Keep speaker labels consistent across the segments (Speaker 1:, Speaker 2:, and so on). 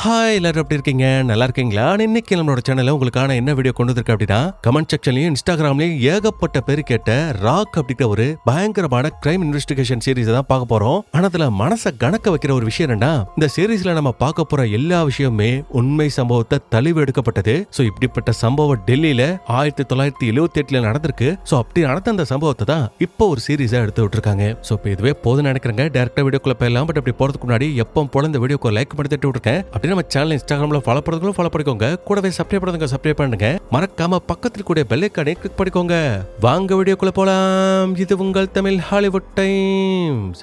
Speaker 1: Hi எல்லாரும் எப்படி இருக்கீங்க? நல்லா இருக்கீங்களா? இன்னைக்கு நம்மளோட சேனல்ல உங்களுக்கான என்ன வீடியோ கொண்டு வந்திருக்கு அப்படின்னா, கமெண்ட் செக்ஷன்லயும் இன்ஸ்டாகிராம்லயும் ஏகப்பட்ட பேர் கேட்ட ராக் அப்படிங்கிற ஒரு பயங்கரமான கிரைம் இன்வெஸ்டிகேஷன் சீரீஸ் தான் பார்க்க போறோம். ஆனா அதுல மனசை கணக்க வைக்கிற ஒரு விஷயம் என்னன்னா, இந்த சீரீஸ்ல நம்ம பார்க்க போற எல்லா விஷயமே உண்மை சம்பவத்தை தழுவி எடுக்கப்பட்டது. சோ இப்படிப்பட்ட சம்பவம் டெல்லியில 1978 நடந்திருக்கு. சோ அப்படி நடந்த அந்த சம்பவத்தை தான் இப்போ ஒரு சீரீஸா எடுத்து விட்டுருக்காங்க. சோ இப்போ இதுவே போதும் நினைக்கிறேங்க. டைரக்டா வீடியோக்குள்ள போயிடலாம். பட் அப்படி போறதுக்கு முன்னாடி எப்பவும் போல இந்த வீடியோக்கு லைக் பண்ணி தட்டி விட்டுருக்கேன். அப்படி நம்ம சேனல் இன்ஸ்டாகிராம்ல ஃபாலோ பண்ணுறதுக்கும் ஃபாலோ பண்ணிக்கோங்க. கூடவே சப்ஸ்கிரைப் பண்ணுங்க. மறக்காம பக்கத்தில் கூட பெல் ஐகானை கிளிக் பண்ணிக்கோங்க. வாங்க வீடியோக்குள்ள போலாம். இது உங்கள் தமிழ் ஹாலிவுட் டைம்ஸ்.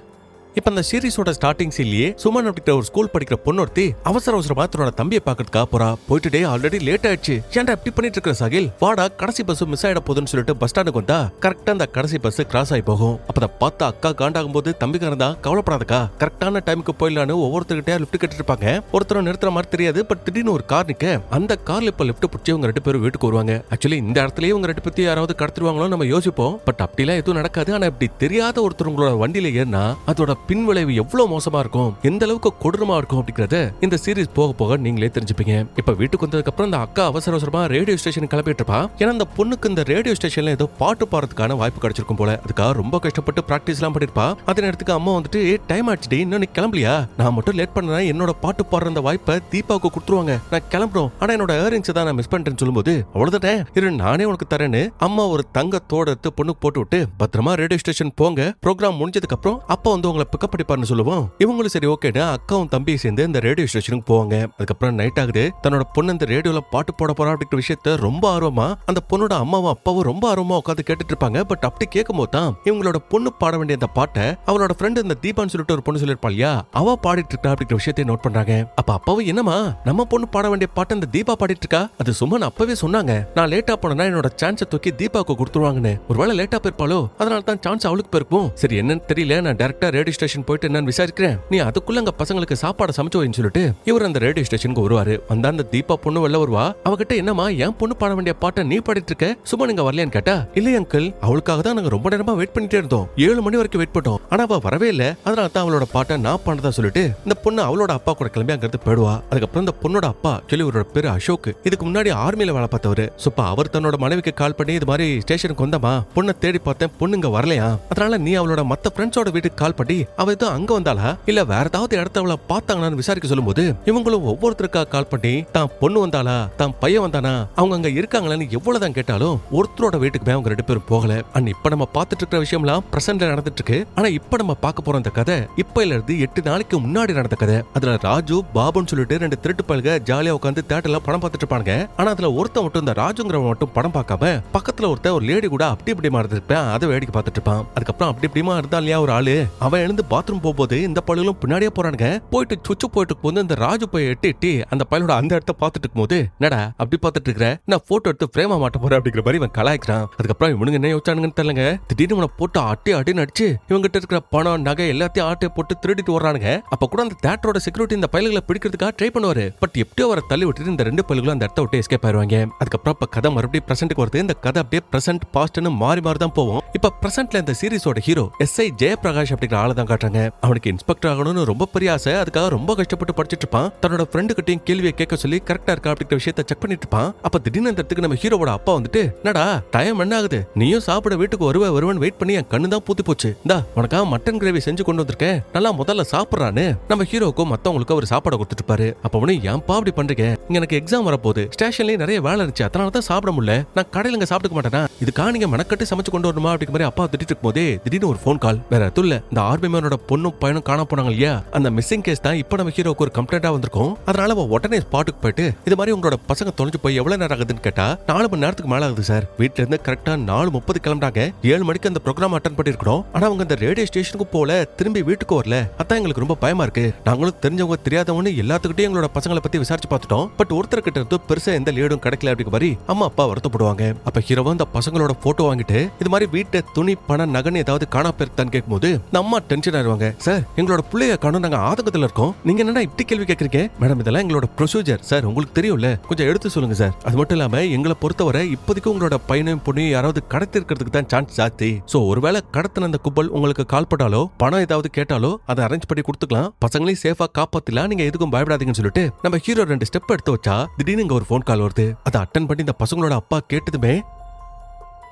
Speaker 1: இப்ப அந்த சீரிஸோட ஸ்டார்டிங் சீன்லயே சுமன் அப்படிங்கிற ஒரு ஸ்கூல் படிக்கிற பொண்ணொருத்தி அவசரமா தன்னோட தம்பியை பாக்கிறதுக்காக போறா. போயிட்டு ஆல்ரெடி லேட் ஆயிடுச்சு, ஏன்டா இப்படி பண்ணிட்டு இருக்கிற சாகில், வாடா கடைசி பஸ் மிஸ் ஆயிட போதுன்னு சொல்லிட்டு பஸ் ஸ்டாண்டுக்கு வந்தா கரெக்டா அந்த கடைசி பஸ் கிராஸ் ஆகி போகும். அப்ப பார்த்தா அக்கா காண்டாகும் போது தம்பிக்காரன் தான் கவலைப்படாதக்கா, கரெக்டான டைமுக்கு போயிடலான்னு ஒவ்வொருத்தர்கிட்டயா லிப்ட் கட்டிட்டு இருப்பாங்க. ஒருத்தரும் நிறுத்துற மாதிரி தெரியாது. பட் திடீர்னு ஒரு கார் நிக்க அந்த கார்ல இப்ப லிப்ட் பிடிச்சி இவங்க 2 பேரும் வீட்டுக்கு வருவாங்க. ஆக்சுவலி இந்த இடத்துலயே இவங்க 2 பேரும் யாராவது கடத்திடுவாங்களோ நம்ம யோசிப்போம். பட் அப்படிலாம் எதுவும் நடக்காது. ஆனா இப்படி தெரியாத ஒருத்தர் உங்களோட வண்டியில ஏறினா அதோட பின்விளைவு எவ்வளவு மோசமா இருக்கும், எந்த அளவுக்கு கொடூரமா இருக்கும் அப்படிங்கறத இந்த சீரிஸ் போக போக நீங்களே தெரிஞ்சுப்பீங்க. இப்ப வீட்டுக்கு வந்ததுக்கு அப்புறம் அந்த அக்கா அவசரமா ரேடியோ ஸ்டேஷன் கிளம்பிட்டு இருப்பா. ஏன்னா அந்த பொண்ணுக்கு இந்த ரேடியோ ஸ்டேஷன்ல ஏதோ பாட்டு பாடுறதுக்கான வாய்ப்பு கிடைச்சிருக்கும் போல. அதுக்காக ரொம்ப கஷ்டப்பட்டு பிராக்டிஸ் எல்லாம் பண்ணிருப்பா. அதே நேரத்துக்கு அம்மா வந்துட்டு டைம் ஆச்சுடி, இன்னும் நீ கிளம்பலையா, நான் மட்டும் லேட் பண்ணா என்னோட பாட்டு பாடுற அந்த வாய்ப்பை தீபாவுக்கு கொடுத்துருவாங்க, நான் கிளம்புறோம், ஆனா என்னோட இயரிங்ஸ் தான் நான் மிஸ் பண்ணிட்டேன்னு சொல்லும்போது அவ்வளவுதானே இரு நானே உனக்கு தரேன்னு அம்மா ஒரு தங்கத்தோட எடுத்து பொண்ணுக்கு போட்டு விட்டு பத்திரமா ரேடியோ ஸ்டேஷன் போங்க, ப்ரோக்ராம் முடிஞ்சதுக்கு அப்புறம் அப்பா வந்து உங்களை பிக்கப் பண்ணிப்பாருன்னு சொல்லுவோம். இவங்களும் சரி ஓகேன்னு அக்காவும் தம்பியை சேர்ந்து இந்த ரேடியோ ஸ்டேஷனுக்கு போவாங்க. அதுக்கப்புறம் நைட் ஆகுது. தன்னோட பொண்ணு இந்த ரேடியோல பாட்டு போட போறா அப்படிங்கிற விஷயத்த ரொம்ப ஆர்வமா அந்த பொண்ணோட அம்மாவும் அப்பாவும் ரொம்ப ஆர்வமா உட்காந்து கேட்டுட்டு இருப்பாங்க. பட் அப்படி கேட்கும் போது தான் இவங்களோட பொண்ணு பாட வேண்டிய அந்த பாட்டை அவளோட ஃப்ரெண்ட் இந்த தீபான்னு சொல்லிட்டு ஒரு பொண்ணு சொல்லிருப்பா இல்லையா, அவ பாடிட்டு இருக்கா அப்படிங்கிற விஷயத்தை நோட் பண்றாங்க. அப்ப அப்பாவும் என்னமா நம்ம பொண்ணு பாட வேண்டிய பாட்டு இந்த தீபா பாடிட்டு இருக்கா, அது சுமன் அப்பவே சொன்னாங்க, நான் லேட்டா போனா என்னோட சான்ஸை தூக்கி தீபாவுக்கு கொடுத்துருவாங்கன்னு. ஒருவேளை லேட்டா போயிருப்பாளோ, அதனால தான் சான்ஸ் அவளுக்கு போயிருக்கும். சரி என்னன்னு தெரியல, நான் டைரக்டா ரேடியோ ஸ்டேஷன் போயிட்டு என்னன்னு விசாரிக்கிறேன், நீ அதுக்குள்ள அங்க பசங்களுக்கு சாப்பாடு சமைச்சு வைன்னு சொல்லிட்டு இவர் அந்த ரேடியோ ஸ்டேஷனுக்கு வருவாரு. வந்தா அந்த தீபா பொண்ணு வெளில வருவா. அவகிட்ட என்னமா என் பொண்ணு பாட வேண்டிய பாட்டை நீ பாடிட்டு இருக்க, சும்மா நீங்க வரலையான்னு கேட்டா, இல்ல அங்கிள் அவளுக்காக தான் நாங்க ரொம்ப நேரமா வெயிட் பண்ணிட்டே இருந்தோம், 7 மணி வரைக்கும் வெயிட் பண்ணோம், ஆனா அவ வரவே இல்ல, அதனால தான் அவளோட பாட்டை நான் பண்ணதா சொல்லிட்டு இந்த பொண்ணு அவளோட அப்பா கூட கிளம்பி அங்க இருந்து போயிடுவா. அதுக்கப்புறம் இந்த பொண்ணோட அப்பா சொல்லி இவரோட பேரு அசோக், இதுக்கு முன்னாடி ஆர்மியில வேலை பார்த்தவரு. சுப்பா அவர் தன்னோட மனைவிக்கு கால் பண்ணி இது மாதிரி ஸ்டேஷனுக்கு வந்தமா, பொண்ணை தேடி பார்த்தேன், பொண்ணுங்க வரலையா, அதனால நீ அவளோட மத்த ஃப்ரெண்ட்ஸோட வீட்டுக்கு கால் பண்ணி அவ ஏதோ அங்க வந்தாளா இல்ல வேற ஏதாவது இடத்த அவளை பார்த்தாங்கன்னு விசாரிக்க சொல்லும்போது இவங்களும் ஒவ்வொருத்தருக்கா கால் பண்ணி தான் பொண்ணு வந்தாளா தான் பையன் வந்தானா அவங்க அங்க இருக்காங்களான்னு எவ்வளவுதான் கேட்டாலும் ஒருத்தரோட வீட்டுக்கு அவங்க 2 பேரும் போகல. அண்ட் இப்ப நம்ம பார்த்துட்டு இருக்கிற விஷயம்லாம் பிரசன்ட்ல நடந்துட்டு இருக்கு. ஆனா இப்ப நம்ம பார்க்க போற இந்த கதை இப்பல இருந்து 8 நாளைக்கு முன்னாடி நடந்த கதை. அதுல ராஜு பாபுன்னு சொல்லிட்டு 2 திருட்டு பல்க ஜாலியா உட்காந்து தியேட்டர்ல படம் பார்த்துட்டு இருப்பாங்க. ஆனா அதுல ஒருத்தன் மட்டும் இந்த ராஜுங்கிறவன் மட்டும் படம் பார்க்காம பக்கத்துல ஒருத்தன் ஒரு லேடி கூட அப்படி இப்படி மாறிருப்பேன், அதை வேடிக்கை பார்த்துட்டு இருப்பான். அதுக்கப்புறம் அப்படி இப்படிமா இருந்தா இல்லையா ஒரு ஆளு, அவன் எழுந்து பாத்ரூம் போகும்போது இந்த பழுகளும் பின்னாடியே போறானுங்க. போயிட்டு சுச்சு போயிட்டு போது இந்த ராஜு போய் எட்டி அந்த பையனோட அந்த இடத்த பார்த்துட்டு இருக்கும்போது, என்னடா அப்படி பார்த்துட்டு இருக்கிற, நான் போட்டோ எடுத்து பிரேமா மாட்ட போறேன் அப்படிங்கிற மாதிரி இவன் கலாய்க்கிறான். அதுக்கப்புறம் இவனுங்க என்ன யோசிச்சானுங்கன்னு தெரியலங்க, திடீர்னு இவனை போட்டு அடின்னு அடிச்சு இவங்கிட்ட இருக்கிற பணம் நகை எல்லாத்தையும் ஆட்டையை போட்டு திருடிட்டு வர்றானுங்க. அப்ப கூட அந்த தியேட்டரோட செக்யூரிட்டி இந்த பையல்களை பிடிக்கிறதுக்காக ட்ரை பண்ணுவாரு. பட் எப்படியோ அவரை தள்ளி விட்டுட்டு இந்த 2 பையல்களும் அந்த இடத்த விட்டு எஸ்கேப் ஆயிருவாங்க. அதுக்கப்புறம் இப்ப கதை மறுபடியும் பிரசன்ட்க்கு வருது. இந்த கதை அப்படியே பிரசன்ட் பாஸ்ட்னு மாறி தான் போவோம். இப்ப பிரசன்ட்ல இந்த சீரிஸோட ஹீரோ SI ஜெயபிரகாஷ் அப்படிங்கிற ஆளை தான் காட்டுறாங்க. அவனுக்கு இன்ஸ்பெக்டர் ஆகணும்னு ரொம்ப பெரிய ஆசை. அதுக்காக ரொம்ப கஷ்டப்பட்டு படிச்சிட்டு இருப்பான். தன்னோட ஃப்ரெண்டு கிட்டையும் கேள்வியை கேட்க சொல்லி கரெக்டா இருக்கா அப்படிங்கிற விஷயத்தை செக் பண்ணிட்டு இருப்பான். அப்ப திடீர்னு அந்த இடத்துக்கு நம்ம ஹீரோவோட அப்பா வந்துட்டு, என்னடா டைம் என்ன ஆகுது, நீயும் சாப்பிட வீட்டுக்கு வருவேன் வெயிட் பண்ணி என் கண்ணு தான் பூத்தி போச்சு, இந்தா உனக்காக மட்டன் கிரேவி செஞ்சு கொண்டு வந்திருக்கேன், நல்லா முதல்ல சாப்பிடுறான்னு நம்ம ஹீரோக்கும் மத்தவங்களுக்கு ஒரு சாப்பாடு கொடுத்துட்டு இருப்பாரு. அப்ப அவனு ஏன்பா அப்படி பண்றீங்க, இங்க எனக்கு எக்ஸாம் வரப்போகுது, ஸ்டேஷன்லயே நிறைய வேலை இருந்துச்சு, அதனாலதான் சாப்பிட முடியல, நான் கடையில இங்க சாப்பிட்டுக்க மாட்டேனா, இதுக்காக நீங்க மெனக்கட்டு சமைச்சு கொண்டு வரணுமா அப்படிங்கிற மாதிரி அப்பா திட்டிட்டு இருக்கும் போதே திடீர்னு ஒரு போன் கால். வேற எதுவும் இல்ல, இந்த ஆர்மி மேனோட பொண்ணும் பையனும் காண போனாங்க இல்லையா, அந்த மிஸ்ஸிங் கேஸ் தான் இப்ப நம்ம ஹீரோக்கு ஒரு கம்ப்ளைண்டா வந்திருக்கும். அதனால உடனே ஸ்பாட்டுக்கு போயிட்டு இது மாதிரி உங்களோட பசங்க தொலைஞ்சு போய் எவ்வளவு நேரம் ஆகுதுன்னு கேட்டா, 4 மணி நேரத்துக்கு மேல ஆகுது சார், வீட்டுல இருந்து கரெக்டா 4:30 கிளம்புறாங்க, 7 மணிக்கு அந்த ப்ரோக்ராம் அட்டெண்ட் பண்ணிருக்கணும், ஆனா அவங்க அந்த ரேடியோ ஸ்டேஷனுக்கு போல திரும்பி வீட்டுக்கு வரல, அதான் எங்களுக்கு ரொம்ப பயமா இருக்கு, நாங்களும் தெரிஞ்சவங்க தெரியாதவங்க எல்லாத்துக்கிட்டையும் எங்களோட பசங்களை பத்தி விசாரிச்சு பார்த்துட்டோம், பட் ஒருத்தர் கிட்ட இருந்து பெருசா எந்த லீடும் கிடைக்கல அப்படிங்கிற மாதிரி அம்மா அப்பா வருத்தப்படுவாங்க. அப்ப ஹீரோவும் அந்த பசங்களோட போட்டோ வாங்கிட்டு இது மாதிரி வீட்டை துணி பணம் நகன்னு ஏதாவது காணா போயிருக்கான்னு கேட்கும்போது நம்ம டென்ஷன் ஆயிருவாங்க. சார் எங்களோட பிள்ளைய காணோம், நாங்க ஆதங்கத்துல இருக்கோம், நீங்க என்னடா இப்படி கேள்வி கேக்குறீங்க? மேடம் இதெல்லாம் எங்களோட ப்ரொசீஜர் சார், உங்களுக்கு தெரியும்ல, கொஞ்சம் எடுத்து சொல்லுங்க சார். அது மட்டும் இல்லாம எங்களை பொறுத்தவரை இப்போதைக்கு உங்களோட பையனையும் பொண்ணையும் யாராவது கடத்தி இருக்கிறதுக்கு தான் சான்ஸ் ஜாஸ்தி. சோ ஒருவேளை கடத்தின அந்த கும்பல் உங்களுக்கு கால் பண்ணாலோ பணம் ஏதாவது கேட்டாலோ அதை அரேஞ்ச் பண்ணி கொடுத்துக்கலாம், பசங்களையும் சேஃபா காப்பாத்திலாம், நீங்க எதுக்கும் பயப்படாதீங்கன்னு சொல்லிட்டு நம்ம ஹீரோ 2 ஸ்டெப் எடுத்து வச்சா திடீர்னு இங்க ஒரு போன் கால் வருது. அதை அட்டன் பண்ணி இந்த பசங்களோட அப்பா கேட்டதுமே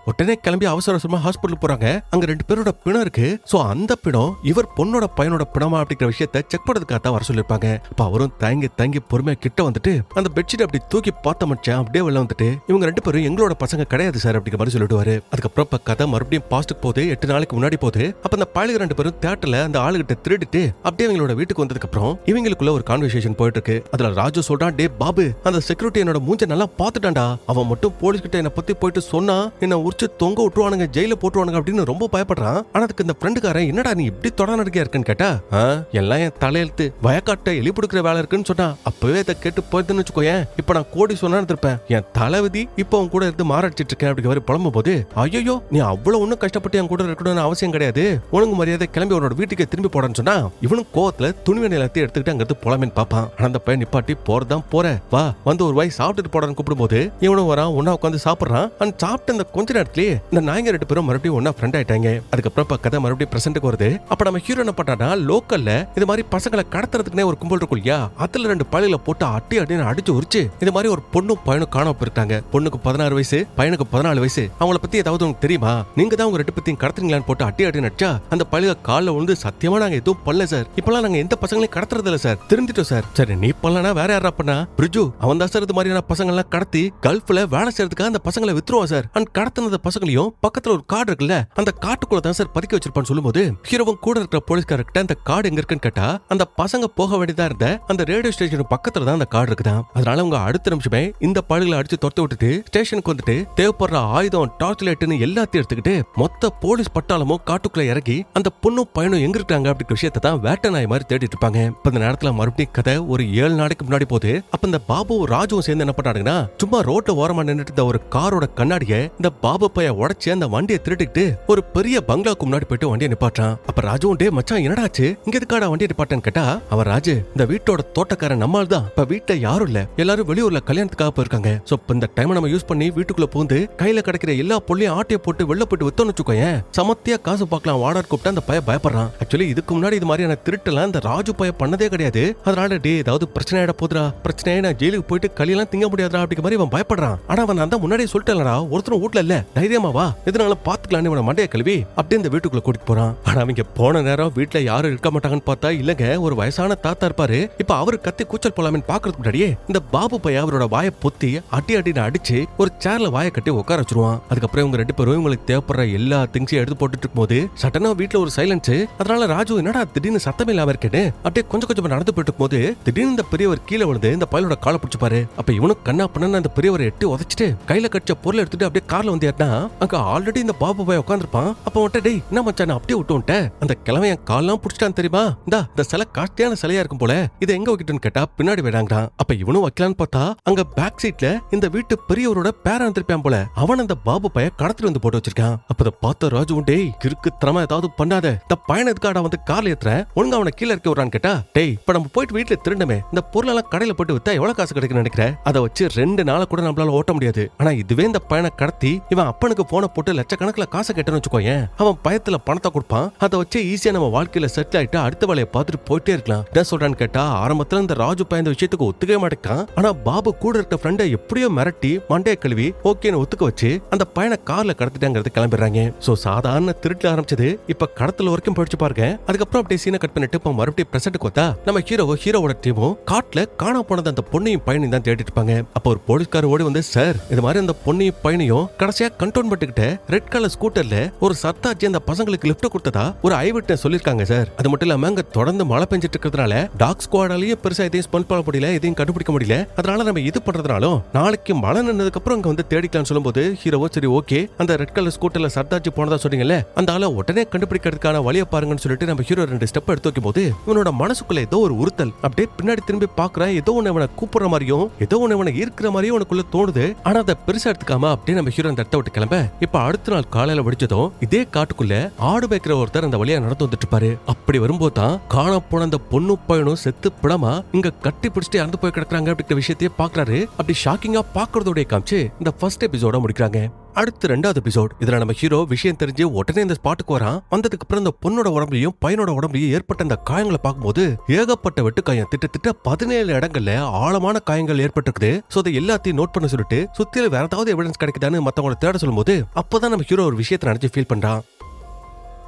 Speaker 1: உடனே கிளம்பி அவசர அவசரமா ஹாஸ்பிட்டல் போறாங்க. அங்க 2 பேரோட பிணம் இருக்கு. சோ அந்த பிணம் இவர் பொண்ணோட பையனோட பிணமா அப்படிங்கிற விஷயத்தை செக் பண்ணதுக்காக தான் வர சொல்லிருப்பாங்க. அப்ப அவரும் தங்கி பொறுமையா கிட்ட வந்துட்டு அந்த பெட்ஷீட் அப்படி தூக்கி பார்த்த மச்சான் அப்படியே வெளில வந்துட்டு இவங்க 2 பேரும் எங்களோட பசங்க கிடையாது சார் அப்படிங்கிற மாதிரி சொல்லிடுவாரு. அதுக்கப்புறம் இப்ப கதை மறுபடியும் பாஸ்டுக்கு போகுது, 8 நாளைக்கு முன்னாடி போகுது. அப்ப அந்த பாலிக 2 பேரும் தியேட்டர்ல அந்த ஆளுகிட்ட திருடிட்டு அப்படியே இவங்களோட வீட்டுக்கு வந்ததுக்கு அப்புறம் இவங்களுக்குள்ள ஒரு கான்வர்சேஷன் போயிட்டு இருக்கு. அதுல ராஜு சொல்றான், டே பாபு, அந்த செக்யூரிட்டி என்னோட மூஞ்ச நல்லா பாத்துட்டான்டா, அவன் மட்டும் போலீஸ் கிட்ட என்ன பத்தி போயிட்டு சொன்னா என்ன உரிச்சு தொங்க விட்டுருவானுங்க, ஜெயில போட்டுருவானுங்க அப்படின்னு ரொம்ப பயப்படுறான். ஆனா அதுக்கு இந்த ஃப்ரெண்டுக்காரன், என்னடா நீ இப்படி தொட நடிக்கையா இருக்குன்னு கேட்டா, எல்லாம் என் தலையெழுத்து, வயக்காட்ட எலி பிடிக்கிற வேலை இருக்குன்னு சொன்னா. அப்பவே இதை கேட்டு போயிருதுன்னு வச்சுக்கோயேன், இப்ப நான் கோடி சொன்னா இருப்பேன், என் தலைவிதி இப்ப அவன் கூட இருந்து மாரடிச்சிட்டு இருக்கேன் அப்படிங்கிற மாதிரி புலம்பும் போது, ஐயோ நீ அவ்வளவு ஒன்னும் கஷ்டப்பட்டு என் கூட இருக்கணும்னு அவசியம் கிடையாது, உனக்கு மரியாதை கிளம்பி உன்னோட வீட்டுக்கு திரும்பி போடான்னு சொன்னா இவனும் கோவத்துல துணிவெண்ணி எல்லாத்தையும் எடுத்துக்கிட்டு அங்கிருந்து புலமேன்னு பாப்பான். ஆனா அந்த பையன் நிப்பாட்டி, போறதான் போற, வா வந்து ஒரு வாய் சாப்பிட்டுட்டு போடான்னு கூப்பிடும் போது இவனும் வரான், ஒன்னா உட்காந்து சாப்பிடுறான். அந்த சாப்பிட்ட அந்த கொஞ்ச நேரத்திலேயே இந்த நாயங்க 2 பேரும் மறுபடியும் ஒன்னா ஃப்ரெண்ட் ஆயிட்டாங்க. அதுக்கப்புறம் கதை மறுபடியும் பிரசன்ட்க்கு வருது. அப்ப நம்ம ஹீரோ என்ன பண்றானா, லோக்கல்ல இது மாதிரி பசங்களை கடத்துறதுக்குனே ஒரு கும்பல் இருக்கும் இல்லையா, அதுல 2 பாலில போட்டு அடின்னு அடிச்சு உரிச்சு இது மாதிரி ஒரு பொண்ணும் பையனும் காணாம போயிருக்காங்க. பொண்ணுக்கு 16 வயசு, பையனுக்கு 14 வயசு. அவங்கள பத்தி ஏதாவது உங்களுக்கு தெரியுமா, நீங்க தான் உங்க 2 பேத்தையும் கடத்துறீங்களான்னு போட்டு அடின்னு அடிச்சா அந்த பழிக காலில் வந்து, சத்தியமா நாங்க எதுவும் பண்ணல சார், இப்பெல்லாம் நாங்க எந்த பசங்களையும் கடத்துறது இல்ல சார், திருந்திட்டோம் சார். சரி நீ பண்ணலனா வேற யாரா பண்ணா, பிரிஜு அவன் தான் சார் இது மாதிரியான பசங்க எல்லாம் கடத்தி கல்ஃப்ல வேலை செய்யறதுக்காக அந்த பசங்களை வித்துருவான் சார். அந்த கடத்தின பசங்களையும் பக்கத்துல ஒரு காடு இருக்குல்ல, அந்த காட்டுக்குள்ள தான் சார் பதுக்கி வச்சிருப்பான்னு சொல்லும்போது ஹீரோவும் கூட இருக்கிற போலீஸ்காரர்கிட்ட அந்த காடு எங்க இருக்குன்னு கேட்டா, அந்த பசங்க போக வேண்டியதா இருந்த அந்த ரேடியோ ஸ்டேஷன் பக்கத்துல தான் அந்த காடு இருக்குதான். அதனால அவங்க அடுத்த நிமிஷமே இந்த பழுகளை அடிச்சு துரத்து விட்டுட்டு ஸ்டேஷனுக்கு வந்துட்டு தேவைப்படுற ஆயுதம், டார்ச் லைட்னு எல்லாத்தையும் எடுத்துக்கிட்டு மொத்த போலீஸ் பட்டாளமும் காட்டுக்குள்ள இறங்கி அந்த பொண்ணும் பையனும் எங்க இருக்காங்க அப்படிங்கிற விஷயத்தை தான் வேட்டை நாய் மாதிரி தேடிட்டு இருப்பாங்க. இப்ப இந்த நேரத்துல மறுபடியும் கதை ஒரு 7 நாளைக்கு முன்னாடி போகுது. அப்ப இந்த பாபுவும் ராஜுவும் சேர்ந்து என்ன பண்றாங்கன்னா, சும்மா ரோட்ல ஓரமா நின்னுட்டு இருந்த ஒரு காரோட கண்ணாடிய இந்த பாபு பைய உடைச்சு அந்த வண்டியை திருடிட்டு ஒரு பெரிய பங்களாவுக்கு முன்னாடி போயிட்டு வண்டியை நிப்பாட்டான். அப்ப ராஜுவும், டே மச்சான் என்னடாச்சு, இங்க எதுக்காடா வண்டியை நிப்பாட்டான்னு கேட்டா, அவன் ராஜு இந்த வீட்டோட தோட்டக்காரன் நம்மால் தான், இப்ப வீட்டுல யாரும் இல்ல, எல்லாரும் வெளியூர்ல கல்யாணத்துக்காக போயிருக்காங்க. சோ இந்த டைம் நம்ம யூஸ் பண்ணி வீட்டுக்குள்ள பூந்து கையில கிடைக்கிற எல்லா பொருளையும் ஆட்டையை போட்டு வெளில போயிட்டு வித்தோன்னு வச்சுக்கோயேன், சமத்தியா காசு பார்க்கலாம் வாடர் கூப்பிட்டு அந்த பைய பயப்படுறான். ஆக்சுவலி இதுக்கு முன்னாடி இது மாதிரியான திருட்டெல்லாம் இந்த ராஜு பைய பண்ணதே கிடையாது. அதனால டே ஏதாவது பிரச்சனை ஆயிட போதுரா, பிரச்சனையே நான் ஜெயிலுக்கு போயிட்டு களியெல்லாம் திங்க முடியாதா அப்படிங்கிற மாதிரி அவன் பயப்படுறான். ஆனா அவன் அந்த முன்னாடியே சொல்லிட்டேன்டா, ஒருத்தரும் வீட்டுல இல்ல, தைரியமா வா, எதனால பாத்துக்கலான்னு இவனை மண்டைய கழுவி அப்படியே இந்த வீட்டுக்குள்ள கூட்டிட்டு போறான். ஆனா அவங்க போன நேரம் வீட்டுல யாரும் இருக்க மாட்டாங்கன்னு பார்த்தா இல்லங்க, ஒரு வயசான தாத்தா இருப்பாரு. இப்ப அவரு கத்தி கூச்சல் போலாமேன்னு பாக்குறதுக்கு முன்னாடியே இந்த பாபு பைய அவரோட வாயை பொத்தி அடின்னு அடிச்சு ஒரு சேர்ல வாயை கட்டி உட்கார வச்சிருவான். அதுக்கப்புறம் இவங்க 2 பேரும் இவங்களுக்கு தேவைப்படுற எல்லா திங்ஸையும் எடுத்து போட்டுட்டு இருக்கும் போது சட்டனா வீட்டுல ஒரு சைலன்ஸ். அதனால ராஜு என்னடா திடீர்னு சத்தமே இல்லாம இருக்கேன்னு அப்படியே கொஞ்சம் கொஞ்சமா நடந்து போயிட்டு இருக்கும் போது திடீர்னு இந்த பெரியவர் கீழே விழுந்து இந்த பயலோட காலை பிடிச்சுப்பாரு. அப்ப இவனும் கண்ணா பண்ணு அந்த பெரியவரை எட்டி உதச்சிட்டு கையில கடிச்ச பொருளை எடுத்துட்டு அப்படியே கார்ல வந்து ஏறினா அங்க ஆல்ரெடி இந்த பாபு பைய உட்காந்துருப்பான். அப்ப வந்துட்டு, டேய் என்ன மச்சான் அப்படியே விட்டு அந்த கிழமை என் கால்லாம் பிடிச்சிட்டான் தெரியுமா, இந்த சிலை காஸ்ட்லியான சிலையா இருக்கும் போல, இதை எங்க வைக்கிட்டுன்னு கேட்டா பின்னாடி வேடாங்கிறான். அப்ப இவனும் வைக்கலான்னு பார்த்தா அங்க பேக் சீட்ல இந்த வீட்டு பெரியவரோட பேரன் வந்திருப்பான் போல, அவன் அந்த பாபு பைய கடத்திட்டு வந்து போட்டு வச்சிருக்கான். அப்ப அதை பார்த்த ராஜு, டேய் கிறுக்கு தரமா ஏதாவது பண்ணாத, இந்த பையன் எதுக்காடா வந்து கார்ல ஏத்துற, ஒழுங்கா அவனை கீழே இருக்க விடுறான்னு கேட்டா, டேய் இப்ப நம்ம போயிட்டு வீட்டுல திருண்டமே, இந்த பொருள் எல்லாம் கடையில போட்டு வித்தா எவ்வளவு காசு கிடைக்குன்னு நினைக்கிறேன், அதை வச்சு 2 நாள கூட நம்மளால ஓட்ட முடியாது. ஆனா இதுவே இந்த பையனை கடத்தி இவன் அப்பனுக்கு போன போட்டு லட்சக்கணக்கில் காசை கேட்டேன்னு வச்சுக்கோயேன், அவன் பயத்துல பணத்தை கொடுப்பான், அதை வச்சு ஈஸியா நம்ம வாழ்க்கையில செட்டில் ஆயிட்டு அடுத்த வேலையை பார்த்துட்டு போயிட்டே இருக்கலாம். என்ன சொல்றான்னு கேட்டா, ஆரம்பத்துல இந்த ராஜு பையன் இந்த விஷயத்துக்கு ஒத்துக்கவே மாட்டேக்கான். ஆனா பாபு கூட இருக்க ஃப்ரெண்டை எப்படியோ மிரட்டி மண்டைய கழுவி ஓகேன்னு ஒத்துக்க வச்சு அந்த பையனை கார்ல கடத்திட்டாங்கிறது கிளம்பிடுறாங்க. சோ சாதாரண திருட்டுல ஆரம்பிச்சது இப்ப கடத்தல் வரைக்கும் போயிடுச்சு பாருங்க. அதுக்கப்புறம் அப்படியே சீனை கட் பண்ணிட்டு இப்ப மறுபடியும் பிரசன்ட்க்கு வந்தா நம்ம ஹீரோவோட டீமும் காட்டுல காணாம போனது அந்த பொண்ணையும் பையனையும் தான் தேடிட்டு இருப்பாங்க. அப்ப ஒரு போலீஸ்கார ஓடி வந்து, சார் இது மாதிரி அந்த பொண்ணையும் பையனையும் கடைசியா கண்டோன் பண்ணிக்கிட்ட ரெட் கலர் ஸ்கூட்டர்ல ஒரு சர்தாஜி அந்த பசங்களுக்கு லிஃப்ட் கொடுத்ததா ஒரு ஐ விட்னஸ் சொல்லிருக்காங்க சார். அது மட்டும் இல்லாம அங்க தொடர்ந்து மழை பெஞ்சிட்டு இருக்கிறதுனால டாக் ஸ்குவாடாலேயே பெருசா எதையும் ஸ்பெண்ட் பண்ண முடியல, எதையும் கண்டுபிடிக்க முடியல. அதனால நம்ம இது பண்றதுனாலும் நாளைக்கு மழை நின்னதுக்கு அப்புறம் அங்க வந்து தேடிக்கலாம்னு சொல்லும்போது ஹீரோவோ சரி ஓகே, அந்த ரெட் கலர் ஸ்கூட்டர்ல சர்தாஜி போனதா சொன்னீங்கல்ல, அந்த ஆளை உடனே கண்டுபிடிக்கிறதுக்கான வழியை பாருங்கன்னு சொல்லிட்டு நம்ம ஹீரோ 2 ஸ்டெப் எடுத்து வைக்கும் போது இவனோட மனசுக்குள்ள ஏதோ ஒரு உறுத்தல். அப்படியே பின்னாடி திரும்பி பாக்குறேன், ஏதோ ஒண்ணு இவனை கூப்பிடுற மாதிரியும் ஏதோ ஒண்ணு இவனை ஈர்க்கிற மாதிரியும் உனக்குள்ள தோணுது. ஆனா அதை பெருசா எடுத்துக்காம அப்படியே நம்ம ஹீரோ அந்த இடத்த விட்டு விட்டு கிளம்ப இப்ப அடுத்த நாள் காலையில வெடிச்சதும் இதே காட்டுக்குள்ள ஆடு மேய்க்கிற ஒருத்தர் அந்த வழியா நடந்து வந்துட்டு இருப்பாரு. அப்படி வரும்போது தான் காண போன அந்த பொண்ணு பையனும் செத்து பிடமா இங்க கட்டி பிடிச்சிட்டு இறந்து போய் கிடக்குறாங்க அப்படிங்கிற விஷயத்தையே பாக்குறாரு. அப்படி ஷாக்கிங்கா பாக்குறதோட காமிச்சு இந்த ஃபர்ஸ்ட் எபிசோட முடிக்கிறாங்க. அடுத்து 2வது எபிசோட். இதுல நம்ம ஹீரோ விஷயம் தெரிஞ்சு உடனே இந்த ஸ்பாட்டுக்கு வரான். வந்ததுக்கு அப்புறம் இந்த பொண்ணோட உடம்புலயும் பையனோட உடம்புலயும் ஏற்பட்ட அந்த காயங்களை பார்க்கும்போது ஏகப்பட்ட வெட்டு காயம், திட்டத்தட்ட 17 இடங்கள்ல ஆழமான காயங்கள் ஏற்பட்டிருக்குது. சோ அதை எல்லாத்தையும் நோட் பண்ண சொல்லிட்டு சுத்தியில வேற ஏதாவது எவிடன்ஸ் கிடைக்குதான்னு மத்தவங்களை தேட சொல்லும்போது அப்பதான் நம்ம ஹீரோ ஒரு விஷயத்தை நினைச்சு ஃபீல் பண்றான்.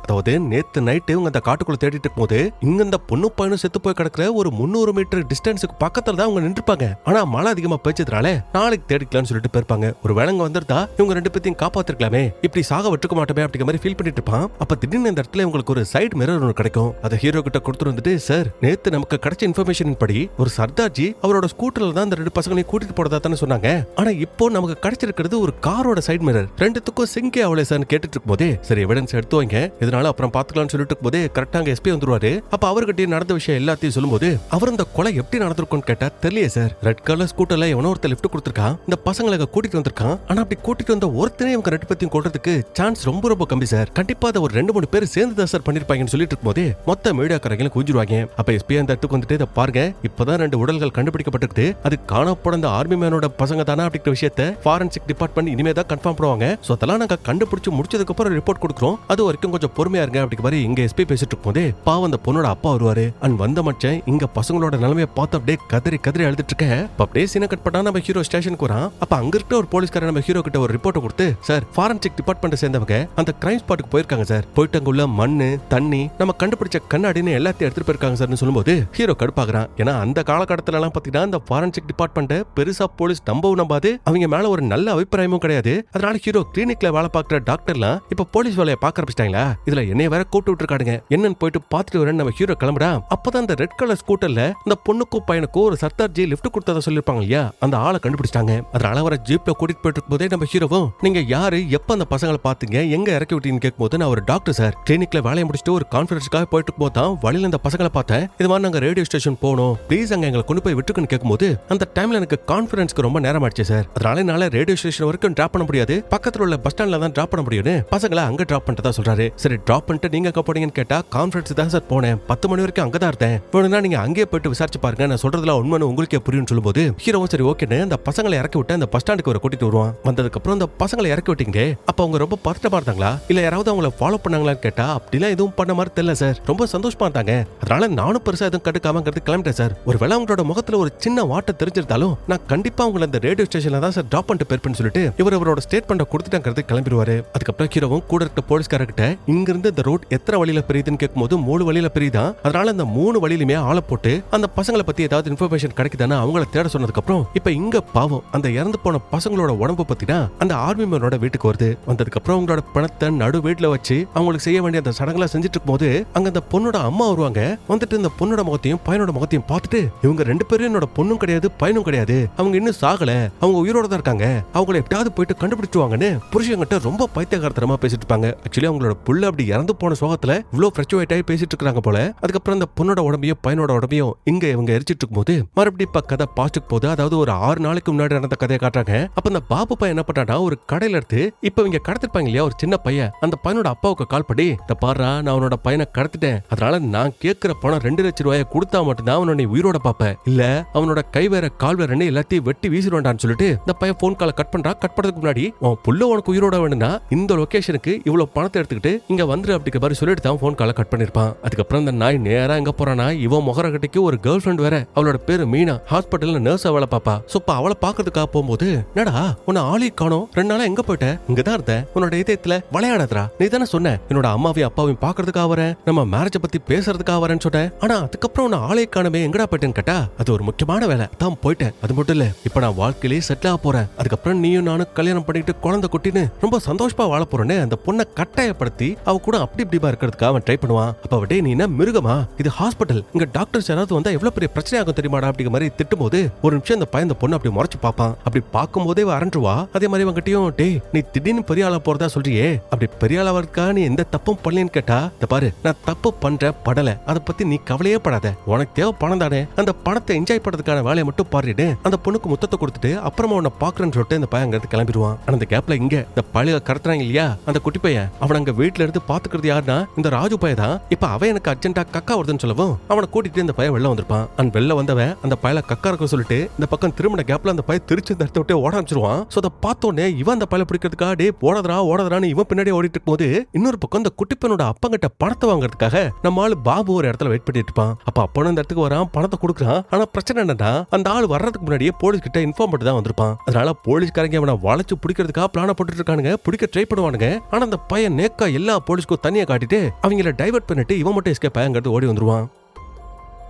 Speaker 1: அதாவது நேத்து நைட்டு இவங்க அந்த காட்டுக்குள்ள தேடிட்டு இருக்கும்போது இங்க இந்த பொண்ணு பையனும் செத்து போய் கிடக்குற ஒரு 300 மீட்டர் டிஸ்டன்ஸுக்கு பக்கத்துல தான் அவங்க நின்றுப்பாங்க. ஆனா மழை அதிகமா பெய்ச்சதுனால நாளைக்கு தேடிக்கலாம்னு சொல்லிட்டு போயிருப்பாங்க. ஒரு வேளங்க வந்திருந்தா இவங்க 2 பேத்தையும் காப்பாத்திருக்கலாமே, இப்படி சாக விட்டுக்க மாட்டோமே அப்படிங்கிற மாதிரி ஃபீல் பண்ணிட்டு இருப்பான். அப்ப திடீர்னு இந்த இடத்துல உங்களுக்கு ஒரு சைடு மிரர் ஒன்று கிடைக்கும். அதை ஹீரோ கிட்ட கொடுத்துட்டு வந்துட்டு, சார் நேத்து நமக்கு கிடைச்ச இன்ஃபர்மேஷன் படி ஒரு சர்தார்ஜி அவரோட ஸ்கூட்டர்ல தான் அந்த 2 பசங்களையும் கூட்டிட்டு போறதா தானே சொன்னாங்க. ஆனா இப்போ நமக்கு கிடைச்சிருக்கிறது ஒரு காரோட சைடு மிரர். 2த்துக்கும் சிங்கே அவளே சார் கேட்டுட்டு இருக்கும் போதே சரி எவிடன்ஸ் எடுத்து வைங்க, இதனால அப்புறம் பாத்துக்கலாம்னு சொல்லிட்டு போதே கரெக்டா அங்க எஸ்பி வந்துருவாரு. அப்ப அவர்கிட்ட நடந்த விஷயம் எல்லாத்தையும் சொல்லும்போது அவர் இந்த கொலை எப்படி நடந்திருக்கும்னு கேட்டா தெரியல சார், ரெட் கலர் ஸ்கூட்டர்ல எவனோ ஒருத்தர் லிஃப்ட் கொடுத்திருக்கான், இந்த பசங்களை கூட்டிட்டு வந்திருக்கான். ஆனா அப்படி கூட்டிட்டு வந்த ஒருத்தனே இவங்க 2 பேத்தையும் கொல்றதுக்கு சான்ஸ் ரொம்ப கம்மி சார். கண்டிப்பா அதை ஒரு 2-3 பேர் சேர்ந்து தான் சார் பண்ணிருப்பாங்கன்னு சொல்லிட்டு இருக்கும்போது மொத்த மீடியாக்காரங்களும் குஞ்சிருவாங்க. அப்ப எஸ்பி அந்த இடத்துக்கு வந்துட்டு இதை பாருங்க, இப்பதான் 2 உடல்கள் கண்டுபிடிக்கப்பட்டிருக்கு, அது காணப்போட அந்த ஆர்மி மேனோட பசங்க தானா அப்படிங்கிற விஷயத்தை ஃபாரன்சிக் டிபார்ட்மெண்ட் இனிமே தான் கன்ஃபார்ம் பண்ணுவாங்க. சோ அதெல்லாம் நாங்க கண்டுபிடிச்சு முடிச்சதுக்கு அப்புறம் ரிப்போர்ட் கொடுக்குறோம், அது வரைக்கும் கொஞ்சம் பொறுமையா இருங்க அப்படிங்கிற மாதிரி இங்க எஸ்பி பேசிட்டு இருக்கும்போதே பாவம் அந்த பொண்ணோட அப்பா வருவாரு. அண்ட் வந்த மச்சன் இங்க பசங்களோட நிலைமையை பார்த்து அப்படியே கதறி அழுதுட்டு இருக்க. அப்படியே சீனை கட் பண்ணா நம்ம ஹீரோ ஸ்டேஷனுக்கு வரான். அப்ப அங்க இருக்க ஒரு போலீஸ்காரர் நம்ம ஹீரோ கிட்ட ஒரு ரிப்போர்ட் கொடுத்து, சார் ஃபாரன்சிக் டிபார்ட்மெண்ட் சேர்ந்தவங்க அந்த கிரைம் ஸ்பாட்டுக்கு போயிருக்காங்க சார், போயிட்டு அங்க உள்ள மண்ணு தண்ணி நம்ம கண்டுபிடிச்ச கண்ணாடின்னு எல்லாத்தையும் எடுத்துட்டு போயிருக்காங்க சார்னு சொல்லும்போது ஹீரோ கடுப்பாகிறான். ஏன்னா அந்த காலகட்டத்துல எல்லாம் பாத்தீங்கன்னா இந்த ஃபாரன்சிக் டிபார்ட்மெண்ட் பெருசா போலீஸ் நம்பாது, அவங்க மேல ஒரு நல்ல அபிப்பிராயமும் கிடையாது. அதனால ஹீரோ கிளினிக்ல வேலை பார்க்குற டாக்டர்லாம் இப்ப போலீஸ் வேலையை பார்க்க ஆரம்பிச்சிட்டாங்களா, இதுல என்னைய வேற கூப்பிட்டு விட்டுருக்காங்க, என்னன்னு போயிட்டு பாத்துட்டு வரேன் நம்ம ஹீரோ கிளம்புறா. அப்பதான் அந்த ரெட் கலர் ஸ்கூட்டர்ல இந்த பொண்ணுக்கும் பையனுக்கும் ஒரு சர்தார்ஜி லிஃப்ட் கொடுத்ததை சொல்லிருப்பாங்க இல்லையா, அந்த ஆளை கண்டுபிடிச்சிட்டாங்க. அதனால வர ஜீப்ல கூட்டிட்டு போயிட்டு இருக்கும்போதே நம்ம ஹீரோவும், நீங்க யாரு எப்ப அந்த பசங்களை பாத்தீங்க எங்க இறக்கி விட்டீங்கன்னு கேட்கும்போது, நான் ஒரு டாக்டர் சார், கிளினிக்ல வேலையை முடிச்சுட்டு ஒரு கான்ஃபரன்ஸ்க்காக போயிட்டு இருக்கும்போது தான் வழியில இந்த பசங்களை பார்த்தேன், இது மாதிரி நாங்க ரேடியோ ஸ்டேஷன் போனோம், ப்ளீஸ் அங்க எங்களை கொண்டு போய் விட்டுக்குன்னு கேட்கும்போது அந்த டைம்ல எனக்கு கான்ஃபரன்ஸ்க்கு ரொம்ப நேரம் ஆயிடுச்சு சார், அதனால என்னால ரேடியோ ஸ்டேஷன் வரைக்கும் டிராப் பண்ண முடியாது, பக்கத்துல உள்ள பஸ் ஸ்டாண்ட்ல தான் டிராப் பண்ண முடியும்னு பசங்களை அங்க டிராப் பண்ணிட்டதா சொல்றாரு. சரி டிராப் பண்ணிட்டு நீங்க எங்க போனீங்கன்னு கேட்டா, கான்ஃபரன்ஸ் தான் சார் போனேன், 10 மணி வரைக்கும் அங்கதான் இருந்தேன், வேணும்னா நீங்க அங்கேயே போயிட்டு விசாரிச்சு பாருங்க, நான் சொல்றதுல உண்மைன்னு உங்களுக்கே புரியும் சொல்லும்போது ஹீரோவும் சரி ஓகேன்னு அந்த பசங்களை இறக்கி விட்டு அந்த பஸ் ஸ்டாண்டுக்கு வர கூட்டிட்டு வருவான். வந்ததுக்கு அப்புறம் அந்த பசங்களை இறக்கி விட்டீங்க, அப்ப அவங்க ரொம்ப பதட்டமா இருந்தாங்களா இல்ல யாராவது அவங்கள ஃபாலோ பண்ணாங்களான்னு கேட்டா, அப்படிலாம் எதுவும் பண்ண மாதிரி தெரியல சார், ரொம்ப சந்தோஷமா இருந்தாங்க, அதனால நானும் பெருசா எதுவும் கண்டுக்காமங்கிறது கிளம்பிட்டேன் சார். ஒருவேளை அவங்களோட முகத்துல ஒரு சின்ன வாட்டை தெரிஞ்சிருந்தாலும் நான் கண்டிப்பா உங்களை அந்த ரேடியோ ஸ்டேஷன்ல தான் சார் டிராப் பண்ணிட்டு போயிருப்பேன்னு சொல்லிட்டு இவரோட ஸ்டேட்மெண்ட் கொடுத்துட்டாங்கிறது கிளம்பிடுவாரு. அதுக்கப்புறம் ஹீரோவும் கூட இருக்க போலீஸ்காரர்கிட்ட இங்கிருந்து இந்த ரோட் எத்தனை வழியில பிரியுதுன்னு கேட்கும்போது 3 வழியில பிரியுதான், அதனால அந்த 3 வழியிலுமே ஆளை போட்டு அந்த பசங்களை பத்தி ஏதாவது இன்ஃபர்மேஷன் கிடைக்குதான்னு அவங்கள தேட சொன்னதுக்கு அப்புறம் இப்ப இங்க பாவம் அந்த இறந்து போன பசங்களோட உடம்பு பத்தினா அந்த ஆர்மி மேனோட வீட்டுக்கு வருது. வந்ததுக்கு அப்புறம் அவங்களோட பணத்தை நடு வீட்டுல வச்சு அவங்களுக்கு செய்ய வேண்டிய அந்த சடங்குல செஞ்சுட்டு இருக்கும் போது அங்க அந்த பொண்ணோட அம்மா வருவாங்க. வந்துட்டு இந்த பொண்ணோட முகத்தையும் பையனோட முகத்தையும் பார்த்துட்டு, இவங்க 2 பேரும் என்னோட பொண்ணும் கிடையாது பையனும் கிடையாது, அவங்க இன்னும் சாகல, அவங்க உயிரோட தான் இருக்காங்க, அவங்களை எப்படியாவது போயிட்டு கண்டுபிடிச்சுவாங்கன்னு புருஷங்கிட்ட ரொம்ப பைத்தியகாரத்தனமா பேசிட்டு இருப்பாங்க. ஆக்சுவலி அவங்களோட புள்ள அப்படி இறந்து போன சோகத்துல இவ்வளவு ஃப்ரஸ்ட்ரேட் ஆகி பேசிட்டு இருக்காங்க போல. அதுக்கப்புறம் அந்த பொண்ணோட உடம்பையும் பையனோட உடம்பையும் இங்க இவங்க எரிச்சிட்டு இருக்கும்போது மறுபடியும் இப்ப கதை பாஸ்டுக்கு போகுது. அதாவது ஒரு 6 நாளைக்கு முன்னாடி நடந்த கதையை காட்டுறாங்க. அப்ப அந்த பாபு பையன் என்ன பண்ணானா, ஒரு கடையில எடுத்து இப்ப இவங்க கடத்திருப்பாங்க இல்லையா ஒரு சின்ன பையன், அந்த பையனோட அப்பாவுக்கு கால் பண்ணி, இந்த பாரு நான் அவனோட பையனை கடத்திட்டேன், அதனால நான் கேட்கிற பணம் 2 லட்சம் ரூபாயை கொடுத்தா மட்டும்தான் அவனை உயிரோட பாப்பேன், இல்ல அவனோட கை வேற கால் வேற எல்லாத்தையும் வெட்டி வீசிடுவான்னு சொல்லிட்டு இந்த பையன் போன் காலை கட் பண்றா. கட் பண்றதுக்கு முன்னாடி உன் புள்ள உனக்கு உயிரோட வேணும்னா இந்த லொகேஷனுக்கு இவ்வளவு பணத்தை எடுத்துக்கிட்டு இங்க வந்துரு அப்படிங்கிற மாதிரி சொல்லிட்டு தான் போன் காலை கட் பண்ணிருப்பான். அதுக்கப்புறம் இந்த நாய் நேரா எங்க போறானா, இவன் முகரகட்டிக்கு ஒரு கேர்ள் ஃபிரெண்ட் வேற, அவளோட பேரு மீனா, ஹாஸ்பிட்டல்ல நர்ஸ் வேலை பாப்பா. சோப்பா அவளை பாக்குறதுக்காக போகும்போது, என்னடா உன்னை ஆளி காணோம், 2 நாளா எங்க போயிட்ட, இங்கதான் இருந்தேன், உன்னோட இதயத்துல விளையாடாதரா, நீ தானே சொன்ன என்னோட அம்மாவையும் அப்பாவையும் பாக்குறதுக்காக வரேன், நம்ம மேரேஜ பத்தி பேசுறதுக்காக வரேன்னு சொன்னேன், ஆனா அதுக்கப்புறம் உன்னை ஆளே காணமே எங்கடா போயிட்டேன்னு கேட்டா, அது ஒரு முக்கியமான வேலை தான் போயிட்டேன், அது மட்டும் இல்ல இப்ப நான் வாழ்க்கையிலேயே செட்டில் ஆக போறேன், அதுக்கப்புறம் நீயும் நானும் கல்யாணம் பண்ணிட்டு குழந்தை குட்டின்னு ரொம்ப சந்தோஷமா வாழ போறேன்னு அந்த பொண்ணை கட்டாயப்படுத்தி அவ கூட அப்படி இப்படிமா இருக்கிறதுக்கு அவன் ட்ரை பண்ணுவான். அப்ப அவ டேய் நீ என்ன மிருகமா, இது ஹாஸ்பிட்டல், இங்க டாக்டர்ஸ் யாராவது வந்தா எவ்வளவு பெரிய பிரச்சனை ஆகும் தெரியுமாடா அப்படிங்கிற மாதிரி திட்டும் போது ஒரு நிமிஷம் அந்த பையன் அந்த பொண்ணு அப்படி முறைச்சு பாப்பான். அப்படி பார்க்கும் போதே அரண்டுவா. அதே மாதிரி அவங்ககிட்டயும் டேய் நீ திடீர்னு பெரிய ஆளா போறதா சொல்றியே, அப்படி பெரிய ஆளா வரதுக்கா நீ எந்த தப்பும் பண்ணலன்னு கேட்டா, இந்த பாரு நான் தப்பு பண்ற படல, அதை பத்தி நீ கவலையே படாத, உனக்கு தேவை பணம் தானே, அந்த பணத்தை என்ஜாய் பண்றதுக்கான வேலையை மட்டும் பாருட்டு அந்த பொண்ணுக்கு முத்தத்தை கொடுத்துட்டு அப்புறமா உன்னை பாக்குறேன்னு சொல்லிட்டு இந்த பையன் அங்கிருந்து கிளம்பிடுவான். அந்த கேப்ல இங்க இந்த பழைய கடத்துறாங்க இல்லையா அந்த குட்டி பையன், அவன் அங்க வீட்டுல இருந்து பாத்துக்கிறது யாருன்னா இந்த ராஜு பையன் தான். இப்ப அவன் எனக்கு அர்ஜென்ட்டா கக்கா வருதுன்னு சொல்லவும் அவனை கூட்டிட்டு இந்த பையன் வெளில வந்திருப்பான். அந்த வெளில வந்தவன் அந்த பையல கக்கா இருக்க சொல்லிட்டு இந்த பக்கம் திரும்பின கேப்ல அந்த பையன் திருச்சி இந்த இடத்த விட்டு ஓட ஆரம்பிச்சிருவான். சோ அதை பார்த்தோன்னே இவன் அந்த பையல பிடிக்கிறதுக்கா டே ஓடாதரான்னு இவன் பின்னாடி ஓடிட்டு இருக்கும் போது இன்னொரு பக்கம் இந்த குட்டி பையனோட அப்பங்கிட்ட பணத்தை வாங்குறதுக்காக நம்ம ஆளு பாபு ஒரு இடத்துல வெயிட் பண்ணிட்டு இருப்பான். அப்ப அப்பனும் இந்த இடத்துக்கு வரான், பணத்தை கொடுக்குறான். ஆனா பிரச்சனை என்னன்னா அந்த ஆள் வர்றதுக்கு முன்னாடியே போலீஸ் கிட்ட இன்ஃபார்ம் பண்ணிட்டு தான் வந்திருப்பான். அதனால போலீஸ்காரங்க அவனை வளைச்சு பிடிக்கிறதுக்காக பிளான போட்டுட்டு இருக்கானுங்க, பிடிக்க ட்ரை பண்ணுவானுங்க. ஆனா அந்த பையன் நேக்கா எல்லா போலீஸ்க்கும் தனியா காட்டிட்டு அவங்கள டைவர்ட் பண்ணிட்டு இவன் மட்டும் எஸ்கேப் ஆயங்கிறது ஓடி வந்துருவான்.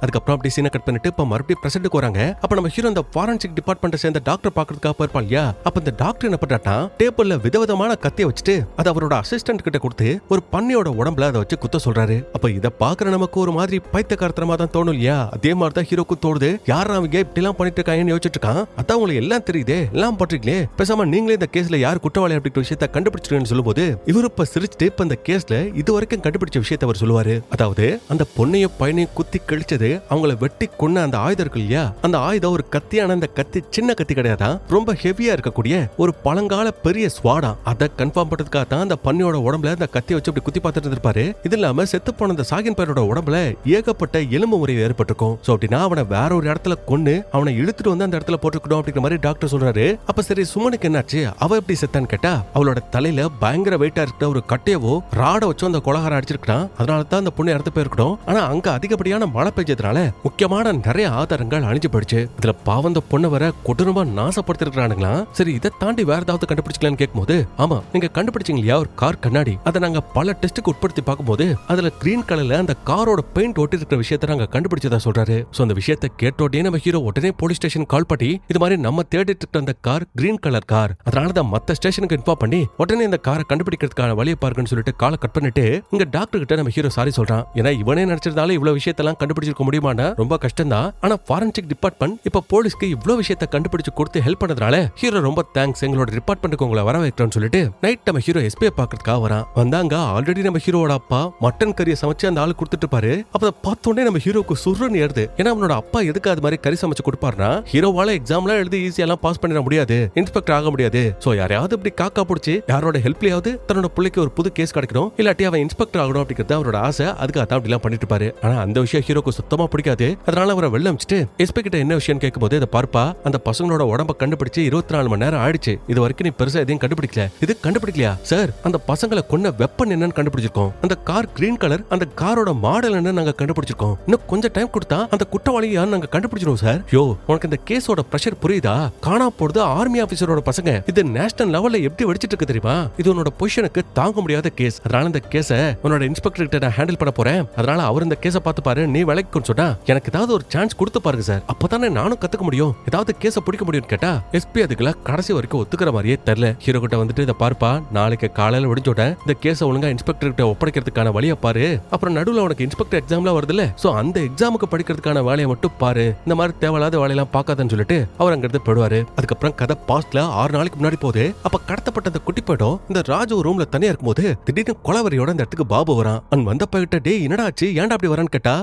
Speaker 1: அதுக்கப்புறம் அப்படி சீனை கட் பண்ணிட்டு இப்ப மறுபடியும் பிரசன்ட்டுக்கு வராங்க. அப்ப நம்ம ஹீரோ அந்த ஃபாரன்சிக் டிபார்ட்மெண்ட் சேர்ந்த டாக்டர் பாக்குறதுக்காக போயிருப்பான் இல்லையா. அப்ப இந்த டாக்டர் என்ன பண்றாட்டா, டேபிள்ல விதவிதமான கத்தியை வச்சுட்டு அதை அவரோட அசிஸ்டன்ட் கிட்ட கொடுத்து ஒரு பன்னியோட உடம்புல அதை வச்சு குத்த சொல்றாரு. அப்ப இதை பாக்குற நமக்கு ஒரு மாதிரி பைத்தியக்காரத்தனமா தான் தோணும் இல்லையா. அதே மாதிரி தான் ஹீரோக்கு தோணுது. யாரும் அவங்க இப்படி எல்லாம் பண்ணிட்டு இருக்காங்கன்னு யோசிச்சுட்டு இருக்கான். அதான் உங்களுக்கு எல்லாம் தெரியுதே, எல்லாம் பண்றீங்களே, பேசாம நீங்களே இந்த கேஸ்ல யார் குற்றவாளி அப்படின்ற விஷயத்த கண்டுபிடிச்சிருக்கீங்கன்னு சொல்லும்போது இவரு இப்ப சிரிச்சுட்டு இப்ப இந்த கேஸ்ல இது வரைக்கும் கண்டுபிடிச்ச விஷயத்த அவர் சொல்லுவாரு. அதாவது அந்த பொண்ணையும் பையனையும் குத்தி கழிச்சது, அவங்களை வெட்டி கொன்ன அந்த ஆயுதம் இருக்கு இல்லையா, அந்த ஆயுதம் ஒரு கத்தியான அந்த கத்தி சின்ன கத்தி கிடையாதா, ரொம்ப ஹெவியா இருக்கக்கூடிய ஒரு பழங்கால பெரிய ஸ்வாடா. அதை கன்ஃபார்ம் பண்றதுக்காக தான் அந்த பன்னியோட உடம்புல அந்த கத்தியை வச்சு அப்படி குத்தி பார்த்துட்டு இருப்பாரு. இது இல்லாம செத்து போன அந்த சாகின் பையனோட உடம்புல ஏகப்பட்ட எலும்பு முறை ஏற்பட்டிருக்கும். சோ அப்படின்னா அவனை வேற ஒரு இடத்துல கொன்னு அவனை இழுத்துட்டு வந்து அந்த இடத்துல போட்டுக்கணும் அப்படிங்கிற மாதிரி டாக்டர் சொல்றாரு. அப்ப சரி சுமனுக்கு என்னாச்சு, அவ எப்படி செத்தான்னு கேட்டா, அவளோட தலையில பயங்கர வெயிட்டா இருக்கிற ஒரு கட்டையவோ ராட வச்சு அந்த கொலகார அடிச்சிருக்கான். அதனால தான் அந்த பொண்ணு இறந்து போயிருக்கணும். ஆனா அங்க அதிகப்படியான மழை பெஞ்சதுனால முக்கியமான நிறைய ஆதாரங்கள் அழிஞ்சு போயிடுச்சு. இதுல பாவந்த பொண்ணை வர கொடூரமா நாசப்படுத்திருக்கானுங்களா. சரி இதை தாண்டி வேற ஏதாவது கண்டுபிடிச்சிக்கலான்னு கேட்கும்போது, ஆமா நீங்க கண்டுபிடிச்சீங்க இல்லையா ஒரு கார் கண்ணாடி, அதை நாங்க பல டெஸ்ட்டுக்கு உட்படுத்தி பார்க்கும்போது அதுல கிரீன் கலர்ல அந்த காரோட பெயிண்ட் ஒட்டி இருக்கிற விஷயத்தை நாங்க கண்டுபிடிச்சதா சொல்றாரு. சோ அந்த விஷயத்தை கேட்டோடனே நம்ம ஹீரோ உடனே போலீஸ் ஸ்டேஷன் கால் பண்ணி இது மாதிரி நம்ம தேடிட்டு இருக்க அந்த கார் கிரீன் கலர் கார், அதனாலதான் மத்த ஸ்டேஷனுக்கு இன்ஃபார்ம் பண்ணி உடனே இந்த காரை கண்டுபிடிக்கிறதுக்கான வழியை பாருங்கன்னு சொல்லிட்டு காலை கட் பண்ணிட்டு இங்க டாக்டர் கிட்ட நம்ம ஹீரோ சாரி சொல்றான். ஏன்னா இவனே நினைச்சிருந்தாலும் இவ்வளவு விஷயத்தெல்லாம் கண்டுபிடிச்சிருக்க முடியுமானா ரொம்ப கஷ்டம் தான். ஆனா ஃபாரன்சிக் டிபார்ட்மெண்ட் இப்ப போலீஸ்க்கு இவ்வளவு விஷயத்தை கண்டுபிடிச்சு கொடுத்து ஹெல்ப் பண்ணதுனால ஹீரோ ரொம்ப தேங்க்ஸ், எங்களோட டிபார்ட்மெண்ட்டுக்கு உங்களை வர வைக்கிறோம்னு சொல்லிட்டு நைட் நம்ம ஹீரோ எஸ்பியை பாக்குறதுக்காக வரான். வந்தாங்க ஆல்ரெடி நம்ம ஹீரோட அப்பா மட்டன் கறியை சமைச்சு அந்த ஆளு கொடுத்துட்டு இருப்பாரு. அப்ப பார்த்தோன்னே நம்ம ஹீரோக்கு சுருன்னு ஏறுது. ஏன்னா அவனோட அப்பா எதுக்கு அது மாதிரி கறி சமைச்சு கொடுப்பாருனா, ஹீரோவால எக்ஸாம்லாம் எழுதி ஈஸியெல்லாம் பாஸ் பண்ணிட முடியாது, இன்ஸ்பெக்டர் ஆக முடியாது. சோ யாரையாவது இப்படி காக்கா பிடிச்சி யாரோட ஹெல்ப்லயாவது தன்னோட பிள்ளைக்கு ஒரு புது கேஸ் கிடைக்கணும், இல்லாட்டி அவன் இன்ஸ்பெக்டர் ஆகணும் அப்படிங்கிறது அவரோட ஆசை. அதுக்கு அதான் அப்படி எல்லாம் பண்ணிட்டு இருப்பாரு. ஆனா அந்த விஷயம் ஹீரோக்கு சுத்தமா பிடிக்காது. அதனால அவரை வெளில அமிச்சிட்டு எஸ்பி கிட்ட என்ன விஷயம் கேட்கும்போது, இதை பார்ப்பா அந்த பசங்களோட உடம்ப கண்டுபிடிச்சு 24 மணி நேரம் ஆயிடுச்சு, இது வரைக்கும் நீ பெருசா எதையும் கண்டுபிடிக்கல. இது கண்டுபிடிக்கலையா சார், அந்த பசங்களை கொன்ன வெப்பன் என்னன்னு கண்டுபிடிச்சிருக்கோம், அந்த கார் கிரீன் கலர், அந்த காரோட மாடல் என்ன நாங்க கண்டுபிடிச்சிருக்கோம், இன்னும் கொஞ்சம் டைம் கொடுத்தா அந்த குற்றவாளி யாரு நாங்க கண்டுபிடிச்சிருவோம் சார். யோ உனக்கு இந்த கேஸோட பிரஷர் புரியுதா, காணா போறது ஆர்மி ஆபீசரோட பசங்க, இது நேஷனல் லெவல்ல எப்படி வெடிச்சிட்டு இருக்கு தெரியுமா, இது உன்னோட பொசிஷனுக்கு தாங்க முடியாத கேஸ், அதனால இந்த கேஸ உன்னோட இன்ஸ்பெக்டர் கிட்ட நான் ஹேண்டில் பண்ண போறேன், அதனால அவர் இந்த கேஸ பார்த்து பாரு, நீ விலைக்கு சொன்னா எனக்கு ஏதாவது ஒரு சான்ஸ் கொடுத்து பாருங்க சார், அப்பதானே நானும் கத்துக்க முடியும், ஏதாவது கேஸ பிடிக்க முடியும் கேட்டா எஸ்பி அதுக்குள்ள கடைசி வரைக்கும் ஒத்துக்கிற மாதிரியே தெரியல. ஹீரோ கிட்ட வந்துட்டு இதை பார்ப்பா, நாளைக்கு காலையில விடிஞ்சோட இந்த கேஸ ஒழுங்கா இன்ஸ்பெக்டர் கிட்ட ஒப்படைக்கிறதுக்கான வழியை பாரு, அப்புறம் நடுவுல உனக்கு இன்ஸ்பெக்டர் எக்ஸாம்ல வருது இல்ல, சோ அந்த எக்ஸாமுக்கு படிக்கிறதுக்கான வேலையை மட்டும் பாரு, இந்த மாதிரி தேவையில்லாத வேலையெல்லாம் பார்க்காதன்னு சொல்லிட்டு அவர் அங்க இருந்து போயிடுவாரு. அதுக்கப்புறம் கதை பாஸ்ட்ல 6 நாளைக்கு முன்னாடி போகுது. அப்ப கடத்தப்பட்ட அந்த குட்டி பையன் இந்த ராஜு ரூம்ல தனியா இருக்கும்போது திடீர்னு கொலவரியோட இந்த இடத்துக்கு பாபு வரான். அவன் வந்த பையிட்ட டே என்னடா ஆச்சு, ஏன்டா அப்படி வரான்னு கேட்டா,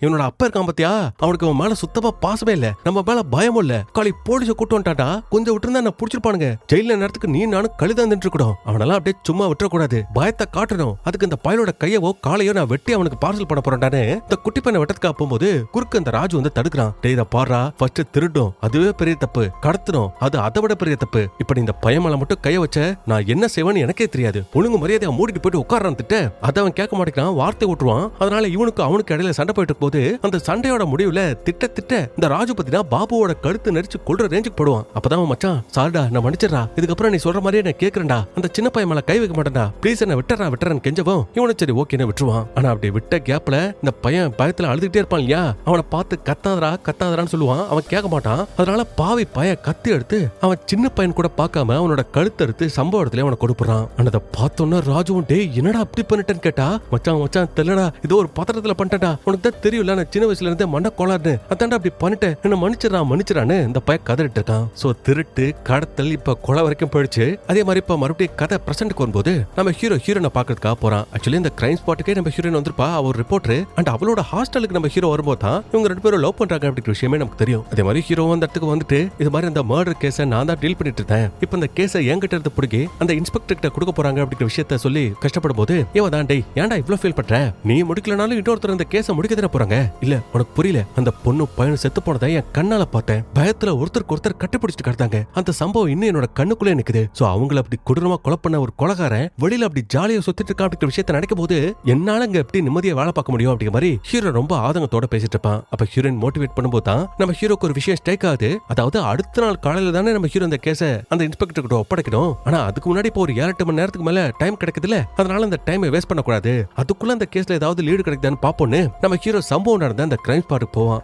Speaker 1: இவனோட அப்பா இருக்கான் பாத்தியா, அவனுக்கு அவன் மேல சுத்தமா பாசமே இல்ல, நம்ம மேல பயமும் இல்ல, காலி போலீஸ கூட்டு வந்துட்டாடா, கொஞ்சம் விட்டுருந்தா நான் புடிச்சிருப்பானுங்க, ஜெயில நேரத்துக்கு நீ நானும் கழுதாந்துட்டு இருக்கணும், அவனெல்லாம் அப்படியே சும்மா விட்டுறக்கூடாது, பயத்தை காட்டணும், அதுக்கு இந்த பயலோட கையவோ காலையோ நான் வெட்டி அவனுக்கு பார்சல் பண்ண போறேன்டானே இந்த குட்டி பையனை வெட்டத்துக்காக போகும்போது குறுக்கு அந்த ராஜு வந்து தடுக்கிறான். டேய் இத பாறா, ஃபர்ஸ்ட் திருடும் அதுவே பெரிய தப்பு, கடத்தணும் அது அதை விட பெரிய தப்பு, இப்படி இந்த பையன் மேல மட்டும் கைய வச்ச நான் என்ன செய்வேன்னு எனக்கே தெரியாது, ஒழுங்கு மரியாதையா மூடிட்டு போயிட்டு உட்கார்றான் திட்ட, அதை அவன் கேட்க மாட்டேங்கிறான், வார்த்தை விட்டுருவான். அதனால இவனுக்கு அவனுக்கு இடையில சண்டை போயிட்டு போது அந்த சண்டையோட முடிவுல திட்ட இந்த ராஜு பத்தினா பாபுவோட கழுத்து நெரிச்சு கொல்ற ரேஞ்சுக்கு போடுவான். அப்பதான் மச்சான் சாரிடா நான் மன்னிச்சிடறா, இதுக்கப்புறம் நீ சொல்ற மாதிரியே நான் கேக்குறேன்டா, அந்த சின்ன பையன் மேல கை வைக்க மாட்டேன்டா, ப்ளீஸ் என்ன விட்டுறேன் கெஞ்சவும் இவனு சரி ஓகேன்னு விட்டுருவான். ஆனா அப்படி விட்ட கேப்ல இந்த பையன் பயத்துல அழுதுகிட்டே இருப்பான் இல்லையா, அவனை பார்த்து கத்தாதரான்னு சொல்லுவான். அவன் கேட்க மாட்டான். அதனால பாவி பையன் கத்தி எடுத்து அவன் சின்ன பையன் கூட பார்க்காம அவனோட கழுத்து எடுத்து சம்பவ இடத்துல அவனை கொடுப்புறான். அதை பார்த்தோன்னா ராஜுவும் டேய் என்னடா அப்படி பண்ணிட்டேன்னு கேட்டா, மச்சான் தெரியலடா, இதோ ஒரு பத்திரத்துல பண்ணிட்டா, உனக்கு தான் தெரியும்ல நான் சின்ன வயசுல இருந்தே மண்ண கோளாறுன்னு, அதான்டா அப்படி பண்ணிட்டேன், என்ன மன்னிச்சிடறான்னு இந்த பையன் கதறிட்டு இருக்கான். சோ திருட்டு கடத்தல் இப்ப கொலை வரைக்கும் போயிடுச்சு. அதே மாதிரி இப்ப மறுபடியும் கதை பிரசன்ட்க்கு வரும்போது நம்ம ஹீரோனை பாக்குறதுக்காக போறான். ஆக்சுவலி இந்த கிரைம் ஸ்பாட்டுக்கே நம்ம ஹீரோயின் வந்திருப்பா, அவர் ரிப்போர்ட்டர். அண்ட் அவளோட ஹாஸ்டலுக்கு நம்ம ஹீரோ வரும்போது தான் இவங்க 2 பேரும் லவ் பண்றாங்க அப்படிங்கிற விஷயமே நமக்கு தெரியும். அதே மாதிரி ஹீரோ அந்த இடத்துக்கு வந்துட்டு இது மாதிரி அந்த மர்டர் கேஸை நான் தான் டீல் பண்ணிட்டு இருந்தேன், இப்ப இந்த கேஸை என்கிட்ட இருந்து பிடிக்கி அந்த இன்ஸ்பெக்டர் கிட்ட கொடுக்க போறாங்க அப்படிங்கிற விஷயத்த சொல்லி கஷ்டப்படும் போது இவன் தான் டேய் ஏன்டா இவ்ளோ ஃபீல் பண்ற, நீ முடிக்கலனாலும் இன்னொருத்தர் இந்த கேஸை முடிக்க தானே போறாங்க, இல்ல உனக்கு புரியல, அந்த பொண்ணு பையன் செத்து போனதை என் கண்ணால பார்த்தேன், பயத்துல ஒருத்தருக்கு ஒருத்தர் கட்டுப்பிடிச்சிட்டு கிடந்தாங்க, அந்த சம்பவம் இன்னும் என்னோட கண்ணுக்குள்ளே நிக்குது. சோ அவங்கள அப்படி கொடூரமா கொலை பண்ண ஒரு கொலைகாரன் வெளியில அப்படி ஜாலியா சுத்திட்டு இருக்கா அப்படிங்கிற விஷயத்த நினைக்கும் போது என்னால இங்க எப்படி நிம்மதியா வேலை பார்க்க முடியும் அப்படிங்கிற மாதிரி ஹீரோ ரொம்ப ஆதங்கத்தோட பேசிட்டு இருப்பான். அப்ப ஹீரோயின் மோட்டிவேட் பண்ணும்போது தான் நம்ம ஹீரோக்கு ஒரு விஷயம் ஸ்ட்ரைக் ஆகுது. அதாவது அடுத்த நாள் காலையில தானே நம்ம ஹீரோ இந்த கேஸை அந்த இன்ஸ்பெக்டர் கிட்ட ஒப்படைக்கணும். ஆனா அதுக்கு முன்னாடி இப்போ ஒரு 7-8 மணி நேரத்துக்கு மேல டைம் கிடைக்குதுல, அதனால அந்த டைமை வேஸ்ட் பண்ணக்கூடாது, அதுக்குள்ள அந்த கேஸ்ல ஏதாவது லீடு கிடைக்குதான்னு பாப்போன்னு நம்ம ஹீரோ சம்பவம் நடந்த அந்த கிரைம் ஸ்பாட்டுக்கு போவான்.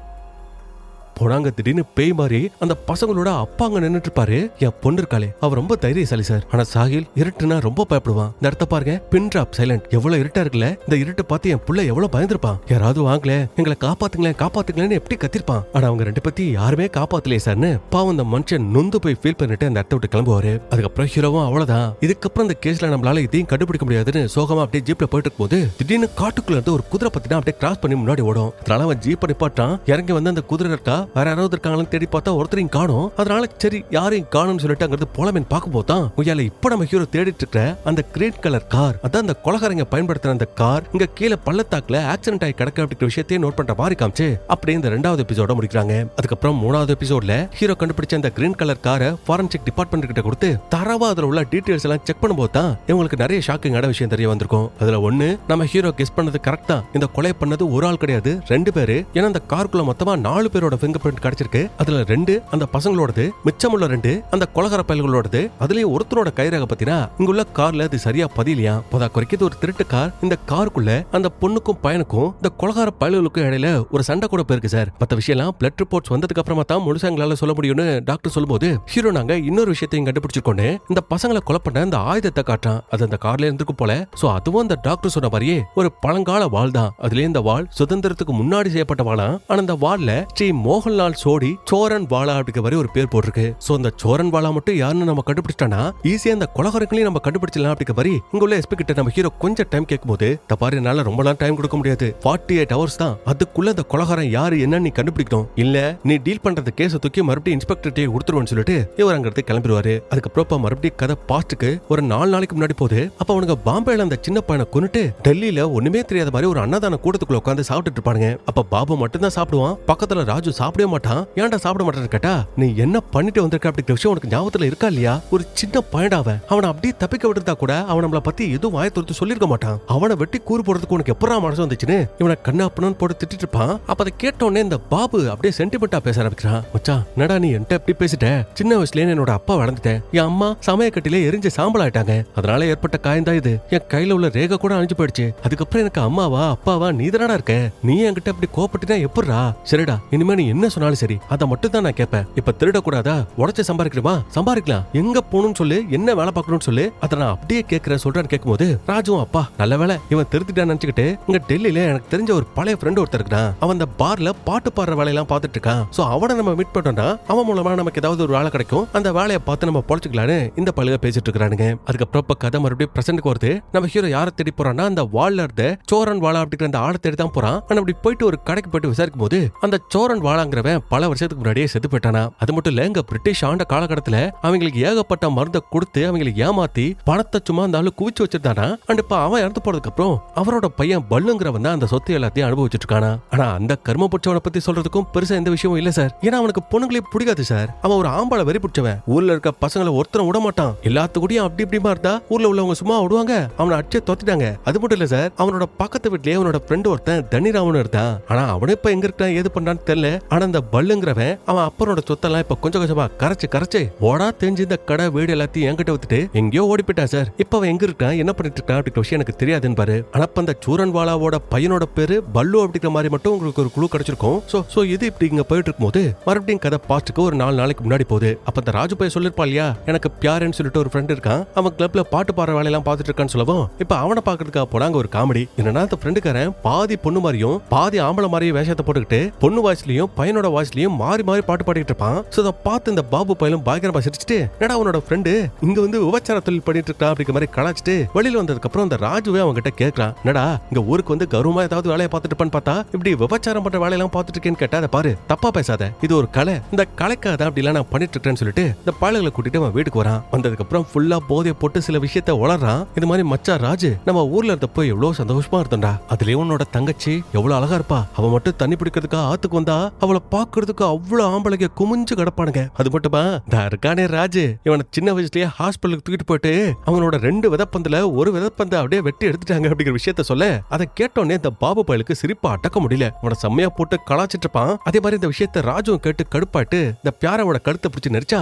Speaker 1: போனாங்க. திடீர்னு பேய் மாதிரி அந்த பசங்களோட அப்பா அங்க நின்னுட்டு இருப்பாரு. என் பொண்ணு இருக்காளே அவ ரொம்ப தைரியசாலி சார், ஆனா சாகில் இருட்டுனா ரொம்ப பயப்படுவான். இந்த இடத்த பாருங்க, பின் டிராப் சைலண்ட், எவ்வளவு இருட்டா இருக்குல்ல, இந்த இருட்டை பார்த்து என் புள்ள எவ்வளவு பயந்துருப்பான், யாராவது வாங்கல எங்களை காப்பாத்துங்களேன்னு எப்படி கத்திருப்பான். ஆனா அவங்க 2 பத்தி யாருமே காப்பாத்தலையே சார்னு பாவம் அந்த மனுஷன் நொந்து போய் ஃபீல் பண்ணிட்டு அந்த இடத்த விட்டு கிளம்புவாரு. அதுக்கப்புறம் ஹீரோவும் அவ்வளவுதான், இதுக்கப்புறம் இந்த கேஸ்ல நம்மளால இதையும் கண்டுபிடிக்க முடியாதுன்னு சோகமா அப்படியே ஜீப்ல போயிட்டு இருக்கும் போது திடீர்னு காட்டுக்குள்ள இருந்து ஒரு குதிரை பத்தி அப்படியே கிராஸ் பண்ணி முன்னாடி ஓடும். அதனால அவன் ஜீப்பை நிப்பாட்டான். இறங்கி வந்து அந்த குதிரை இருக்கா வேற யாராவது இருக்காங்கன்னு தேடி பார்த்தா ஒருத்தரையும் காணும். அதனால சரி யாரையும் காணும்னு சொல்லிட்டு அங்கிருந்து போலமேன் பார்க்கும் போதான் உயால இப்ப நம்ம ஹீரோ தேடிட்டு இருக்கிற அந்த கிரீன் கலர் கார், அதான் அந்த கொலகாரங்க பயன்படுத்துற அந்த கார் இங்க கீழே பள்ளத்தாக்குல ஆக்சிடென்ட் ஆகி கிடக்க அப்படிங்கிற விஷயத்தையே நோட் பண்ற மாதிரி காமிச்சு அப்படியே இந்த 2வது எபிசோட முடிக்கிறாங்க. அதுக்கப்புறம் 3வது எபிசோட்ல ஹீரோ கண்டுபிடிச்ச அந்த கிரீன் கலர் காரை ஃபாரன்சிக் டிபார்ட்மெண்ட் கிட்ட கொடுத்து தரவா அதுல உள்ள டீடைல்ஸ் எல்லாம் செக் பண்ணும்போது தான் இவங்களுக்கு நிறைய ஷாக்கிங்கான விஷயம் தெரிய வந்திருக்கும். அதுல ஒண்ணு, நம்ம ஹீரோ கெஸ் பண்ணது கரெக்ட் தான், இந்த கொலை பண்ணது ஒரு ஆள் கிடையாது 2 பேரு. ஏன்னா அந்த காருக்குள்ள மொத்தமா 4 பேரோட ஃபிங்கர் பிரிண்ட் கிடைச்சிருக்கு. அதுல 2 அந்த பசங்களோடது, மிச்சமுள்ள 2 அந்த கொலகார பயல்களோடது. அதுலயும் ஒருத்தரோட கைரேகை பத்தினா இங்குள்ள கார்ல அது சரியா பதியலையா. போதா குறைக்கிறது ஒரு திருட்டு கார். இந்த காருக்குள்ள அந்த பொண்ணுக்கும் பையனுக்கும் இந்த கொலகார பயல்களுக்கும் இடையில ஒரு சண்டை கூட போயிருக்கு சார். மத்த விஷயம் எல்லாம் பிளட் ரிப்போர்ட்ஸ் வந்ததுக்கு அப்புறமா தான் முழுசாங்களால சொல்ல முடியும்னு டாக்டர் சொல்லும்போது ஹீரோ நாங்க இன்னொரு விஷயத்தையும் கண்டுபிடிச்சிருக்கோன்னு இந்த பசங்களை கொலை பண்ண இந்த ஆயுதத்தை காட்டுறான். அது அந்த கார்ல இருந்திருக்கும் போல. சோ அதுவும் அந்த டாக்டர் சொன்ன மாதிரியே ஒரு பழங்கால வாள் தான். அதுலயே இந்த வாள் சுதந்திரத்துக்கு முன்னாடி செய்யப்பட்ட வாளா. ஆனா அந்த வாள்ல ஸ்ரீ மோகன்லால் சோடி சோரன் வாளா அப்படிங்கிற மாதிரி ஒரு பேர் போட்டிருக்கு. சோ அந்த சோரன் வாளா மட்டும் யாருன்னு நம்ம கண்டுபிடிச்சிட்டோம்னா ஈஸியா அந்த கொலகாரங்களையும் நம்ம கண்டுபிடிச்சலாம் அப்படிங்கிற மாதிரி இங்க உள்ள எஸ்பி கிட்ட நம்ம ஹீரோ கொஞ்சம் டைம் கேட்கும்போது தப்பாரு என்னால ரொம்ப நாள் டைம் கொடுக்க முடியாது, 48 ஹவர்ஸ் தான், அதுக்குள்ள அந்த கொலகாரன் யாரு என்ன நீ கண்டுபிடிக்கணும், இல்ல நீ டீல் பண்றது கேஸ தூக்கி மறுபடியும் இன்ஸ்பெக்டர்ட்டே கொடுத்துருவோம்னு சொல்லிட்டு இவர் அங்கிருந்து கிளம்பிடுவாரு. அதுக்கப்புறம் மறுபடியும் கதை பாஸ்ட்டுக்கு ஒரு 4 நாளைக்கு முன்னாடி போகுது. அப்ப அவனுங்க பாம்பேல அந்த சின்ன பையனை கொன்னுட்டு டெல்லியில ஒண்ணுமே தெரியாத மாதிரி ஒரு அன்னதான கூடத்துக்குள்ள உட்காந்து சாப்பிட்டுட்டு இருப்பானுங்க. அப்ப பாபு மட்டும் தான் சாப்பிடுவான், பக்கத்துல ராஜு சாப்பிடவே மாட்டான். ஏன்டா சாப்பிட மாட்டான்னு கேட்டா, நீ என்ன பண்ணிட்டு வந்திருக்க அப்படிங்கிற விஷயம் உனக்கு ஞாபகத்துல இருக்கா இல்லையா, ஒரு சின்ன பையனாவன், அவனை அப்படியே தப்பிக்க விட்டுருந்தா கூட அவன் நம்மளை பத்தி எதுவும் வாயை துறந்து சொல்லிருக்க மாட்டான், அவனை வெட்டி கூறு போடுறதுக்கு உனக்கு எப்படா மனசு வந்துச்சுன்னு இவனை கண்ணாப்பனு போட்டு திட்டிட்டு இருப்பான். அப்ப அதை கேட்டோன்னே இந்த பாபு அப்படியே சென்டிமெண்டா பேச ஆரம்பிக்கிறான். மச்சான் என்னடா நீ என்கிட்ட எப்படி பேசிட்ட, சின்ன வயசுல என்னோட அப்பா வளர்ந்துட்டேன், என் அம்மா சமய கட்டிலே எரிஞ்சு சாம்பல் ஆயிட்டாங்க, அதனால ஏற்பட்ட காயம்தான் இது, என் கையில உள்ள ரேகை கூட அழிஞ்சு போயிடுச்சு, அதுக்கப்புறம் எனக்கு அம்மாவா அப்பாவா நீ தானடா இருக்க, நீ என்கிட்ட அப்படி கோபப்பட்டுனா எப்படிரா, சரிடா இனிமே நீ என்ன சொன்னாலும் சரி அதை மட்டும் தான் நான் கேட்பேன், இப்ப திருடக்கூடாதா, உடச்சு சம்பாதிக்கணுமா சம்பாதிக்கலாம், எங்க போகணும்னு சொல்லு, என்ன வேலை பார்க்கணும்னு சொல்லு, அதை நான் அப்படியே கேட்கிறேன் சொல்றேன்னு கேட்கும்போது ராஜுவும் அப்பா நல்ல வேலை இவன் திருத்திட்டான்னு நினைச்சுக்கிட்டு இங்க டெல்லியில எனக்கு தெரிஞ்ச ஒரு பழைய ஃப்ரெண்ட் ஒருத்தர் இருக்கான், அவன் அந்த பார்ல பாட்டு பாடுற வேலையெல்லாம் பார்த்துட்டு இருக்கான், சோ அவனை நம்ம மீட் பண்ணோம்னா அவன் மூலமா நமக்கு ஏதாவது ஒரு வேலை கிடைக்கும், அந்த வேலையை பார்த்து நம்ம பொழைச்சிக்கலான்னு இந்த பழுக பேசிட்டு இருக்கானுங்க. அதுக்கப்புறம் இப்ப கதை மறுபடியும் பிரசன்ட்க்கு வருது. நம்ம ஹீரோ யாரை தேடி போறான்னா அந்த வாள்ல இருந்த சோரன் வாழா அப்படிங்கிற அந்த ஆளை தேடி தான் போறான். ஆனா அப்படி போயிட்டு ஒரு கடைக்கு போயிட்டு விசாரிக்கும் போது அந்த சோரன் வாழா ராஜாங்கிறவன் பல வருஷத்துக்கு முன்னாடியே செத்து போயிட்டானா. அது மட்டும் இல்ல, இங்க பிரிட்டிஷ் ஆண்ட காலகட்டத்துல அவங்களுக்கு ஏகப்பட்ட மருந்தை கொடுத்து அவங்களை ஏமாத்தி பணத்தை சும்மா இருந்தாலும் குவிச்சு வச்சிருந்தானா. அண்ட் இப்ப அவன் இறந்து போறதுக்கு அப்புறம் அவரோட பையன் பல்லுங்கிறவன் தான் அந்த சொத்து எல்லாத்தையும் அனுபவிச்சுட்டு இருக்கானா. ஆனா அந்த கர்ம பிடிச்சவனை பத்தி சொல்றதுக்கும் பெருசா எந்த விஷயமும் இல்ல சார். ஏன்னா அவனுக்கு பொண்ணுங்களே பிடிக்காது சார். அவன் ஒரு ஆம்பளை வெறி பிடிச்சவன். ஊர்ல இருக்க பசங்களை ஒருத்தனை விட மாட்டான். எல்லாத்துக்கூடயும் அப்படி இப்படிமா இருந்தா ஊர்ல உள்ளவங்க சும்மா விடுவாங்க. அவனை அடிச்சே தொத்திட்டாங்க. அது மட்டும் இல்ல சார், அவனோட பக்கத்து வீட்லயே அவனோட ஃப்ரெண்ட் ஒருத்தன் தனிராவன் இருந்தான். ஆனா அவனே இப்ப எங்க இருக்கான் ஏது பண்றான்னு தெரியல. ஆனா அந்த பல்லுங்கிறவன் அவன் அப்பனோட சொத்தெல்லாம் இப்ப கொஞ்சம் கொஞ்சமா கரைச்சு ஓடா தெரிஞ்சு இந்த கடை வீடு எல்லாத்தையும் என்கிட்ட வித்துட்டு எங்கேயோ ஓடி போயிட்டான் சார். இப்ப அவன் எங்க இருக்கான் என்ன பண்ணிட்டு இருக்கான் அப்படிங்கிற விஷயம் எனக்கு தெரியாதுன்னு பாரு. ஆனா அந்த சூரன்வாலாவோட பையனோட பேரு பல்லு அப்படிங்கிற மாதிரி மட்டும் உங்களுக்கு ஒரு குழு கிடைச்சிருக்கும். சோ இது இப்படி இங்க போயிட்டு இருக்கும் போது மறுபடியும் கதை பாஸ்டுக்கு ஒரு 4 நாளைக்கு முன்னாடி போகுது. அப்ப அந்த ராஜு பையன் சொல்லிருப்பா இல்லையா, எனக்கு பியாரன்னு சொல்லிட்டு ஒரு ஃப்ரெண்ட் இருக்கான். அவன் கிளப்ல பாட்டு பாடுற வேலையெல்லாம் பாத்துட்டு இருக்கான்னு சொல்லவும் இப்ப அவனை பாக்குறதுக்காக போனாங்க. ஒரு காமெடி என்னன்னா, அந்த ஃப்ரெண்டுக்காரன் பாதி பொண்ணு மாதிரியும் பாதி ஆம்பளை மாதிரியும் வேஷத்தை போட்டுக்கிட்டு பொண்ணு வாய்ஸ்லயும் பையனோட வாய்ஸ்லயும் மாறி மாறி பாட்டு பாடிட்டு இருப்பான். சோ அதை பார்த்து இந்த பாபு பையனும் பயங்கரமா சிரிச்சுட்டு, என்னடா அவனோட ஃப்ரெண்டு இங்க வந்து விபச்சார தொழில் பண்ணிட்டு இருக்கா அப்படிங்கிற மாதிரி கலாச்சிட்டு வெளியில வந்ததுக்கு அப்புறம் அந்த ராஜுவே அவங்க கிட்ட கேட்கறான், என்னடா இங்க ஊருக்கு வந்து கௌரவமா ஏதாவது வேலையை பார்த்துட்டு இருப்பான்னு பார்த்தா இப்படி விபச்சாரம் பண்ற வேலையெல்லாம் பார்த்துட்டு இருக்கேன்னு கேட்டா, அதை பாரு தப்பா பேசாத, இது ஒரு கலை, இந்த கலைக்காக தான் அப்படி எல்லாம் நான் பண்ணிட்டு இருக்கேன்னு சொல்லிட்டு இந்த பாலுகளை கூட்டிட்டு அவன் வீட்டுக்கு வரான். வந்ததுக்கு அப்புறம் ஃபுல்லா போதைய போட்டு சில விஷயத்த உளறான். இது மாதிரி மச்சா ராஜு நம்ம ஊர்ல இருந்தப்போ எவ்வளவு சந்தோஷமா இருந்தோம்டா. அதுலயும் உன்னோட தங்கச்சி எவ்வளவு அழகா இருப்பா. அவ மட்டும் தண்ணி பிடிக்கிறதுக்கு ஆத்துக்கு வந்தா அவளை பாக்குறதுக்கு அவ்வளவு ஆம்பளைங்க குமிஞ்சு கிடப்பானுங்க. அது மட்டுமா இருக்கானே ராஜு, இவனை சின்ன வயசுலயே ஹாஸ்பிட்டலுக்கு தூக்கிட்டு போயிட்டு அவனோட 2 விதப்பந்துல ஒரு விதப்பந்தை அப்படியே வெட்டி எடுத்துட்டாங்க அப்படிங்கிற விஷயத்த சொல்ல, அதை கேட்டோன்னே இந்த பாபு பயலுக்கு சிரிப்பா அடக்க முடியல. அவனை செம்மையா போட்டு கலாச்சிட்டு இருப்பான். அதே மாதிரி இந்த விஷயத்த ராஜுவும் கேட்டு கடுப்பாட்டு இந்த பியாராவோட கழுத்தை பிடிச்சு நெரிச்சா,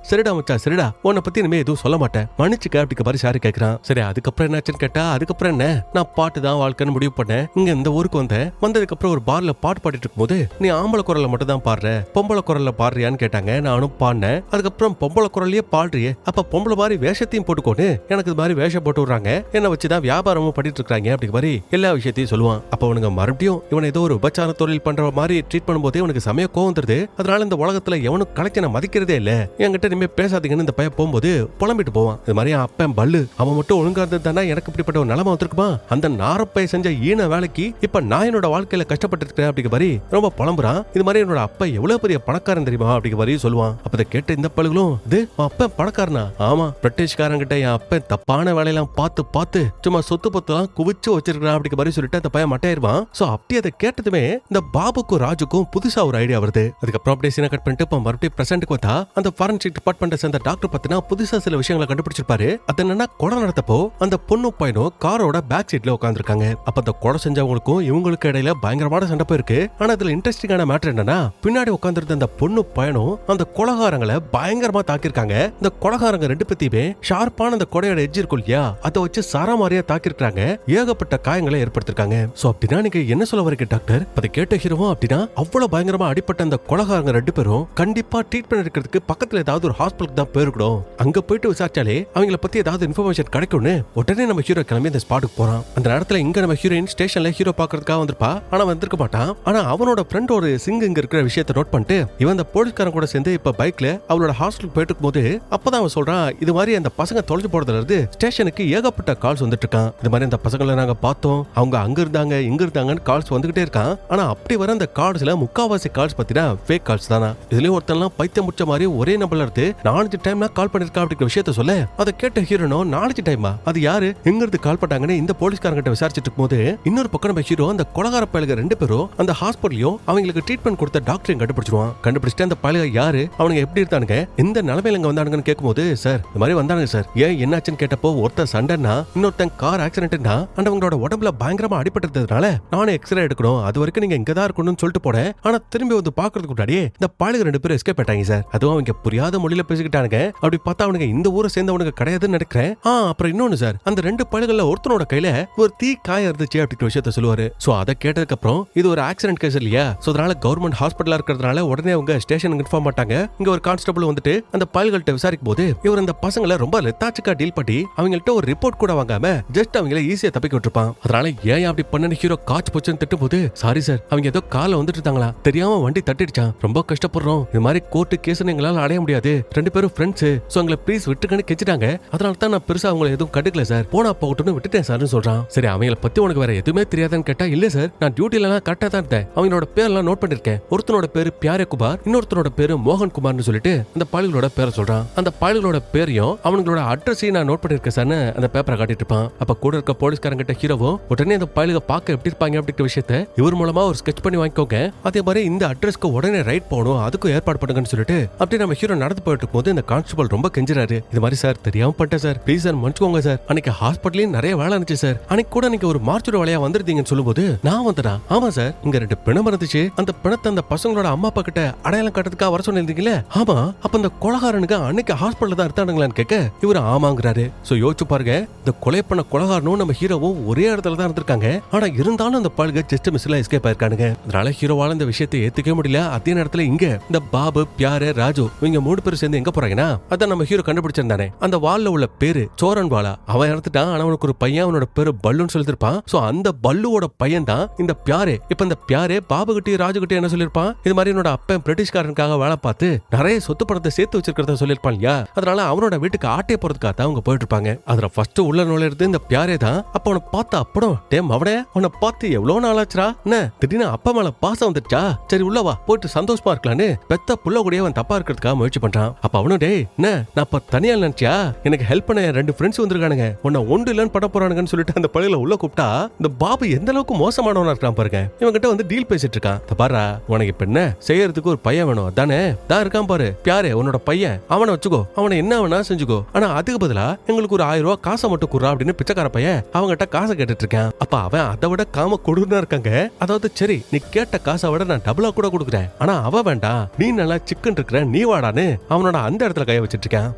Speaker 1: சரிடா மச்சா சரிடா, உன்னை பத்தி இனிமே எதுவும் சொல்ல மாட்டேன், மன்னிச்சுக்க அப்படிங்கிற மாதிரி சாரி கேட்கறான். சரி அதுக்கப்புறம் என்னாச்சுன்னு கேட்டா, அதுக்கப்புறம் என்ன, நான் பாட்டு தான் வாழ்க்கைன்னு முடிவு பண்ணேன். இங்க இந்த ஊருக்கு வந்ததுக்கு அப்புறம் ஒரு பார்ல பாட்டு பாடிட்டு இருக்கும் போது நீ ஆம்பளை குரல்ல மட்டும் தான் பாடுற, பொம்பளை குரல்ல பாடுறியான்னு கேட்டாங்க. நானும் பாடினேன். அதுக்கப்புறம் பொம்பளை குரல்லையே பாடுறியே, அப்ப பொம்பளை மாதிரி வேஷத்தையும் போட்டுக்கோன்னு எனக்கு இது மாதிரி வேஷம் போட்டு விடுறாங்க. என்னை வச்சுதான் வியாபாரமும் பண்ணிட்டு இருக்காங்க அப்படிங்கிற மாதிரி எல்லா விஷயத்தையும் சொல்லுவான். அப்ப அவனுங்க மறுபடியும் இவனை ஏதோ ஒரு உபச்சார தொழில் பண்ற மாதிரி ட்ரீட் பண்ணும்போதே உனக்கு சமய கோவம் வந்துருது. அதனால இந்த உலகத்துல எவனும் கலைச்சனை மதிக்கிறதே இல்ல, என்கிட்ட பேசாதீங்கன்னு இந்த பையன் போகும்போது புலம்பிட்டு போவான். இது மாதிரி அப்பன் பல்லு அவன் மட்டும் ஒழுங்கா இருந்ததுதானா எனக்கு இப்படிப்பட்ட ஒரு நிலைமை வந்திருக்குமா. அந்த நாரப்பை செஞ்ச ஈன வேலைக்கு இப்ப நான் என்னோட வாழ்க்கையில கஷ்டப்பட்டு இருக்கேன் அப்படிங்கிற மாதிரி ரொம்ப புலம்புறான். இது மாதிரி என்னோட அப்பா எவ்வளவு பெரிய பணக்காரன் தெரியுமா அப்படிங்கிற மாதிரி சொல்லுவான். அப்ப கேட்ட இந்த பழுகளும், இது அப்பன் பணக்காரனா? ஆமா, பிரிட்டிஷ்காரங்கிட்ட என் அப்பன் தப்பான வேலையெல்லாம் பார்த்து சும்மா சொத்து பத்தெல்லாம் குவிச்சு வச்சிருக்கான் அப்படிங்கிற மாதிரி சொல்லிட்டு அந்த பையன் மட்டையாயிருவான். சோ அப்படி அதை கேட்டதுமே இந்த பாபுக்கும் ராஜுக்கும் புதுசா ஒரு ஐடியா வருது. அதுக்கப்புறம் அப்படியே சீனை கட் பண்ணிட்டு இப்ப மறுபடியும் பிரசன்ட்க்கு வந்தா அந்த ஃபாரன்சிக் டிபார்ட்மெண்ட் சேர்ந்த டாக்டர் பத்தினா புதுசா சில விஷயங்களை கண்டுபிடிச்சிருப்பாரு. அது என்னன்னா, கொலை நடத்தப்போ அந்த பொண்ணு பையனும் காரோட பேக் சீட்ல உட்கார்ந்துருக்காங்க. அப்ப அந்த கொலை செஞ்சவங்களுக்கும் இவங்களுக்கு இடையில பயங்கரமான சண்டை போயிருக்கு. ஆனா அதுல இன்ட்ரெஸ்டிங்கான மேட்டர் என்னன்னா, பின்னாடி உட்கார்ந்திருந்த அந்த பொண்ணு பையனும் அந்த கொலைகாரங்களை பயங்கரமா தாக்கிருக்காங்க. இந்த கொலைகாரங்க 2 பேத்தையுமே ஷார்ப்பான அந்த கொடையோட எட்ஜ் இருக்கும் இல்லையா, அதை வச்சு சாரா மாதிரியா தாக்கிருக்காங்க. ஏகப்பட்ட காயங்களை ஏற்படுத்திருக்காங்க. சோ அப்படின்னா நீங்க என்ன சொல்ல வரீங்க டாக்டர்? அதை கேட்ட ஹீரோவும் அப்படின்னா, அவ்வளவு பயங்கரமா அடிப்பட்ட அந்த கொலைகாரங்க 2 பேரும் கண்டிப்பா ட்ரீட்மெண்ட் எடுக்கிறதுக்கு பக்கத்துல ஏதாவது ஒரு ஹாஸ்பிட்டலுக்கு தான் போயிருக்கணும். அங்க போயிட்டு விசாரிச்சாலே அவங்கள பத்தி ஏதாவது இன்ஃபர்மேஷன் கிடைக்கும்னு உடனே நம்ம ஹீரோ கிளம்பி அந்த ஸ்பாட்டுக்கு போறான். அந்த நேரத்துல இங்க நம்ம ஹீரோயின் ஸ்டேஷன்ல ஹீரோ பாக்குறதுக்காக வந்திருப்பா. ஆனா வந்திருக்க மாட்டான். ஆனா அவனோட ஃப்ரெண்ட் ஒரு சிங் இங்க இருக்கிற விஷயத்தை நோட் பண்ணிட்டு இவன் அந்த போலீஸ்காரன் கூட சேர்ந்து இப்ப பைக்ல அவளோட ஹாஸ்டலுக்கு போயிட்டு இருக்கும் போது அப்பதான் அவன் சொல்றான், இது மாதிரி அந்த பசங்க தொலைஞ்சு போறதுல இருந்து ஸ்டேஷனுக்கு ஏகப்பட்ட கால்ஸ் வந்துட்டு இருக்கான். இது மாதிரி அந்த பசங்களை நாங்க பார்த்தோம், அவங்க அங்க இருந்தாங்க இங்க இருந்தாங்கன்னு கால்ஸ் வந்துகிட்டே இருக்கான். ஆனா அப்படி வர அந்த கால்ஸ்ல முக்காவாசி கால்ஸ் பத்தினா ஃபேக் கால்ஸ் தானா. இதுலயும் ஒருத்தெல்லாம் பைத்தியம் முடிச்ச மாதிரி ஒரே நம்பர்ல இருந்து 4 டைம் கால் பண்ணிருக்கா அப்படிங்கிற விஷயத்த சொல்ல, அதை கேட்ட ஹீரோனோ 4 டைமா, அது யாரு எங்க இருந்து கால் பண்ணாங்கன்னு இந்த போலீஸ்காரங்கிட்ட விசாரிச்சுட்டு இருக்கும்போது இன்னொரு பக்கம் நம்ம ஹீரோ அந்த கொலகார பயலுக 2 பேரும் அந்த ஹாஸ்பிட்டலையும் அவங்களுக்கு ட்ரீட்மெண்ட் கொடுத்த டாக்டரையும் கண்டுபிடிச்சிருவான். கண்டுபிடிச்சிட்டு அந்த பயலுக யாரு, அவனுங்க எப்படி இருந்தானுங்க, எந்த நிலைமையில இங்க வந்தானுங்கன்னு கேட்கும்போது, சார் இந்த மாதிரி வந்தானுங்க சார், ஏன் என்னாச்சுன்னு கேட்டப்போ ஒருத்தர் சண்டைன்னா இன்னொருத்தன் கார் ஆக்சிடென்ட்னா அவங்களோட உடம்புல பயங்கரமா அடிபட்டதுனால நானே எக்ஸ்ரே எடுக்கணும், அது வரைக்கும் நீங்க இங்க தான் இருக்கணும்னு சொல்லிட்டு போனேன். ஆனா திரும்பி வந்து பாக்குறதுக்கு முன்னாடியே இந்த பயலுக 2 பேரும் எஸ்கேப் ஆயிட்டாங்க சார். அதுவும் அவங்க புரியாத மொழியில பேசிக்கிட்டானுங்க. அப்படி பார்த்தா அவனுங்க இந்த ஊரை சேர்ந்தவனுங்க கிடையாதுன்னு நினைக்கிறேன். அப்புறம் இன்னொன்னு சார், அந்த 2 பயலுகள்ல ஒருத்தனோட கையில ஒரு தீ காயம் இருந்துச்சு அப்படிங்கிற விஷயத்த சொல்லுவாரு. சோ அதை கேட்டதுக்கு அப்புறம் இது ஒரு ஆக்சிடென்ட் கேஸ் இல்லையா, சோ அதனால கவர்மெண்ட் ஹாஸ்பிட்டலா இருக்கிறதுனால உடனே அவங்க ஸ்டேஷனுக்கு இன்ஃபார்ம் பண்ணிட்டாங்க. இங்க ஒரு கான்ஸ்டபிள் வந்துட்டு அந்த பயல்கள்ட்ட விசாரிக்கும் போது இவர் அந்த பசங்களை ரொம்ப லெத்தாச்சிக்கா டீல் பண்ணி அவங்கள்ட்ட ஒரு ரிப்போர்ட் கூட வாங்காம ஜஸ்ட் அவங்கள ஈஸியா தப்பிக்க விட்டுருப்பான். அதனால ஏன் அப்படி பண்ண ஹீரோ காச்சு போச்சுன்னு திட்டும் போது, சாரி சார் அவங்க ஏதோ கால வந்துட்டு இருந்தாங்களா, தெரியாம வண்டி தட்டிடுச்சான், ரொம்ப கஷ்டப்படுறோம், இது மாதிரி கோர்ட்டு கேஸ் எங்களால அடைய முடியாது, ரெண்டு பேரும் ஃப்ரெண்ட்ஸ், சோ எங்களை ப்ளீஸ் விட்டுக்கன்னு கெஞ்சிட்டாங்க. அதனால தான் நான் பெருசா அவங்களை எதுவும் கண்டுக்கல சார், போனா போகட்டும்னு விட்டுட்டேன் சார்னு சொல்றான். சரி அவங்கள பத்தி உனக்கு வேற எதுவுமே தெரியாதுன்னு கேட்டா, இல்ல சார் நான் டியூட்டில எல்லாம் கரெக்டா தான் இருந்தேன், அவங்களோட பேர்லாம் நோட் பண்ணிருக்கேன். ஒருத்தனோட பேரு பியாரே குமார், இன்னொருத்தனோட பேரு மோகன் குமார்னு சொல்லிட்டு அந்த பாலிகளோட பேரை சொல்றான். அந்த பாலிகளோட பேரையும் அவங்களோட அட்ரஸையும் நான் நோட் பண்ணிருக்கேன் சார்னு அந்த பேப்பரை காட்டிட்டு இருப்பான். அப்ப கூட இருக்க போலீஸ்காரங்கிட்ட ஹீரோவும் உடனே அந்த பாலிக பார்க்க எப்படி இருப்பாங்க அப்படிங்கிற விஷயத்த இவர் மூலமா ஒரு ஸ்கெட்ச் பண்ணி வாங்கிக்கோங்க, அதே மாதிரி இந்த அட்ரஸ்க்கு உடனே ரைட் போகணும், அதுக்கும் ஏற்பாடு பண்ணுங்கன்னு சொல்லிட்டு அப்படியே நம்ம ஹீரோ நடந்து போயிட்டு இருக்கும்போது இந்த கான்ஸ்டபிள் ரொம்ப கெஞ்சுறாரு. இது மாதிரி சார் தெரியாம பண்ணிட்டேன் சார், ப்ளீஸ் சார் மன்னிச்சுக்கோங்க சார், அன்னைக்கு ஹாஸ்பிட்டலையும் நிறைய வேலை இருந்துச்சு சார், அன்னைக்கு கூட நீங்க ஒரு மார்ச்சுரி வேலையா வந்திருந்தீங்கன்னு சொல்லும்போது நான் வந்துடா, ஆமா சார் இங்க 2 பிணம் இருந்துச்சு, அந்த பிணத்தை அந்த பசங்களோட அம்மா அப்பா கிட்ட அடையாளம் காட்டுறதுக்காக வர சொன்னீங்களே, ஆமா அப்ப அந்த கொலகாரனுக்கு அன்னைக்கு ஹாஸ்பிட்டல் தான் எடுத்தானுங்களான்னு கேட்க இவர் ஆமாங்கிறாரு. சோ யோசிச்சு பாருங்க, இந்த கொலை பண்ண கொலகாரனும் நம்ம ஹீரோவும் ஒரே இடத்துல தான் இருந்திருக்காங்க, ஆனா இருந்தாலும் அந்த பாலுக ஜஸ்ட் மிஸ்ல எஸ்கேப் ஆயிருக்கானுங்க. அதனால ஹீரோவால இந்த விஷயத்தை ஏத்துக்கவே முடியல. அதே நேரத்துல இங்க இந்த பாபு பியாரு ராஜு இவங்க 3 பேரும் சேர்ந்து எங்க போறாங்கன்னா, அதான் நம்ம ஹீரோ கண்டுபிடிச்சிருந்தானே அந்த வால்ல உள்ள பேரு சோரன் வாலா, அவன் இறந்துட்டான். ஆனா அவனுக்கு ஒரு பையன், அவனோட பேரு பல்லுன்னு சொல்லிருப்பான். சோ அந்த பல்லுவோட பையன் தான் இந்த பியாரே. இப்ப இந்த பியாரே பாபு கிட்ட ராஜு கிட்ட என்ன சொல்லிருப்பான், இது மாதிரி என்னோட அப்பன் பிரிட்டிஷ்காரனுக்காக வேலை பார்த்து நிறைய சொத்து பணத்தை சேர்த்து வச்சிருக்கிறத சொல்லிருப்பான் இல்லையா, அதனால அவனோட வீட்டுக்கு ஆட்டே போறதுக்காக தான் அவங்க போயிட்டு இருப்பாங்க. அதுல ஃபர்ஸ்ட் உள்ள நுழையிறது இந்த பியாரே தான். அப்ப அவனை பார்த்த அப்படம் டேம் அவனே உன்னை பார்த்து எவ்வளவு நாள் ஆச்சுரா, என்ன திடீர்னு அப்பா மேல பாசம் வந்துச்சா, சரி உள்ளவா போயிட்டு சந்தோஷமா இருக்கலான்னு பெத்த புள்ள கூடயே அவன் தப்பா இருக்கிறதுக்காக முயற்சி பண்றான். அப்ப அவனும் டேய் என்ன நான் இப்ப தனியா நினைச்சியா, எனக்கு ஹெல்ப் பண்ண 2 ஃப்ரெண்ட்ஸ் வந்திருக்கானுங்க, உன்னை ஒன்று இல்லன்னு பட போறானுங்கன்னு சொல்லிட்டு அந்த பள்ளியில உள்ள கூப்பிட்டா இந்த பாபு எந்த அளவுக்கு மோசமானவனா இருக்கான் பாருங்க. இவன் கிட்ட வந்து டீல் பேசிட்டு இருக்கான். பாரா உனக்கு இப்ப என்ன செய்யறதுக்கு ஒரு பையன் வேணும் தானே, தான் இருக்கான் பாரு பியாரே உன்னோட பையன், அவனை வச்சுக்கோ, அவனை என்ன வேணா செஞ்சுக்கோ, ஆனா அதுக்கு பதிலா எங்களுக்கு ஒரு 1000 ரூபாய் காசை மட்டும் குறா அப்படின்னு பிச்சைக்கார பையன் அவங்ககிட்ட காசை கேட்டுட்டு இருக்கான். அப்ப அவன் அதை விட காம கொடுனா இருக்காங்க. அதாவது சரி நீ கேட்ட காசை விட நான் டபுளா கூட கொடுக்குறேன், ஆனா அவ வேண்டாம் நீ நல்லா சிக்கன் இருக்கிற நீ வாடான்னு அவனோட அந்த இடத்துல கைய வச்சிட்டு இருக்கான்.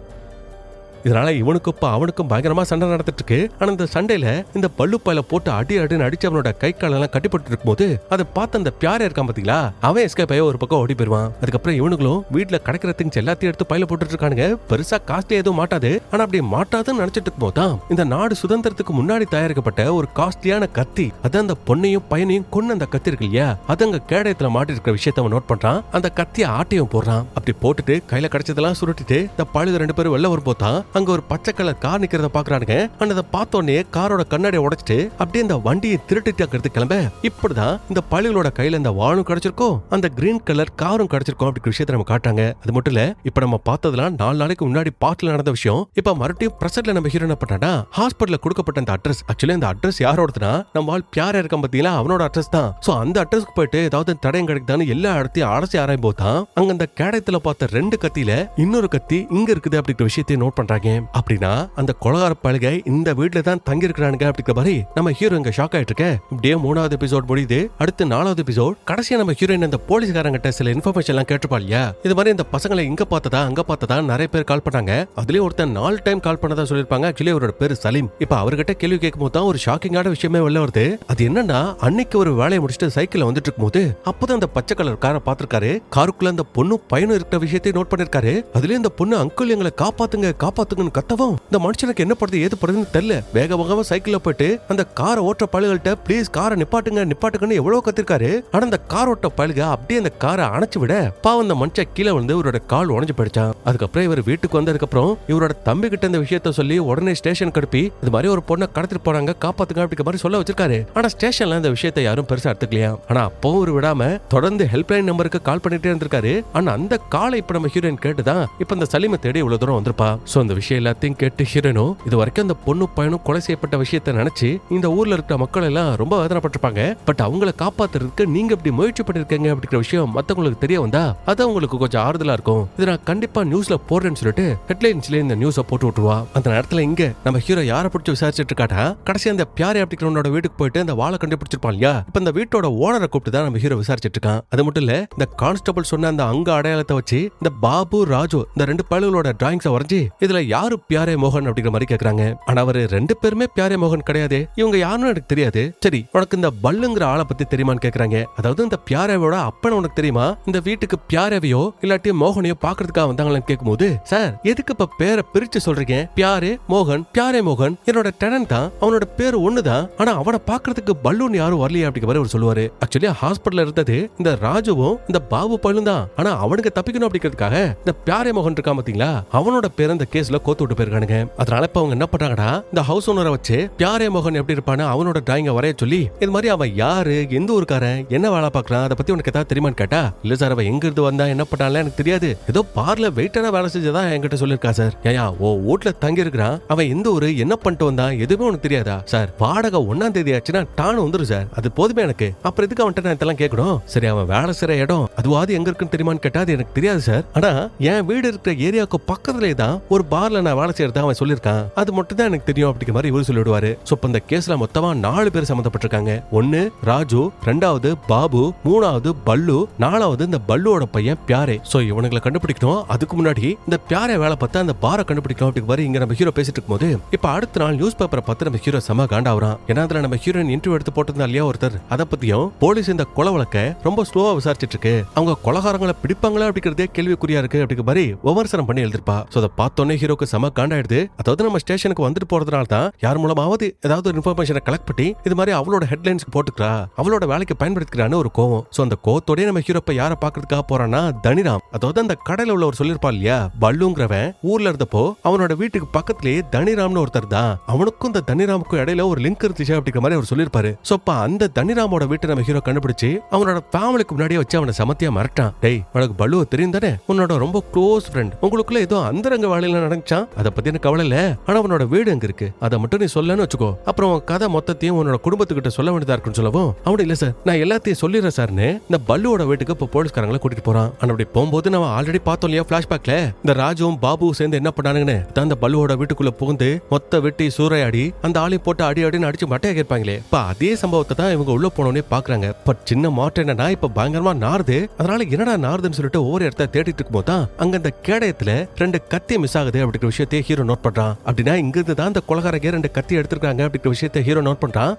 Speaker 1: இதனால இவனுக்கும் இப்ப அவனுக்கும் பயங்கரமா சண்டை நடந்துட்டு இருக்கு. ஆனா இந்த சண்டையில இந்த பல்லுப்பாயில போட்டு அடி அடின்னு அடிச்சு அவனோட கை காலெல்லாம் கட்டிப்பட்டு இருக்கும்போது அதை பார்த்து அந்த பியாரே இருக்கான் பாத்தீங்களா, அவன் எஸ்கேப் ஆகி ஒரு பக்கம் ஓடி போயிருவான். அதுக்கப்புறம் இவனுங்களும் வீட்டுல கிடைக்கிற திங்ஸ் எல்லாத்தையும் எடுத்து பையில போட்டுட்டு இருக்கானுங்க. பெருசா காஸ்ட்லி எதுவும் மாட்டாது, ஆனா அப்படி மாட்டாதுன்னு நினைச்சிட்டு இருக்கும் போதுதான் இந்த நாடு சுதந்திரத்துக்கு முன்னாடி தயாரிக்கப்பட்ட ஒரு காஸ்ட்லியான கத்தி, அது அந்த பொண்ணையும் பையனையும் கொண்டு அந்த கத்தி இருக்கு இல்லையா, அது அங்க கேடயத்துல மாட்டி இருக்கிற விஷயத்த அவன் நோட் பண்றான். அந்த கத்தியை ஆட்டையும் போடுறான். அப்படி போட்டுட்டு கையில கிடைச்சதெல்லாம் சுருட்டிட்டு இந்த பாலுக 2 பேரும் வெளில வரும்போது தான் அங்க ஒரு பச்சை கலர் கார் நிக்கிறத பாக்குறானுங்க. அதை பார்த்த உடனே காரோட கண்ணாடியை உடைச்சிட்டு அப்படியே இந்த வண்டியை திருட்டிட்டு கிளம்ப, இப்படிதான் இந்த பள்ளிகளோட கையில இந்த வாளும் கிடைச்சிருக்கும், அந்த கிரீன் கலர் காரும் கிடைச்சிருக்கும் அப்படிங்கிற விஷயத்தை நம்ம காட்டாங்க. அது மட்டும் இல்ல இப்ப நம்ம பார்த்ததெல்லாம் 4 நாளைக்கு முன்னாடி பாட்டுல நடந்த விஷயம். இப்ப மறுபடியும் பிரசட்ல நம்ம ஹீரோ என்ன பண்ணா, ஹாஸ்பிட்டல்ல கொடுக்கப்பட்ட அந்த அட்ரஸ், ஆக்சுவலி அந்த அட்ரஸ் யாரோடதுன்னா நம்ம ஆள் பியாரே இருக்கான் பாத்தீங்களா அவனோட அட்ரஸ் தான். சோ அந்த அட்ரஸ்க்கு போயிட்டு ஏதாவது தடயம் கிடைக்குதான்னு எல்லா இடத்தையும் அலசி ஆராயும் போதுதான் அங்க அந்த கேடயத்துல பார்த்த 2 கத்தியில இன்னொரு கத்தி இங்க இருக்குது அப்படிங்கிற விஷயத்தை நோட் பண்றாங்க. அப்படின்னா அந்த கொலகார பழுகை இந்த வீட்டுல தான் தங்கி இருக்கிறானுங்க அப்படிங்கிற மாதிரி நம்ம ஹீரோ இங்க ஷாக் ஆயிட்டு இருக்க. இப்படியே 3வது எபிசோட் முடியுது. அடுத்து 4வது எபிசோட் கடைசியா நம்ம ஹீரோயின் அந்த போலீஸ்காரங்கிட்ட சில இன்ஃபர்மேஷன் எல்லாம் கேட்டுப்பா இல்லையா, இது மாதிரி இந்த பசங்களை இங்க பார்த்ததா அங்க பார்த்ததா நிறைய பேர் கால் பண்ணாங்க. அதுலயே ஒருத்தன் 4 டைம் கால் பண்ணதா சொல்லிருப்பாங்க. ஆக்சுவலி அவரோட பேரு சலீம். இப்ப அவர்கிட்ட கேள்வி கேட்கும் போது தான் ஒரு ஷாக்கிங்கான விஷயமே வெளில வருது. அது என்னன்னா, அன்னைக்கு ஒரு வேலையை முடிச்சுட்டு சைக்கிள்ல வந்துட்டு இருக்கும் போது அப்பதான் அந்த பச்சை கலர் காரை பாத்துருக்காரு. காருக்குள்ள அந்த பொண்ணு பையனும் இருக்கிற விஷயத்தை நோட் பண்ணிருக்காரு. அதுலயே இந்த பொண்ணு அங்கிள் எங்களை காப்பாத்துங்க காப்பாத்துங்கன்னு கத்தவும் இந்த மனுஷனுக்கு என்ன படுது ஏது படுதுன்னு தெரியல. வேக வேகமா சைக்கிள்ல போயிட்டு அந்த காரை ஓட்ட பழுகள்கிட்ட ப்ளீஸ் காரை நிப்பாட்டுங்க நிப்பாட்டுங்கன்னு எவ்வளவு கத்திருக்காரு. ஆனா அந்த கார் ஓட்ட பழுக அப்படியே அந்த காரை அணைச்சு விட பாவம் அந்த மனுஷன் கீழே வந்து இவரோட கால் உடைஞ்சு போயிடுச்சான். அதுக்கப்புறம் இவர் வீட்டுக்கு வந்ததுக்கு அப்புறம் இவரோட தம்பி கிட்ட இந்த விஷயத்த சொல்லி உடனே ஸ்டேஷன் கடுப்பி இது மாதிரி ஒரு பொண்ணை கடத்திட்டு போறாங்க காப்பாத்துங்க அப்படிங்கிற மாதிரி சொல்ல வச்சிருக்காரு. ஆனா ஸ்டேஷன்ல இந்த விஷயத்தை யாரும் பெருசா எடுத்துக்கலையா. ஆனா அப்போ ஒரு விடாம தொடர்ந்து ஹெல்ப்லைன் நம்பருக்கு கால் பண்ணிட்டே இருந்திருக்காரு. ஆனா அந்த காலை இப்ப நம்ம ஹீரோயின் கேட்டுதான் இப்ப இந்த சலீமை தேடி இவ்வளவு தூரம் வந்திருப்பா. சோ அந்த விஷயம் எல்லாத்தையும் கேட்டு ஹீரோனும் இது வரைக்கும் அந்த பொண்ணு பையனும் கொலை செய்யப்பட்ட விஷயத்தை நினைச்சு இந்த ஊர்ல இருக்கிற மக்கள் எல்லாம் ரொம்ப வேதனைப்பட்டிருப்பாங்க. பட் அவங்களை காப்பாத்துறதுக்கு நீங்க இப்படி முயற்சி பண்ணிருக்கீங்க அப்படிங்கிற விஷயம் மத்தவங்களுக்கு தெரிய வந்தா அது அவங்களுக்கு கொஞ்சம் ஆறுதலா இருக்கும். இதை நான் கண்டிப்பா நியூஸ்ல போடுறேன்னு சொல்லிட்டு ஹெட்லைன்ஸ்ல இந்த நியூஸை போட்டு விட்டுருவா. அந்த நேரத்துல இங்க நம்ம ஹீரோ யாரை பிடிச்சி விசாரிச்சுட்டு இருக்காட்டா, கடைசி அந்த பியாரே அப்படிங்கிறவனோட வீட்டுக்கு போயிட்டு அந்த வாழை கண்டுபிடிச்சிருப்பான் இல்லையா. இப்ப இந்த வீட்டோட ஓனரை கூப்பிட்டு தான் நம்ம ஹீரோ விசாரிச்சுட்டு இருக்கான். அது மட்டும் இல்ல இந்த கான்ஸ்டபிள் சொன்ன அந்த அங்க அடையாளத்தை வச்சு இந்த பாபு ராஜு இந்த 2 பழுகளோட டிராயிங்ஸை வரைஞ்சி இதுல யாரு பியாரே மோகன் அப்படிங்கிற மாதிரி கேக்குறாங்க. ஆனா அவரு 2 பேருமே பியாரே மோகன் கிடையாது, இவங்க யாருன்னு எனக்கு தெரியாது. சரி உனக்கு இந்த பல்லுங்கிற ஆளை பத்தி தெரியுமான்னு கேக்குறாங்க. அதாவது இந்த பியாரேவோட அப்பன் உனக்கு தெரியுமா, இந்த வீட்டுக்கு பியாரேவையோ இல்லாட்டி மோகனையோ பாக்குறதுக்காக வந்தாங்களான்னு கேட்கும்போது, சார் எதுக்கு இப்ப பேரை பிரிச்சு சொல்றீங்க, பியாரே மோகன் பியாரே மோகன் என்னோட டெனன் தான், அவனோட பேரு ஒண்ணுதான், ஆனா அவனை பாக்குறதுக்கு பல்லுன்னு யாரும் வரலையே அப்படிங்கிற மாதிரி அவர் சொல்லுவாரு. ஆக்சுவலி ஹாஸ்பிட்டல்ல இருந்தது இந்த ராஜுவும் இந்த பாபு பல்லும் தான், ஆனா அவனுக்கு தப்பிக்கணும் அப்படிங்கிறதுக்காக இந்த பியாரே மோகன் இருக்கான் பாத்தீங்களா, அவனோட பேர் இந்த கேஸ்ல கோத்து விட்டு போயிருக்கானுங்க. அதனால இப்ப அவங்க என்ன பண்றாங்கடா, இந்த ஹவுஸ் ஓனரை வச்சு பியாரே மோகன் எப்படி இருப்பான்னு அவனோட டிராயிங்க வரைய சொல்லி, இது மாதிரி அவன் யாரு, எந்த ஊருக்காரன், என்ன வேலை பாக்குறான், அதை பத்தி உனக்கு ஏதாவது தெரியுமான்னு கேட்டா, இல்ல சார் அவன் எங்க இருந்து வந்தா என்ன பண்ணால எனக்கு தெரியாது, ஏதோ பார்ல வெயிட்டான வேலை செஞ்சதா என்கிட்ட சொல்லிருக்கா சார். ஏயா ஓ வீட்டுல தங்கி இருக்கிறான், அவன் எந்த ஊரு என்ன பண்ணிட்டு வந்தான் எதுவுமே உனக்கு தெரியாதா சார், வாடகை 1ஆம் தேதி ஆச்சுன்னா டானு வந்துரும் சார், அது போதுமே எனக்கு, அப்புறம் எதுக்கு அவன்கிட்ட நான் இதெல்லாம் கேட்கணும், சரி அவன் வேலை செய்யற இடம் அதுவாது எங்க இருக்குன்னு தெரியுமான்னு கேட்டா அது எனக்கு தெரியாது சார், ஆனா என் வீடு இருக்கிற ஏரியாவுக்கு பக்கத்துலயே தான் ஒரு பார்ல நான் வேலை செய்யறதா அவன் சொல்லிருக்கான், அது மட்டும் தான் எனக்கு தெரியும் அப்படிங்கிற மாதிரி இவரு சொல்லிடுவாரு. சோ இந்த கேஸ்ல மொத்தமா 4 பேர் சம்பந்தப்பட்டிருக்காங்க. 1 ராஜு, 2வது பாபு, 3வது பல்லு, 4வது இந்த பல்லுவோட பையன் பியாரே. சோ இவனுங்களை கண்டுபிடிக்கணும், அதுக்கு முன்னாடி இந்த பியாரே வேலை பார்த்தா அந்த பாரை கண்டுபிடிக்கணும் அப்படிங்கிற மாதிரி இங்க நம்ம ஹீரோ பேசிட்டு இருக்கும்போது, இப்ப அடுத்த நாள் நியூஸ் பேப்பரை பார்த்து நம்ம ஹீரோ செம காண்டாவறான். ஏன்னா அதுல நம்ம ஹீரோயின் இன்டர்வியூ எடுத்து போட்டிருந்தா இல்லையா ஒருத்தர், அதை பத்தியும் போலீஸ் இந்த கொலை வழக்க ரொம்ப ஸ்லோவா விசாரிச்சிட்டு இருக்கு, அவங்க கொலைகாரங்களை பிடிப்பாங்களா அப்படிங்கறதே கேள்விக்குறியா இருக்கு அப்படிங்கிற மாதிரி விமர்சனம் பண்ணி எழுதிருப்பா. சோ அதை பார்த்தோன்னே ஹீரோக்கு செம காண்டாயிடுது. அதாவது நம்ம ஸ்டேஷனுக்கு வந்துட்டு போறதுனால தான் யார் மூலமாவது ஏதாவது ஒரு இன்ஃபர்மேஷனை கலெக்ட் பண்ணி இது மாதிரி அவளோட ஹெட்லைன்ஸ் போட்டுக்கிறா, அவளோட வேலைக்கு பயன்படுத்திக்கிறான்னு ஒரு கோவம். சோ அந்த கோவத்தோடய நம்ம ஹீரோ இப்ப யாரை பாக்குறதுக்காக போறான்னா தனிராம். அதாவது அந்த கடையில உள்ள ஒரு சொல்லிருப்பா இல்லையா, பல்லுங்கிறவன் ஊர்ல இருந்தப்போ அவனோட வீட்டுக்கு பக்கத்திலேயே தனிராம்னு ஒருத்தர் தான், அவனுக்கும் இந்த தனிராமுக்கும் இடையில ஒரு லிங்க் இருந்துச்சு அப்படிங்கிற மாதிரி அவர் சொல்லிருப்பாரு. சோ அப்ப அந்த தனிராமோட வீட்டை நம்ம ஹீரோ கண்டுபிடிச்சு அவனோட ஃபேமிலிக்கு முன்னாடியே வச்சு அவனை சமத்தியா மிரட்டான். டேய் உனக்கு பல்லுவ தெரியும் தானே, உன்னோட ரொம்ப க்ளோஸ் ஃப்ரெண்ட், உங்களுக்குள்ள ஏதோ அந்தரங்க வேலையில நடந்துச்சான், அதை பத்தி எனக்கு கவலை இல்ல, ஆனா அவனோட வீடு எங்க இருக்கு அதை மட்டும் நீ சொல்லன்னு வச்சுக்கோ, அப்புறம் கதை மொத்தத்தையும் உன்னோட குடும்பத்துக்கிட்ட சொல்ல வேண்டியதா இருக்குன்னு சொல்லவும், அவன் இல்ல சார் நான் எல்லாத்தையும் சொல்லிடுறேன் சார்னு இந்த பல்லுவோட வீட்டுக்கு இப்ப போலீஸ்காரங்களை கூட்டிட்டு போறான். ஆனா அப்படி போகும்போது நம்ம ஆல்ரெடி பார்த்தோம் இல்லையா பிளாஷ்பேக்ல, இந்த ராஜுவும் பாபுவும் சேர்ந்து என்ன பண்ணானுங்கன்னு தான் அந்த பல்லுவோட வீட்டுக்குள்ள புகுந்து மொத்த வெட்டி சூறையாடி அந்த ஆளை போட்டு அடி அடின்னு அடிச்சு மட்டையா கேட்பாங்களே, இப்ப அதே சம்பவத்தை தான் இவங்க உள்ள போனோடனே பாக்குறாங்க. பட் சின்ன மாற்றம் என்னன்னா இப்ப பயங்கரமா நாறுது, அதனால என்னடா நாறுதுன்னு சொல்லிட்டு ஒவ்வொரு இடத்த தேடிட்டு இருக்கும் போது தான் அங்க அந்த கேடயத்துல 2 கத்தி மிஸ் ஆகுது அப்படிங்கிற விஷயத்தையே ஹீரோ நோட் பண்றான். அப்படின்னா இங்க இருந்து தான் அந்த கொலகாரங்க 2 கத்தி எடுத்திருக்காங்க அப்படிங்கிற விஷயத்தை ஹீரோ நோட் பண்றான்.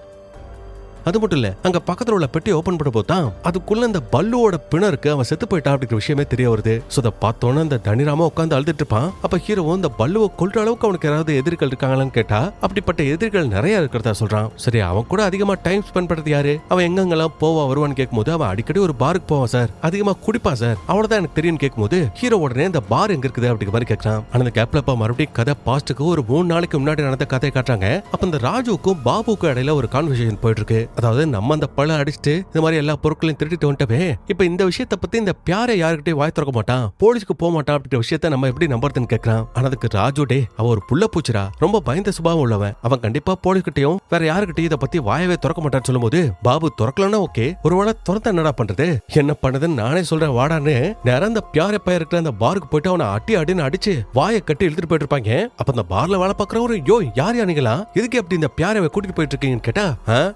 Speaker 1: அது மட்டும் இல்ல, அங்க பக்கத்துல உள்ள பெட்டி ஓபன் பண்ண போதான் அதுக்குள்ள இந்த பல்லுவோட பிணருக்கு அவன் செத்து போயிட்டான் அப்படிங்கிற விஷயமே தெரிய வருது. சோ அதை பார்த்தோன்னு அந்த தனிராம உட்காந்து அழுதுட்டு இருப்பான். அப்ப ஹீரோ இந்த பல்லுவை கொல்ற அளவுக்கு அவனுக்கு யாராவது எதிரிகள் இருக்காங்களான்னு கேட்டா அப்படிப்பட்ட எதிரிகள் நிறைய இருக்கிறதா சொல்றான். சரி அவன் கூட அதிகமா டைம் ஸ்பெண்ட் பண்றது யாரு, அவன் எங்கெங்கெல்லாம் போவா வருவான்னு கேட்கும்போது அவன் அடிக்கடி ஒரு பாருக்கு போவான் சார், அதிகமா குடிப்பான் சார், அவ்வளவுதான் எனக்கு தெரியும் கேட்கும்போது ஹீரோ உடனே இந்த பார் எங்க இருக்குது அப்படிங்கிற மாதிரி கேட்கறான். ஆனா அந்த கேப்ல மறுபடியும் கதை பாஸ்டுக்கு ஒரு 3 நாளைக்கு முன்னாடி நடந்த கதையை காட்டுறாங்க. அப்ப இந்த ராஜுவுக்கும் பாபுக்கும் இடையில ஒரு கான்வர்சேஷன் போயிட்டு இருக்கு. அதாவது நம்ம அந்த பழம் அடிச்சுட்டு இந்த மாதிரி எல்லா பொருட்களையும் திருட்டிட்டு வந்துட்டவே, இப்ப இந்த விஷயத்தை பத்தி இந்த பியாரே யாருக்கிட்டே வாய் திறக்க மாட்டான், போலீஸ்க்கு போக மாட்டான் அப்படிங்கிற விஷயத்த நம்ம எப்படி நம்புறதுன்னு கேட்கறான். ஆனா அதுக்கு ராஜு டே அவ ஒரு புள்ள பூச்சிரா, ரொம்ப பயந்த சுபாவம் உள்ளவன், அவன் கண்டிப்பா போலீஸ்கிட்டையும் வேற யாருக்கிட்டையும் இதை பத்தி வாயவே திறக்க மாட்டான்னு சொல்லும்போது பாபு திறக்கலன்னா ஓகே, ஒருவேளை திறந்த என்னடா பண்றது, என்ன பண்ணதுன்னு நானே சொல்றேன் வாடான்னு நேரம் அந்த பியாரே பைய இருக்கிற அந்த பாருக்கு போயிட்டு அவனை அடி அடின்னு அடிச்சு வாயை கட்டி இழுத்துட்டு போயிட்டு இருப்பாங்க. அப்ப அந்த பார்ல வேலை பாக்குறவரு யோ யார் யாருங்களா இதுக்கு எப்படி இந்த பியாரவை கூட்டிட்டு போயிட்டு இருக்கீங்கன்னு கேட்டா,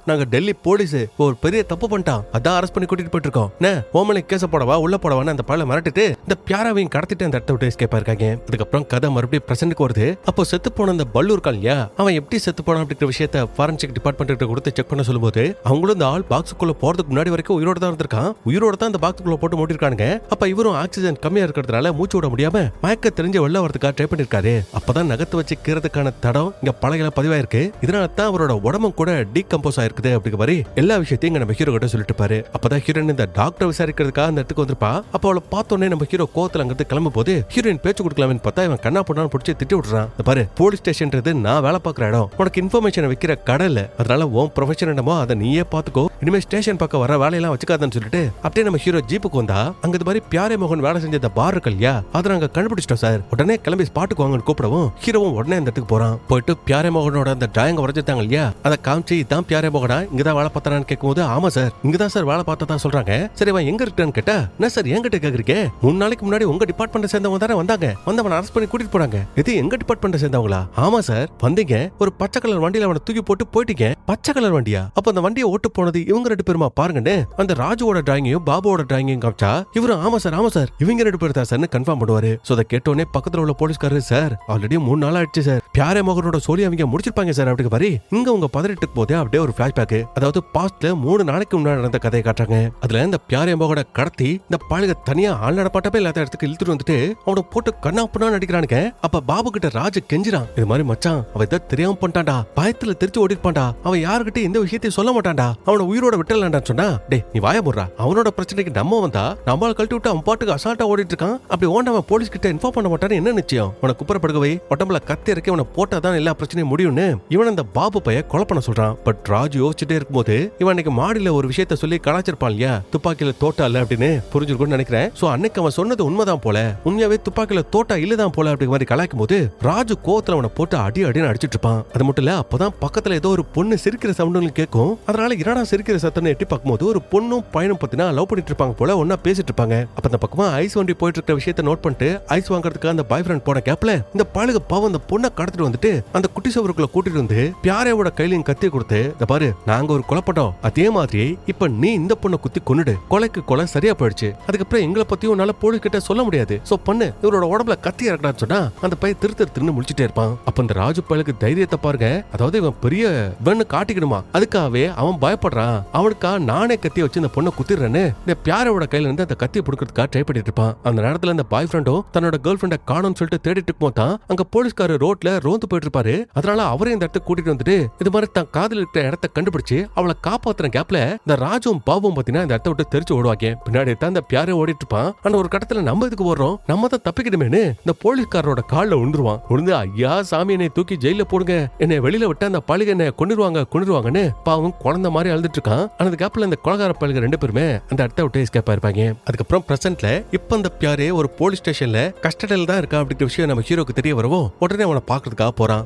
Speaker 1: நாங்க டெல்லி போலீஸ் ஒரு பெரிய தப்பு பண்ணிட்டான் அதான் அரெஸ்ட் பண்ணி கூட்டிட்டு போயிட்டு இருக்கோம், ஓமனை கேச போடவா உள்ள போடவான்னு அந்த பழம் மிரட்டிட்டு இந்த பியாராவையும் கடத்திட்டு அந்த இடத்த விட்டு எஸ்கேப் ஆயிருக்காங்க. அதுக்கப்புறம் கதை மறுபடியும் பிரசன்ட்க்கு வருது. அப்போ செத்து போன அந்த பல்லூர் கால் இல்லையா, அவன் எப்படி செத்து போனான் அப்படிங்கிற விஷயத்த ஃபாரன்சிக் டிபார்ட்மெண்ட் கொடுத்து செக் பண்ண சொல்லும்போது அவங்களும் இந்த ஆள் பாக்ஸுக்குள்ள போறதுக்கு முன்னாடி வரைக்கும் உயிரோட தான் இருந்திருக்கான், உயிரோட தான் அந்த பாக்ஸுக்குள்ள போட்டு மூட்டிருக்கானுங்க. அப்ப இவரும் ஆக்சிஜன் கம்மியா இருக்கிறதுனால மூச்சு விட முடியாம மயக்க தெரிஞ்ச வெளில வரதுக்காக ட்ரை பண்ணிருக்காரு. அப்பதான் நகத்தை வச்சு கீறதுக்கான தடம் இங்க பழகையில பதிவாயிருக்கு. இதனால தான் அவரோட உடம்பும் கூட டீகம்போஸ் ஆயிருக்குது அப்படிங்கிற மாதிரி எல்லா விஷயத்தையும் இங்க நம்ம ஹீரோ கிட்ட சொல்லிட்டு பாரு. அப்பதான் ஹீரோயின் இந்த டாக்டர் விசாரிக்கிறதுக்காக அந்த இடத்துக்கு வந்திருப்பா. அப்ப அவளை பார்த்தோன்னே நம்ம ஹீரோ கோவத்துல அங்கிருந்து கிளம்பும் போது ஹீரோயின் பேச்சு கொடுக்கலாம்னு பார்த்தா இவன் கண்ணா பொண்ணான்னு பிடிச்சி திட்டி விடுறான். பாரு போலீஸ் ஸ்டேஷன்றது நான் வேலை பார்க்குற இடம், உனக்கு இன்ஃபர்மேஷன் வைக்கிற கடை, அதனால உன் ப்ரொஃபஷன் என்னமோ அதை நீயே பாத்துக்கோ, இனிமே ஸ்டேஷன் பக்கம் வர வேலையெல்லாம் வச்சுக்காதன்னு சொல்லிட்டு அப்படியே நம்ம ஹீரோ ஜீப்புக்கு வந்தா அங்க இது மாதிரி பியாரே மோகன் வேலை செஞ்ச இந்த பார் இருக்கு இல்லையா, அதை நாங்க கண்டுபிடிச்சிட்டோம் சார், உடனே கிளம்பி ஸ்பாட்டுக்கு வாங்கன்னு கூப்பிடவும் ஹீரோவும் உடனே அந்த இடத்துக்கு போறான். போயிட்டு பியாரே மோகனோட அந்த டிராயிங்க வரைஞ்சிட்டாங்க இல்லையா, அதை காமிச்சு இதான் பியாரே மோகனா இங்கதான் வேலை பார்த்தான்னு கேட்கும்போது ஆமா சார் இங்கதான் சார் வேலை பார்த்ததா சொல்றாங்க. சரி அவன் எங்க இருக்கான்னு கேட்டா, என்ன சார் என்கிட்ட கேக்குறீங்க, 3 நாளைக்கு முன்னாடி உங்க டிபார்ட்மெண்ட் சேர்ந்தவங்க தானே வந்தாங்க, வந்தவனை அரெஸ்ட் பண்ணி கூட்டிட்டு போறாங்க. இது எங்க டிபார்ட்மெண்ட் சேர்ந்தவங்களா? ஆமா சார் வந்தீங்க, ஒரு பச்சை கலர் வண்டியில அவனை தூக்கி போட்டு போயிட்டீங்க. பச்சை கலர் வண்டியா? அப்ப அந்த வண்டியை ஓட்டு போனது இவங்க 2 பேருமா பாருங்கன்னு அந்த ராஜுவோட டிராயிங்கையும் பாபுவோட டிராயிங்கையும் காமிச்சா இவரும் ஆமா சார் இவங்க 2 பேர் தான் சார்னு கன்ஃபார்ம் பண்ணுவாரு. சோ அதை கேட்டோடனே பக்கத்துல உள்ள போலீஸ்காரரு சார் ஆல்ரெடி 3 நாள் ஆயிடுச்சு சார், பியாரே மகனோட சோலி அவங்க முடிச்சிருப்பாங்க சார் அப்படி பாரு. இங்க உங்க பதறிட்டு போதே அப்படியே ஒரு பிளாஷ்பேக், அதாவது பாஸ்ட்ல 3 நாளைக்கு முன்னாடி நடந்த கதையை காட்டுறாங்க. அதுல இந்த பியாரே மகனோட கடத்தி இந்த பாளுக தனியா ஆள் நடப்பாட்டப்பே இல்லாத இடத்துக்கு இழுத்துட்டு வந்துட்டு அவனை போட்டு கண்ணாப்புனா நடிக்கிறானுங்க. அப்ப பாபு கிட்ட ராஜு கெஞ்சிரான், இது மாதிரி மச்சான் அவ இதை தெரியாம பண்ணிட்டான்டா, பயத்துல திருச்சி ஓடிப்பான்டா, அவன் யாருக்கிட்ட இந்த விஷயத்தையும் சொல்ல மாட்டான்டா, அவனை உயிரோட விட்டலான்னு சொன்னா டே நீ வாய போடுறா, அவனோட பிரச்சனைக்கு நம்ம வந்தா நம்மளால கழட்டி விட்டு அவன் பாட்டுக்கு அசால்ட்டா ஓடிட்டு இருக்கான், அப்படி ஓண்டாம போலீஸ் கிட்ட இன்ஃபார்ம் பண்ண மாட்டான்னு என்ன நிச்சயம், அவனை குப்பரப்படுகவை உடம்புல கத்தி இறக்கி அவனை போட்டாதான் எல்லா பிரச்சனையும் முடியும்னு இவன் அந்த பாபு பைய கொலை பண்ண சொல்றான். பட் ராஜு யோசிச்சுட்டே இருக்கும்போது இவன் அன்னைக்கு மாடியில ஒரு விஷயத்த சொல்லி கலாச்சிருப்பான் இல்லையா, துப்பாக்கியில தோட்டா இல்ல அப்படின்னு புரிஞ்சிருக்கும்னு நினைக்கிறேன். சோ அன்னைக்கு அவன் சொன்னது உண்மைதான் போல, உண்மையாவே துப்பாக்கியில தோட்டா இல்லதான் போல அப்படி மாதிரி கலாய்க்கும் போது ராஜு கோவத்துல அவனை போட்டு அடின்னு அடிச்சிட்டு இருப்பான். அது மட்டும் இல்ல அப்பதான் பக்கத்துல ஏதோ ஒரு பொண்ணு சிரிக்கிற சவுண்ட் கேட்கும். அதனால இரடா சிரிக்கிற சத்தம் எட்டி பார்க்கும்போது ஒரு பொண்ணும் பையனும் பத்தினா லவ் பண்ணிட்டு இருப்பாங்க போல, ஒன்னா பேசிட்டு இருப்பாங்க. அப்ப அந்த பக்கமா ஐஸ் வண்டி போயிட்டு இருக்க விஷயத்தை நோட் பண்ணிட்டு ஐஸ் வாங்குறதுக்கு அந்த பாய் ஃப்ரெண்ட் போன கேப்ல இந்த பாலுக பாவம் அந்த பொண்ணை கடத்திட்டு வந்துட்டு அந்த குட்டி சவருக்குள்ள கூட்டிட்டு வந்து பியாரேவோட கையிலையும் கத்தி கொடுத்து, இந்த பாரு நாங்க ஒரு கொலை பண்ணோம், அதே மாதிரி இப்ப நீ இந்த பொண்ணை குத்தி கொன்னுடு, கொலைக்கு கொலை சரியா போயிடுச்சு, அதுக்கப்புறம் எங்களை பத்தியும் உன்னால போலீஸ் கிட்ட சொல்ல முடியாது, சோ பண்ணு, இவரோட உடம்புல கத்தி இறக்கடான்னு சொன்னா அந்த பையன் திருன்னு முழிச்சிட்டே இருப்பான். அப்ப அந்த ராஜு பயலுக்கு தைரியத்தை பாருங்க, அதாவது இவன் பெரிய வெண்ணு காட்டிக்கணுமா, அதுக்காகவே அவன் பயப்படுறான், அவனுக்கா நானே கத்திய வச்சு இந்த பொண்ணை குத்திடுறேன்னு இந்த பியாரோட கையில இருந்து அந்த கத்தியை புடுக்கிறதுக்காக ட்ரை பண்ணிட்டு இருப்பான். அந்த நேரத்துல அந்த பாய் ஃப்ரெண்டும் தன்னோட கேர்ள் ஃப்ரெண்ட காணோம்னு சொல்லிட்டு தேடிட்டு இருக்கும்போது அங்க போலீஸ்காரர் ரோட்ல ரோந்து போயிட்டு இருப்பாரு. அதனால அவரையும் இந்த இடத்துக்கு கூட்டிட்டு வந்துட்டு இது மாதிரி தான் காதல் இருக்கிற இடத்த கண்டுபிடிச்சு அவளை காப்பாத்துற கேப்ல இந்த ராஜுவும் பாபுவும் பாத்தீங்கன்னா இந்த இடத்த விட்டு தெரிச்சு ஓடுவாங்க. பின்னாடி தான் இந்த பியாரே ஓடிட்டு இருப்பான். ஆனா ஒரு கட்டத்துல நம்ம இதுக்கு ஓடுறோம், நம்ம தான் தப்பிக்கிடுமேனு இந்த போலீஸ்காரரோட கால்ல விழுந்துருவான். விழுந்து ஐயா சாமி என்னை தூக்கி ஜெயில போடுங்க, என்னை வெளியில விட்டு அந்த பழிக என்ன கொன்னுருவாங்கன்னு பாவம் குழந்தை மாதிரி அழுதுட்டு இருக்கான். அந்த கேப்ல இந்த கொலகார பழிக 2 பேருமே அந்த இடத்த விட்டு எஸ்கேப் ஆயிருப்பாங்க. அதுக்கப்புறம் பிரசன்ட்ல இப்ப அந்த பியாரே ஒரு போலீஸ் ஸ்டேஷன்ல கஸ்டடியில தான் இருக்கா அப்படிங்கிற விஷயம் நம்ம ஹீரோக்கு தெரிய வரவும் உடனே அவனை பாக்குறதுக்காக போறான்.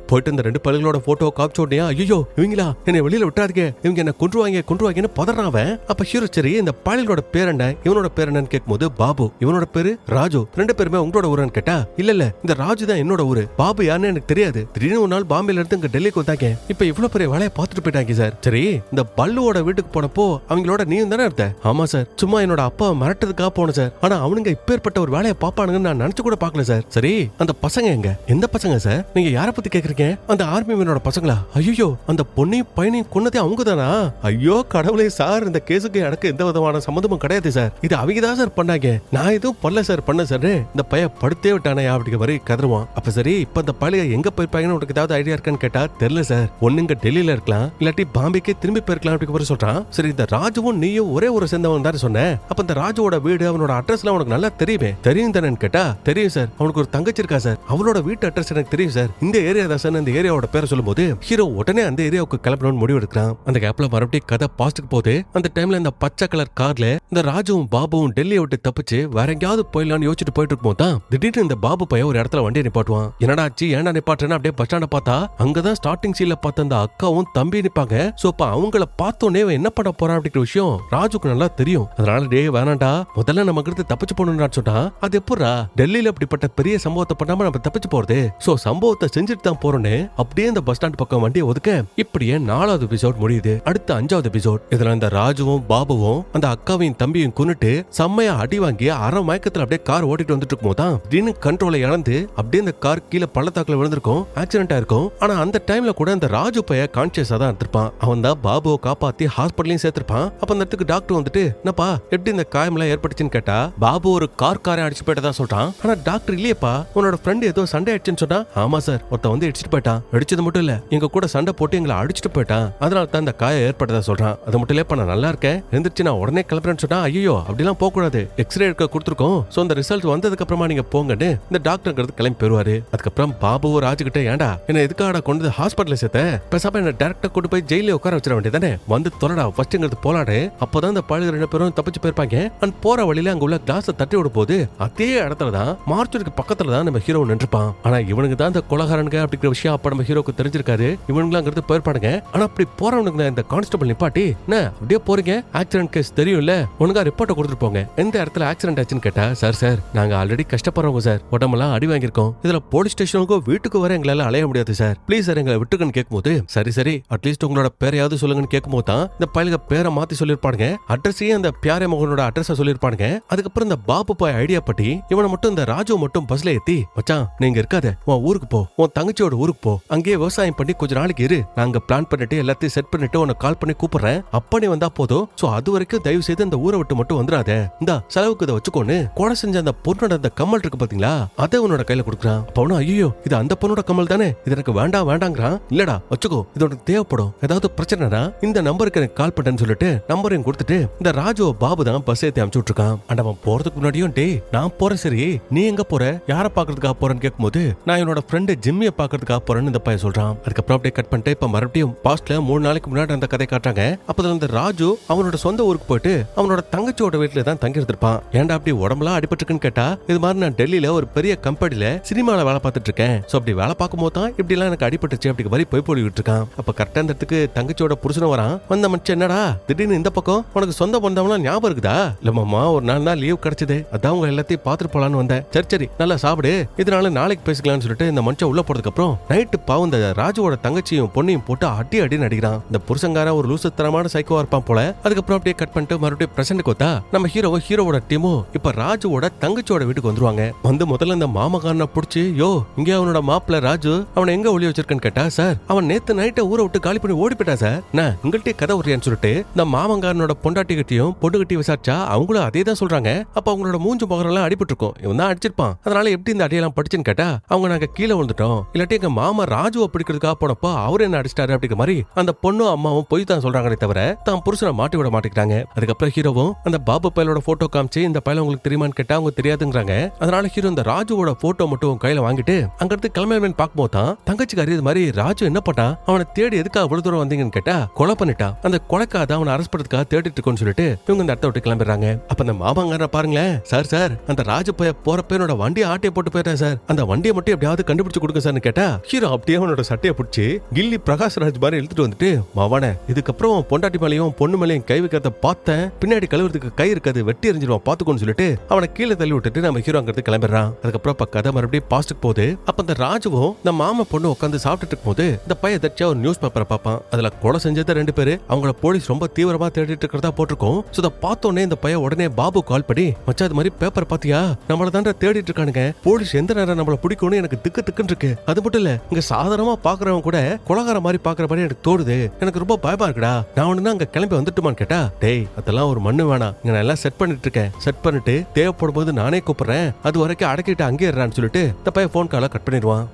Speaker 1: போயிட்டு இந்த 2 பழங்களோட போட்டோ காமிச்ச உடனே ஐயோ இவங்களா என்னை வெளியில விட்டாதீங்க, இவங்க என்ன கொன்றுவாங்கன்னு பதறான். அப்ப ஹீரோ சரி இந்த பழங்களோட பேர் என்ன, இவனோட பேர் என்னன்னு கேட்கும்போது பாபு, இவனோட பேரு ராஜு, 2 பேருமே உங்களோட ஊருன்னு கேட்டா இல்ல இந்த ராஜு தான் என்னோட ஊரு, பாபு யாருன்னு எனக்கு தெரியாது, திடீர்னு ஒரு நாள் பாம்பேல இருந்து இங்க டெல்லிக்கு வந்தாங்க, இப்ப இவ்வளவு பெரிய வேலையை பார்த்துட்டு போயிட்டாங்க சார். சரி இந்த பல்லுவோட வீட்டுக்கு போனப்போ அவங்களோட நீயும் தானே இருந்த? ஆமா சார், சும்மா என்னோட அப்பா மிரட்டதுக்காக போனேன் சார், ஆனா அவனுங்க இப்பேற்பட்ட ஒரு வேலையை பாப்பானுங்கன்னு நான் நினைச்சு கூட பாக்கல சார். சரி அந்த பசங்க எங்க, எந்த பசங்க சார், நீங்க யார பத்தி கேக்குறீங்க? அந்த ஆர்மி மேனோட பசங்களா? ஐயோ அந்த பொண்ணையும் பையனையும் கொன்னதே அவங்க தானா? ஐயோ கடவுளே சார், இந்த கேஸுக்கு எனக்கு எந்த விதமான சம்மந்தமும் கிடையாது சார், இது அவங்க தான் சார் பண்ணாங்க, நான் எதுவும் பண்ணல சார் இந்த பையன் படுத்தே விட்டானே அப்படிங்கிற மாதிரி கதறுவான். அப்ப சரி இப்ப இந்த பழைய எங்க போயிருப்பாங்கன்னு உனக்கு ஏதாவது ஐடியா இருக்கான்னு கேட்டா தெரியல சார், ஒண்ணுங்க டெல்லியில இருக்கலாம் இல்லாட்டி பாம்பேக்கே திரும்பி போயிருக்கலாம் அப்படிங்கிற மாதிரி சொல்றான். சரி இந்த ராஜுவும் நீயும் ஒரே ஒரு சேர்ந்தவன் தானே சொன்னேன், அப்ப இந்த ராஜுவோட வீடு அவனோட அட்ரஸ் எல்லாம் உனக்கு நல்லா தெரியுமே? தெரியும் தானே கேட்டா தெரியும் சார், அவனுக்கு ஒரு தங்கச்சி இருக்கா சார், அவளோட வீட்டு அட்ரஸ் எனக்கு தெரியும் சார், இந்த ஏரியா தான் சார். இந்த ஏரியாவோட பேரை சொல்லும் போது ஹீரோ உடனே அந்த ஏரியாவுக்கு கிளம்பணும்னு முடிவு எடுக்கிறான். அந்த கேப்ல மறுபடியும் கதை பாஸ்டுக்கு போது அந்த டைம்ல இந்த பச்சை கலர் கார்ல இந்த ராஜுவும் பாபுவும் டெல்லியை விட்டு தப்பிச்சு வேற எங்கயாவது போயிடலாம்னு யோசிச்சுட்டு போயிட்டு இருக்கும்போது தான் திடீர்னு இந்த பாபு பையன் ஒரு இடத்துல வண்டியை நிப்பாட்டுவான். என்னடா ஆச்சு ஏன்டா நிப்பாட்டுறேன்னு அப்படியே பஸ் ஸ்டாண்ட பார்த்தா அங்கதான் ஸ்டார்டிங் சீன்ல பார்த்த அந்த அக்காவும் தம்பி நிப்பாங்க. சோ அப்ப அவங்கள பார்த்தோன்னே என்ன பண்ண போறான் அப்படிங்கிற விஷயம் ராஜுக்கு நல்லா தெரியும். அதனால டே வேணாண்டா, முதல்ல நம்ம கிட்ட தப்பிச்சு போகணும்னு சொன்னா அது எப்படா டெல்லியில அப்படிப்பட்ட பெரிய சம்பவத்தை பண்ணாம நம்ம தப்பிச்சு போறது, சோ சம்பவத்தை செஞ்சுட்டு தான் போறோன்னு அப்படியே இந்த பஸ் ஸ்டாண்ட் பக்கம் வண்டியை ஒதுக்க இப்படியே 4வது எபிசோட் முடியுது. அடுத்த 5வது எபிசோட் இதுல இந்த ராஜுவும் பாபுவும் அந்த அக்காவையும் தம்பியும் கொன்னுட்டு செம்மையா அடி வாங்கி அரை மயக்கத்துல அப்படியே கார் ஓட்டிட்டு வந்துட்டு இருக்கும் போதுதான் திடீர்னு கண்ட்ரோலை இழந்து அப்படியே இந்த கார் கீழே பள்ளத்தாக்குல விழுந்திருக்கும், ஆக்சிடென்ட் ஆயிருக்கும். ஆனா அந்த டைம்ல கூட இந்த ராஜு பைய கான்சியஸா தான் இருந்திருப்பான். அவன் தான் பாபுவை காப்பாத்தி ஹாஸ்பிட்டலையும் சேர்த்திருப்பான். அப்ப அந்த இடத்துக்கு டாக்டர் வந்துட்டு என்னப்பா எப்படி இந்த காயம்லாம் ஏற்பட்டுச்சுன்னு கேட்டா பாபு ஒரு காரை அடிச்சு போயிட்டதா சொல்றான். ஆனா டாக்டர் இல்லையப்பா உன்னோட ஃப்ரெண்ட் ஏதோ சண்டை ஆயிடுச்சுன்னு சொன்னா ஆமா சார் ஒருத்த வந்து அடிச்சுட்டு போயிட்டான், அடிச்சது மட்டும் இல்ல எங்க கூட சண்டை போட்டு எங்களை அடிச்சுட்டு போயிட்டான், அதனால தான் இந்த காயம் ஏற்பட்டதா சொல்றான். அது மட்டும் இல்ல நான் நல்லா இருக்கேன், எந்திரிச்சு நான் உடனே கிளம்புறேன்னு சொன்னா ஐயோ அப்படிலாம் போக கூடாது, எக்ஸ்ரே எடுக்க கொடுத்துருக்கோம், சோ அந்த ரிசல்ட் வந்ததுக்கு அப்புறமா நீங்க போங்கன்னு இந்த டாக்டர் கிளம்பி போயிருவாரு. அதுக்கப்புறம் பாபு ராஜுகிட்ட ஏண்டா என்ன எதுக்காக கொண்டு ஹாஸ்பிட்டல் சேர்த்த, பேசாம என்ன டைரக்டா கூட்டு போய் ஜெயில உட்கார வச்சிட வேண்டியதானே, வந்து தொலைடா ஃபர்ஸ்ட்ங்கிறது போலாடு. அப்பதான் இந்த பாலுக 2 பேரும் தப்பிச்சு போயிருப்பாங்க. அண்ட் போற வழியில அங்க உள்ள கிளாஸ் தட்டி விட போது அதே இடத்துலதான் மார்ச்சுக்கு பக்கத்துல தான் நம்ம ஹீரோ நின்றுப்பான். ஆனா இவனுக்கு தான் இந்த கொலகாரனுங்க அப்படிங்கிற விஷயம் அப்ப நம்ம ஹீரோக்கு தெரிஞ்சிருக்காரு. இவனுங்களாங்கிறது போயிருப்பாடுங்க. ஆனா அப்படி போறவனுக்கு இந்த கான்ஸ்டபிள் நிப்பாட்டி, என்ன அப்படியே போறீங்க, ஆக்சிடென்ட் கேஸ் தெரியும்ல, உனக்கு ரிப்போர்ட்டை கொடுத்துட்டு போங்க, எந்த இடத்துல ஆக்சிடென்ட் ஆச்சுன்னு கேட்டா, சார் நாங்க ஆல்ரெடி கஷ்டப்படுறவங்க சார், உடம்பெல்லாம் அடி வாங்கியிருக்கோம், இதுல போலீஸ் ஸ்டேஷனுக்கும் வீட்டுக்கு வர எங்களால அலைய முடியாது சார், ப்ளீஸ் சார் எங்களை விட்டுக்குன்னு கேட்கும்போது, சரி அட்லீஸ்ட் உங்களோட பேரையாவது சொல்லுங்கன்னு கேட்கும்போது தான் இந்த பையலுக்கு பேரை மாத்தி சொல்லிருப்பானுங்க. அட்ரஸையும் அந்த பியாரே மகனோட அட்ரஸ சொல்லிருப்பானுங்க. அதுக்கப்புறம் இந்த பாபு பாய் ஐடியா பட்டி இவனை மட்டும் இந்த ராஜு மட்டும் பஸ்ல ஏத்தி, மச்சான் நீங்க இருக்காத, உன் ஊருக்கு போ, உன் தங்கச்சியோட ஊருக்கு போ, அங்கேயே விவசாயம் பண்ணி கொஞ்ச நாளைக்கு இரு, நாங்க பிளான் பண்ணிட்டு எல்லாத்தையும் செட் பண்ணிட்டு உனக்கு கால் பண்ணி கூப்பிடுறேன், அப்ப நீ வந்தா போதும், சோ அது வரைக்கும் தயவு செய்து இந்த ஊரை விட்டு மட்டும் வந்துடாத, இந்த செலவுக்கு இதை வச்சுக்கோன்னு கொலை செஞ்ச அந்த பொண்ணோட அந்த கம்மல் இருக்கு பாத்தீங்களா, அதை உன்னோட கையில கொடுக்குறான். அப்ப ஐயோ இது அந்த பொண்ணோட கம்மல் தானே, இது எனக்கு வேண்டாங்கிறான். இல்லடா வச்சுக்கோ, இது உனக்கு தேவைப்படும், ஏதாவது பிரச்சனைனா இந்த நம்பருக்கு எனக்கு கால் பண்ணேன்னு சொல்லிட்டு நம்பரையும் கொடுத்துட்டு இந்த ராஜு பாபு தான் பஸ் ஏத்தி அனுப்பிச்சு விட்டுருக்கான். அவன் போறதுக்கு முன்னாடியும், டே நான் போறேன் சரி, நீ எங்க போற, யார பாக்குறதுக்காக போறேன்னு கேட்கும்போது, நான் என்னோட ஃப்ரெண்டு ஜிம்மிய பாக்குறதுக்காக போறேன்னு இந்த பையன் சொல்றான். அதுக்கப்புறம் அப்படியே கட் பண்ணிட்டு இப்ப மறுபடியும் பாஸ்ட்ல 3 நாளைக்கு முன்னாடி அந்த கதை காட்டுறாங்க. அப்பதான் இந்த ராஜு அவனோட சொந்த ஊருக்கு போயிட்டு அவனோட தங்கச்சியோட வீட்டுல தான் தங்கி இருந்திருப்பான். ஏன்டா அப்படி உடம்புலாம் அடிபட்டுருக்குன்னு கேட்டா, இது மாதிரி நான் டெல்லியில ஒரு பெரிய கம்பெனில சினிமால வேலை பார்த்துட்டு இருக்கேன், சோ அப்படி வேலை பார்க்கும் போது தான் இப்படி எல்லாம் எனக்கு அடிபட்டுச்சு அப்படி மாதிரி போய் போட்டு இருக்கான். அப்ப கரெக்டா இந்த இடத்துக்கு தங்கச்சியோட புருஷன் வரான். வந்த மனுஷன், என்னடா திடீர்னு இந்த பக்கம், உனக்கு சொந்த பந்தம்லாம் ஞாபகம் இருக்குதா? இல்ல மாமா, ஒரு 4 நாள் லீவ் கிடைச்சது, அதான் உங்க எல்லாத்தையும் பாத்துட்டு போலான்னு வந்தேன். சரி நல்லா சாப்பிடு, இதனால நாளைக்கு பேசிக்கலாம்னு சொல்லிட்டு இந்த மனுஷன் உள்ள போறதுக்கு அப்புறம் நைட்டு பாவம் இந்த ராஜுவோட தங்கச்சியும் பொண்ணையும் போட்டு அடி நடிக்கிறான். இந்த புருஷங்கார ஒரு லூசுத்தனமான சைக்கோவா இருப்பான் போல. அதுக்கப்புறம் அப்படியே கட் பண்ணிட்டு மறுபடியும் பிரசன்ட் கொத்தா நம்ம ஹீரோவோட டீமும் இப்ப ராஜுவோட தங்கச்சியோட வீட்டுக்கு வந்துருவாங்க. வந்து முதல்ல இந்த மாமகாரனை புடிச்சு, யோ இங்க அவனோட மாப்பிள்ள ராஜு, அவனை எங்க ஒளி வச்சிருக்கன்னு கேட்டா, சார் அவன் நேத்து நைட்டை ஊரை விட்டு காலி பண்ணி ஓடி போயிட்டா சார், நான் உங்கள்கிட்ட கதை உரையான்னு சொல்லிட்டு இந்த மாமங்காரனோட பொண்டாட்டி கிட்டையும் பொண்ணு கிட்டி விசாரிச்சா அவங்களும் அதே தான் சொல்றாங்க. அப்ப அவங்களோட மூஞ்சு முகரெல்லாம் அடிபட்டு இருக்கும், இவன் தான் அடிச்சிருப்பான், அதனால எப்படி இந்த அடியெல்லாம் படிச்சுன்னு கேட்டா, அவங்க நாங்க கீழே விழுந்துட்டோம், இல்லாட்டி எங்க மாமா ராஜுவை பிடிக்கிறதுக்காக போனப்போ அவரு என்ன அடிச்சிட்டாரு அப்படிங்கிற மாதிரி அந்த பொண்ணும் அம்மாவும் போய் தான் சொல்றாங்களே தவிர தான் புருஷனை மாட்டி விட மாட்டேங்கிறாங்க. அதுக்கப்புறம் ஹீரோவும் அந்த பாபு பயலோட போட்டோ காமிச்சு, இந்த பயல உங்களுக்கு தெரியுமான்னு கேட்டா அவங்க தெரியாதுங்கிறாங்க. அதனால ஹீரோ இந்த ராஜுவோட போட்டோ மட்டும் கையில வாங்கிட்டு அங்கிருந்து கிளம்புவேன் பார்க்கும்போது தான் தங்கச்சிக்கு அறியது மாதிரி ராஜு என்ன பண்ணான், அவனை தேடி எதுக்காக அவ்வளவு தூரம் வந்தீங்கன்னு கேட்டா, கொலை பண்ணிட்டான், அந்த கொலைக்காக அவனை அரெஸ்ட் பண்றதுக்காக தேடிட்டு இருக்கோன்னு சொல்லிட்டு இவங்க இந்த இடத்த விட்டு கிளம்பிடுறாங்க. அப்ப அந்த மாமாங்கார பாருங்களேன், சார் அந்த ராஜு பைய போறப்ப என்னோட வண்டியை ஆட்டையை போட்டு போயிட்டேன் சார், அந்த வண்டியை மட்டும் எப்படியாவது கண்டுபிடிச்சு கொடுங்க சார்னு கேட்டா, ஹீரோ அப்படியே அவனோட சட்டையை பிடிச்சி கில்லி பிரகாஷ்ராஜ் மாதிரி எழுதிட்டு வந்துட்டு, மாவான இதுக்கப்புறம் பொண்டாட்டி மேலையும் பொண்ணு மேலையும் கை வைக்கிறத பார்த்தேன், பின்னாடி கழுவுறதுக்கு கை இருக்காது, வெட்டி எறிஞ்சிருவான் பாத்துக்கோன்னு சொல்லிட்டு அவனை கீழே தள்ளி விட்டுட்டு நம்ம ஹீரோ அங்கிருந்து கிளம்பிடுறான். அதுக்கப்புறம் இப்ப கதை மறுபடியும் பாஸ்டுக்கு போகுது. அப்ப அந்த ராஜுவும் இந்த மாமா பொண்ணு உட்காந்து சாப்பிட்டுட்டு இருக்கும் போது இந்த பையன் தச்சா ஒரு நியூஸ் பேப்பரை பார்ப்பான். அதுல கொலை செஞ்சத 2 பேரு அவங்கள போலீஸ் ரொம்ப தீவிரமா தேடிட்டு இருக்கிறதா போட்டிருக்கோம். சோ இத பார்த்தோன்னே இந்த பையன் உடனே பாபு கால் பண்ணி, மச்சான் இது மாதிரி பேப்பர் பாத்தியா, நம்மள தாண்ட தேடிட்டு இருக்கானுங்க, போலீஸ் எந்த நேரம் நம்மள பிடிக்கும்னு எனக்கு திக்குன்னு இருக்கு, அது மட்டும் இல்ல இங்க சாதாரணமா பாக்குறவங்க கூட கொலகார மாதிரி பாக்குற மாதிரி எனக்கு தோடுது, எனக்கு ரொம்ப பயமா இருக்குடா, நான் ஒண்ணு அங்க கிளம்பி வந்துட்டுமான்னு கேட்டா, டேய் அதெல்லாம் ஒரு மண்ணு வேணாம், இங்க நான் எல்லாம் செட் பண்ணிட்டு இருக்கேன், செட் பண்ணிட்டு தேவைப்படும் போது நானே கூப்பிடுறேன், அது வரைக்கும் அடக்கிட்டு அங்கே இருறான்னு சொல்லிட்டு இந்த பையன் போன் காலை கட் பண்ணிடுவான்.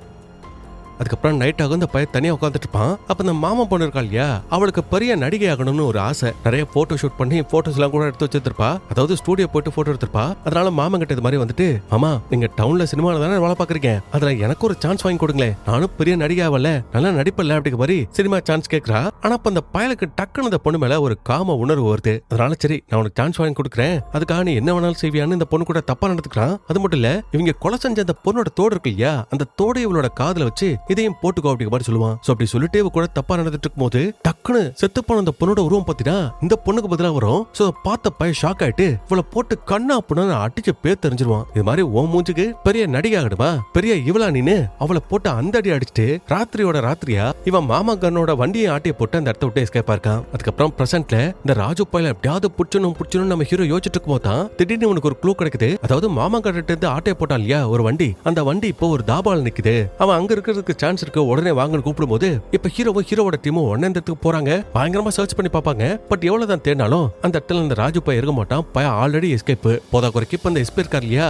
Speaker 1: அதுக்கப்புறம் நைட் ஆகும், இந்த பையன் தனியா உட்காந்துட்டு இருப்பான். அப்ப இந்த மாமா பொண்ணு இருக்கா இல்லையா, அவளுக்கு பெரிய நடிகை ஆகணும்னு ஒரு ஆசை, நிறைய போட்டோ ஷூட் பண்ணி போட்டோஸ் எல்லாம் கூட எடுத்து வச்சிருப்பா, அதாவது ஸ்டூடியோ போயிட்டு போட்டோ எடுத்திருப்பா. அதனால மாமா கிட்ட இது மாதிரி வந்துட்டு, மாமா நீங்க டவுன்ல சினிமால தானே வேலை பாக்குறீங்க, அதுல எனக்கு ஒரு சான்ஸ் வாங்கி கொடுங்களேன், நானும் பெரிய நடிகை ஆகல, நல்லா நடிப்பல அப்படிங்கிற மாதிரி சினிமா சான்ஸ் கேட்கறா. ஆனா அப்ப அந்த பயலுக்கு டக்குன்னு அந்த பொண்ணு மேல ஒரு காம உணர்வு வருது. அதனால சரி நான் உனக்கு சான்ஸ் வாங்கி கொடுக்குறேன், அதுக்காக நீ என்ன வேணாலும் செய்வியான்னு இந்த பொண்ணு கூட தப்பா நடந்துக்கிறான். அது மட்டும் இல்ல இவங்க கொலை செஞ்ச அந்த பொண்ணோட தோடு இருக்கு இல்லையா, அந்த தோடு இவளோட காதுல வச்சு இதையும் போட்டுக்கோ அப்படி மாதிரி சொல்லுவான். சோ அப்படி சொல்லிட்டு இவ கூட தப்பா நடந்துட்டு இருக்கும்போது டக்குன்னு செத்து போன அந்த பொண்ணோட உருவம் பத்தினா இந்த பொண்ணுக்கு பதிலா வரும். சோ பார்த்த பையன் ஷாக் ஆயிட்டு இவளை போட்டு கண்ணா அப்படின்னு அடிச்சு பேர் தெரிஞ்சிருவான். இது மாதிரி ஓ மூஞ்சுக்கு பெரிய நடிகை ஆகணுமா, பெரிய இவளா நீனு, அவளை போட்டு அந்த அடி அடிச்சுட்டு ராத்திரியோட ராத்திரியா இவன் மாமா கண்ணோட வண்டியை ஆட்டிய போட்டு அந்த இடத்த விட்டு எஸ்கேப்பா இருக்கான். அதுக்கப்புறம் பிரசன்ட்ல இந்த ராஜு பையல எப்படியாவது புடிச்சணும் நம்ம ஹீரோ யோசிச்சுட்டு இருக்கும் போது திடீர்னு உனக்கு ஒரு க்ளூ கிடைக்குது. அதாவது மாமா கிட்ட இருந்து ஆட்டைய போட்டான் இல்லையா ஒரு வண்டி, அந்த வண்டி இப்போ ஒரு தாபால நிக்குது, அவன் அங்க இருக்கிறதுக்கு சான்ஸ் இருக்கு, உடனே வாங்கன்னு கூப்பிடும் போது இப்ப ஹீரோவோட டீமும் உடனே இந்த இடத்துக்கு போறாங்க. பயங்கரமா சர்ச் பண்ணி பாப்பாங்க. பட் எவ்வளவுதான் தேடினாலும் அந்த இடத்துல இந்த ராஜு பையன் இருக்க மாட்டான். பையன் ஆல்ரெடி எஸ்கேப். போதா குறைக்கு இப்ப அந்த எஸ்பி இருக்காரு இல்லையா,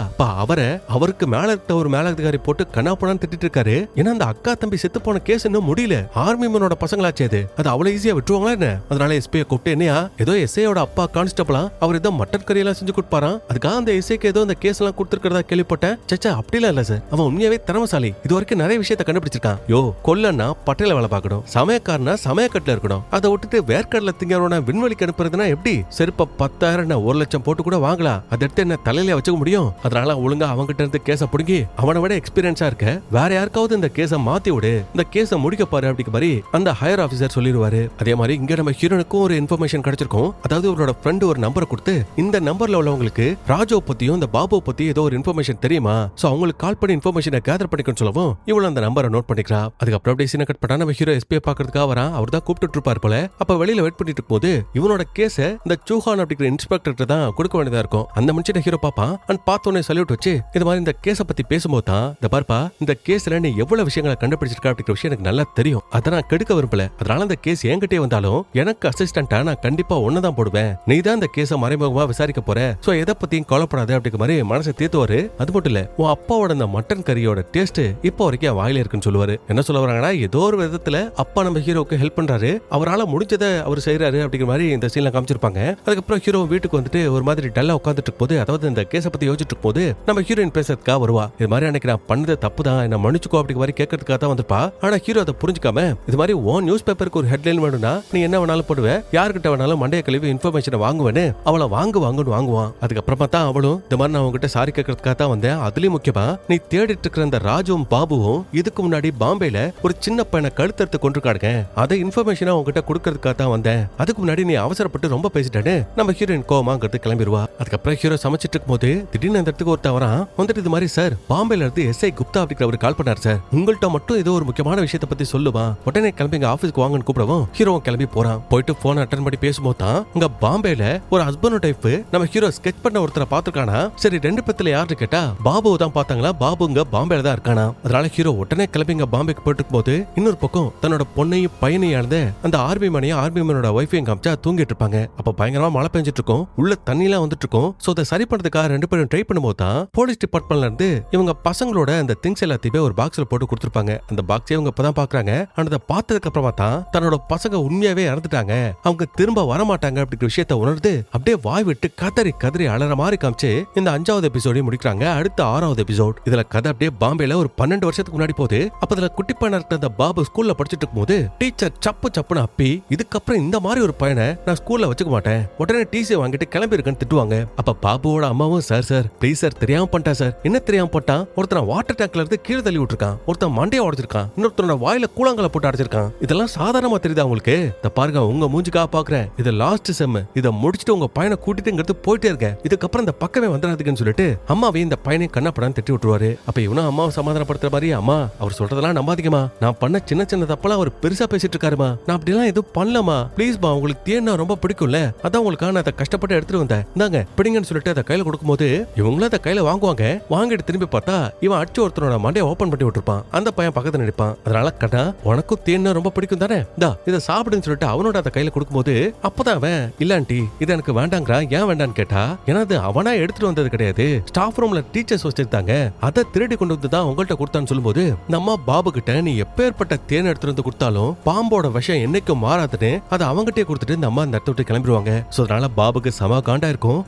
Speaker 1: அவருக்கு மேல இருக்க ஒரு மேலதிகாரி போட்டு கண்ணா போனான்னு திட்டிட்டு இருக்காரு. ஏன்னா அந்த அக்கா தம்பி செத்து போன கேஸ் இன்னும் முடியல, ஆர்மி மேனோட பசங்களாச்சே, அது அவ்வளவு ஈஸியா விட்டுருவாங்களா என்ன? அதனால எஸ்பியை கூப்பிட்டு, என்னையா ஏதோ எஸ்ஐயோட அப்பா கான்ஸ்டபிளா, அவர் ஏதோ மட்டன் கறி எல்லாம் செஞ்சு கொடுப்பாராம், அதுக்காக அந்த எஸ்ஐக்கு ஏதோ இந்த கேஸ் எல்லாம் கொடுத்துருக்கிறதா கேள்விப்பட்டேன். சச்சா அப்படிலாம் இல்ல சார், அவன் உண்மையாவே திறமசாலி, இது வரைக்கும் நிறைய விஷயத்தை கண்டுபிடிச்சிருக்கான், ஆரம்பிச்சிருக்கான். யோ, கொல்லன்னா பட்டையில வேலை பார்க்கணும், சமயக்காரனா சமயக்கட்டுல இருக்கணும், அதை விட்டுட்டு வேர்க்கடல திங்கிறவன விண்வெளிக்கு அனுப்புறதுன்னா எப்படி? செருப்ப 10,000 1 லட்சம் போட்டு கூட வாங்கலாம், அதை எடுத்து என்ன தலையில வச்சுக்க முடியும்? அதனால ஒழுங்கா அவங்கிட்ட இருந்து கேஸ புடுங்கி அவனை விட எக்ஸ்பீரியன்ஸா இருக்க வேற யாருக்காவது இந்த கேஸ மாத்தி விடு, இந்த கேஸ முடிக்க பாரு அப்படிங்கிற மாதிரி அந்த ஹையர் ஆபீசர் சொல்லிடுவாரு. அதே மாதிரி இங்க நம்ம ஹீரோனுக்கும் ஒரு இன்ஃபர்மேஷன் கிடைச்சிருக்கும். அதாவது அவரோட ஃப்ரெண்ட் ஒரு நம்பரை கொடுத்து, இந்த நம்பர்ல உள்ளவங்களுக்கு ராஜோ பத்தியும் இந்த பாபு பத்தி ஏதோ ஒரு இன்ஃபர்மேஷன் தெரியுமா, சோ அவங்களுக்கு கால் பண்ணி இன்ஃபர்மேஷனை கேதர் பண்ணிக்கணும்னு சொல்லவும் இவளும் அந்த நம்பரை நோட் பண்ணிக்கிறா. அதுக்கப்புறம் அப்படியே சீனை கட் பண்ணா நம்ம ஹீரோ எஸ்பியை பாக்குறதுக்காக வரான். அவர் தான் கூப்பிட்டு இருப்பார் போல. அப்ப வெளியில வெயிட் பண்ணிட்டு இருக்கும்போது இவனோட கேஸ இந்த சூஹான் அப்படிங்கிற இன்ஸ்பெக்டர் தான் கொடுக்க வேண்டியதா இருக்கும். அந்த மனுஷனை ஹீரோ பாப்பான். அண்ட் பார்த்தோன்னே சல்யூட் வச்சு இது மாதிரி இந்த கேஸ பத்தி பேசும்போது தான், இந்த பார்ப்பா, இந்த கேஸ்ல நீ எவ்வளவு விஷயங்களை கண்டுபிடிச்சிருக்க அப்படிங்கிற விஷயம் எனக்கு நல்லா தெரியும், அதை நான் கெடுக்க விரும்பல, அதனால இந்த கேஸ் என்கிட்டே வந்தாலும் எனக்கு அசிஸ்டன்டா நான் கண்டிப்பா ஒன்னதான் போடுவேன், நீ தான் இந்த கேஸ மறைமுகமா விசாரிக்க போற, சோ எதை பத்தியும் கவலைப்படாத அப்படிங்கிற மாதிரி மனசை தீர்த்துவாரு. அது மட்டும் இல்ல, உன் அப்பாவோட அந்த மட்டன் கறியோட டேஸ்ட் இப்போ வரைக்கும் வாயில இருக்குன்னு சொல்லுவாரு. என்ன சொல்ல வராங்கன்னா, ஏதோ ஒரு விதத்துல அப்பா நம்ம ஹீரோக்கு ஹெல்ப் பண்றாரு, அவரால முடிஞ்சதை அவர் செய்யறாரு அப்படிங்கிற மாதிரி இந்த சீன்ல காமிச்சிருப்பாங்க. அதுக்கப்புறம் ஹீரோ வீட்டுக்கு வந்துட்டு ஒரு மாதிரி டல்லா உட்காந்துட்டு இருக்கும்போது, அதாவது இந்த கேஸ பத்தி யோசிச்சுட்டு இருக்கும்போது நம்ம ஹீரோயின் பேசுறதுக்காக வருவா. இது மாதிரி அன்னைக்கு நான் பண்ணது தப்பு தான், என்ன மன்னிச்சுக்கோ அப்படிங்கிற மாதிரி கேட்கறதுக்காக தான் வந்திருப்பா. ஆனா ஹீரோ அதை புரிஞ்சுக்காம, இது மாதிரி உன் நியூஸ் பேப்பருக்கு ஒரு ஹெட்லைன் வேணும்னா நீ என்ன வேணாலும் போடுவே, யாருக்கிட்ட வேணாலும் மண்டைய கழுவி இன்ஃபர்மேஷனை வாங்குவேன்னு அவளை வாங்குன்னு வாங்குவான். அதுக்கப்புறமா தான் அவளும், இந்த மாதிரி நான் உங்ககிட்ட சாரி கேட்கறதுக்காக தான் வந்தேன், அதுலயும் முக்கியமா நீ தேடிட்டு இருக்கிற அந்த ராஜுவும் பாபுவும் இதுக்கு முன்னாடி பாம்பேல ஒரு சின்ன பையனை கழுத்தெடுத்து கொண்டிருக்காடுங்க, அதை இன்ஃபர்மேஷனா உங்ககிட்ட கொடுக்கறதுக்காக தான் வந்தேன், அதுக்கு முன்னாடி நீ அவசரப்பட்டு ரொம்ப பேசிட்டேன்னு நம்ம ஹீரோயின் கோவமாங்கிறது கிளம்பிடுவா. அதுக்கப்புறம் ஹீரோ சமைச்சிட்டு இருக்கும் போது திடீர்னு அந்த இடத்துக்கு ஒருத்தன் வரான். வந்துட்டு இது மாதிரி, சார் பாம்பேல இருந்து எஸ்ஐ குப்தா அப்படிங்கிற ஒரு கால் பண்ணாரு சார், உங்கள்கிட்ட மட்டும் ஏதோ ஒரு முக்கியமான விஷயத்தை பத்தி சொல்லுவா, உடனே கிளம்பி எங்க ஆபீஸ்க்கு வாங்கன்னு கூப்பிடவும் ஹீரோவும் கிளம்பி போறான். போயிட்டு போன் அட்டன் பண்ணி பேசும்போது தான் இங்க பாம்பேல ஒரு ஹஸ்பண்ட் டைப் நம்ம ஹீரோ ஸ்கெட்ச் பண்ண ஒருத்தரை பாத்துருக்கானா. சரி, ரெண்டு பேத்துல யாரு கேட்டா பாபு தான் பார்த்தாங்களா, பாபு இங்க பாம்பேல தான் இருக்கானா. அதனால ஹீரோ உடனே கிளம்பி இங்க பாம்பேக்கு போயிட்டு போது இன்னொரு பக்கம் தன்னோட பொண்ணையும் பையனையும் இழந்த அந்த ஆர்மி மேனோட ஒய்ஃபையும் காமிச்சா தூங்கிட்டு இருப்பாங்க. அப்ப பயங்கரமா மழை பெஞ்சிட்டு இருக்கும், உள்ள தண்ணி எல்லாம் வந்துட்டு இருக்கும். சோ அதை சரி பண்றதுக்காக ரெண்டு பேரும் ட்ரை பண்ணும்போது தான் போலீஸ் டிபார்ட்மெண்ட்ல இருந்து இவங்க பசங்களோட அந்த திங்ஸ் எல்லாத்தையுமே ஒரு பாக்ஸ்ல போட்டு கொடுத்துருப்பாங்க. அந்த பாக்ஸே இவங்க இப்பதான் பாக்குறாங்க. அதை பார்த்ததுக்கு அப்புறமா தான் தன்னோட பசங்க உண்மையாவே இறந்துட்டாங்க, அவங்க திரும்ப வரமாட்டாங்க அப்படிங்கிற விஷயத்த உணர்ந்து அப்படியே வாய் விட்டு கதறி கதறி அலற மாதிரி காமிச்சு இந்த 5வது எபிசோடையும் முடிக்கிறாங்க. அடுத்த 6வது எபிசோட். இதுல கதை அப்படியே பாம்பேல ஒரு 12 வருஷத்துக்கு முன்னாடி போகுது. அப்ப அதுல குட்டி பையனா இருக்கிற அந்த பாபு ஸ்கூல்ல படிச்சுட்டு இருக்கும்போது டீச்சர் சப்புன்னு அப்பி, இதுக்கப்புறம் இந்த மாதிரி ஒரு பையனை நான் ஸ்கூல்ல வச்சுக்க மாட்டேன், உடனே டிசி வாங்கிட்டு கிளம்பி இருக்கேன்னு திட்டுவாங்க. அப்ப பாபுவோட அம்மாவும், சார் ப்ளீஸ் சார், தெரியாம பண்ணிட்டா சார். என்ன தெரியாம போட்டான்? ஒருத்தன் வாட்டர் டேங்க்ல இருந்து கீழே தள்ளி விட்டுருக்கான், ஒருத்தன் மண்டையை உடைச்சிருக்கான், இன்னொருத்தனோட வாயில கூழாங்கல போட்டு அடைச்சிருக்கான். இதெல்லாம் சாதாரணமா தெரியுதா உங்களுக்கு? இத பாருங்க, உங்க மூஞ்சிக்காக பாக்குறேன், இது லாஸ்ட் செம், இதை முடிச்சுட்டு உங்க பையனை கூட்டிட்டு போயிட்டே இருக்கேன், இதுக்கப்புறம் இந்த பக்கமே வந்துடாதுன்னு சொல்லிட்டு அம்மாவே இந்த பையனை கண்ணப்படான்னு திட்டி விட்டுருவாரு. அப்ப இவனும் அம்மாவை சமாதானப்படுத்துற மாதிரி, அம்மா அவர் சொல்றதெல்லாம் நம்பாதீங்கம்மா, நான் பண்ண சின்ன சின்ன தப்பெல்லாம் அவர் பெருசா பேசிட்டு இருக்காருமா, நான் அப்படிலாம் எதுவும் பண்ணலமா, ப்ளீஸ்மா, உங்களுக்கு தேன்னா ரொம்ப பிடிக்கும்ல, அதான் உங்களுக்காக நான் அதை கஷ்டப்பட்டு எடுத்துட்டு வந்தேன், இந்தாங்க பிடிங்கன்னு சொல்லிட்டு அதை கையில கொடுக்கும்போது இவங்களும் அதை கையில வாங்குவாங்க. வாங்கிட்டு திரும்பி பார்த்தா இவன் அடிச்சு ஒருத்தனோட மண்டையை ஓபன் பண்ணி விட்டுருப்பான். அந்த பையன் பக்கத்துல நினைப்பான். அதனால கண்ணா, உனக்கும் தேன்னா ரொம்ப பிடிக்கும் தானே, இதை சாப்பிடுன்னு சொல்லிட்டு அவனோட அதை கையில கொடுக்கும்போது அப்பதான் அவன், இல்லாண்டி இது எனக்கு வேண்டாங்கிறா, ஏன் வேண்டான்னு கேட்டா, ஏன்னா அது அவனா எடுத்துட்டு வந்தது கிடையாது, ஸ்டாஃப் ரூம்ல டீச்சர்ஸ் வச்சிருந்தாங்க, அதை திருடி கொண்டு வந்து தான் உங்கள்கிட்ட கொடுத்தான்னு சொல்லும்போது நம்ம பாபு கிட்ட, நீ எப்பேற்பட்ட தேன் எடுத்துட்டு வந்து கொடுத்தாலும் பாம்போட விஷம் என்னைக்கும் மாறாதுன்னு அதை அவங்ககிட்டயே கொடுத்துட்டு இந்த அம்மா இந்த இடத்த விட்டு கிளம்பிடுவாங்க. சோ அதனால பாபுக்கு சம காண்டா இருக்கும்.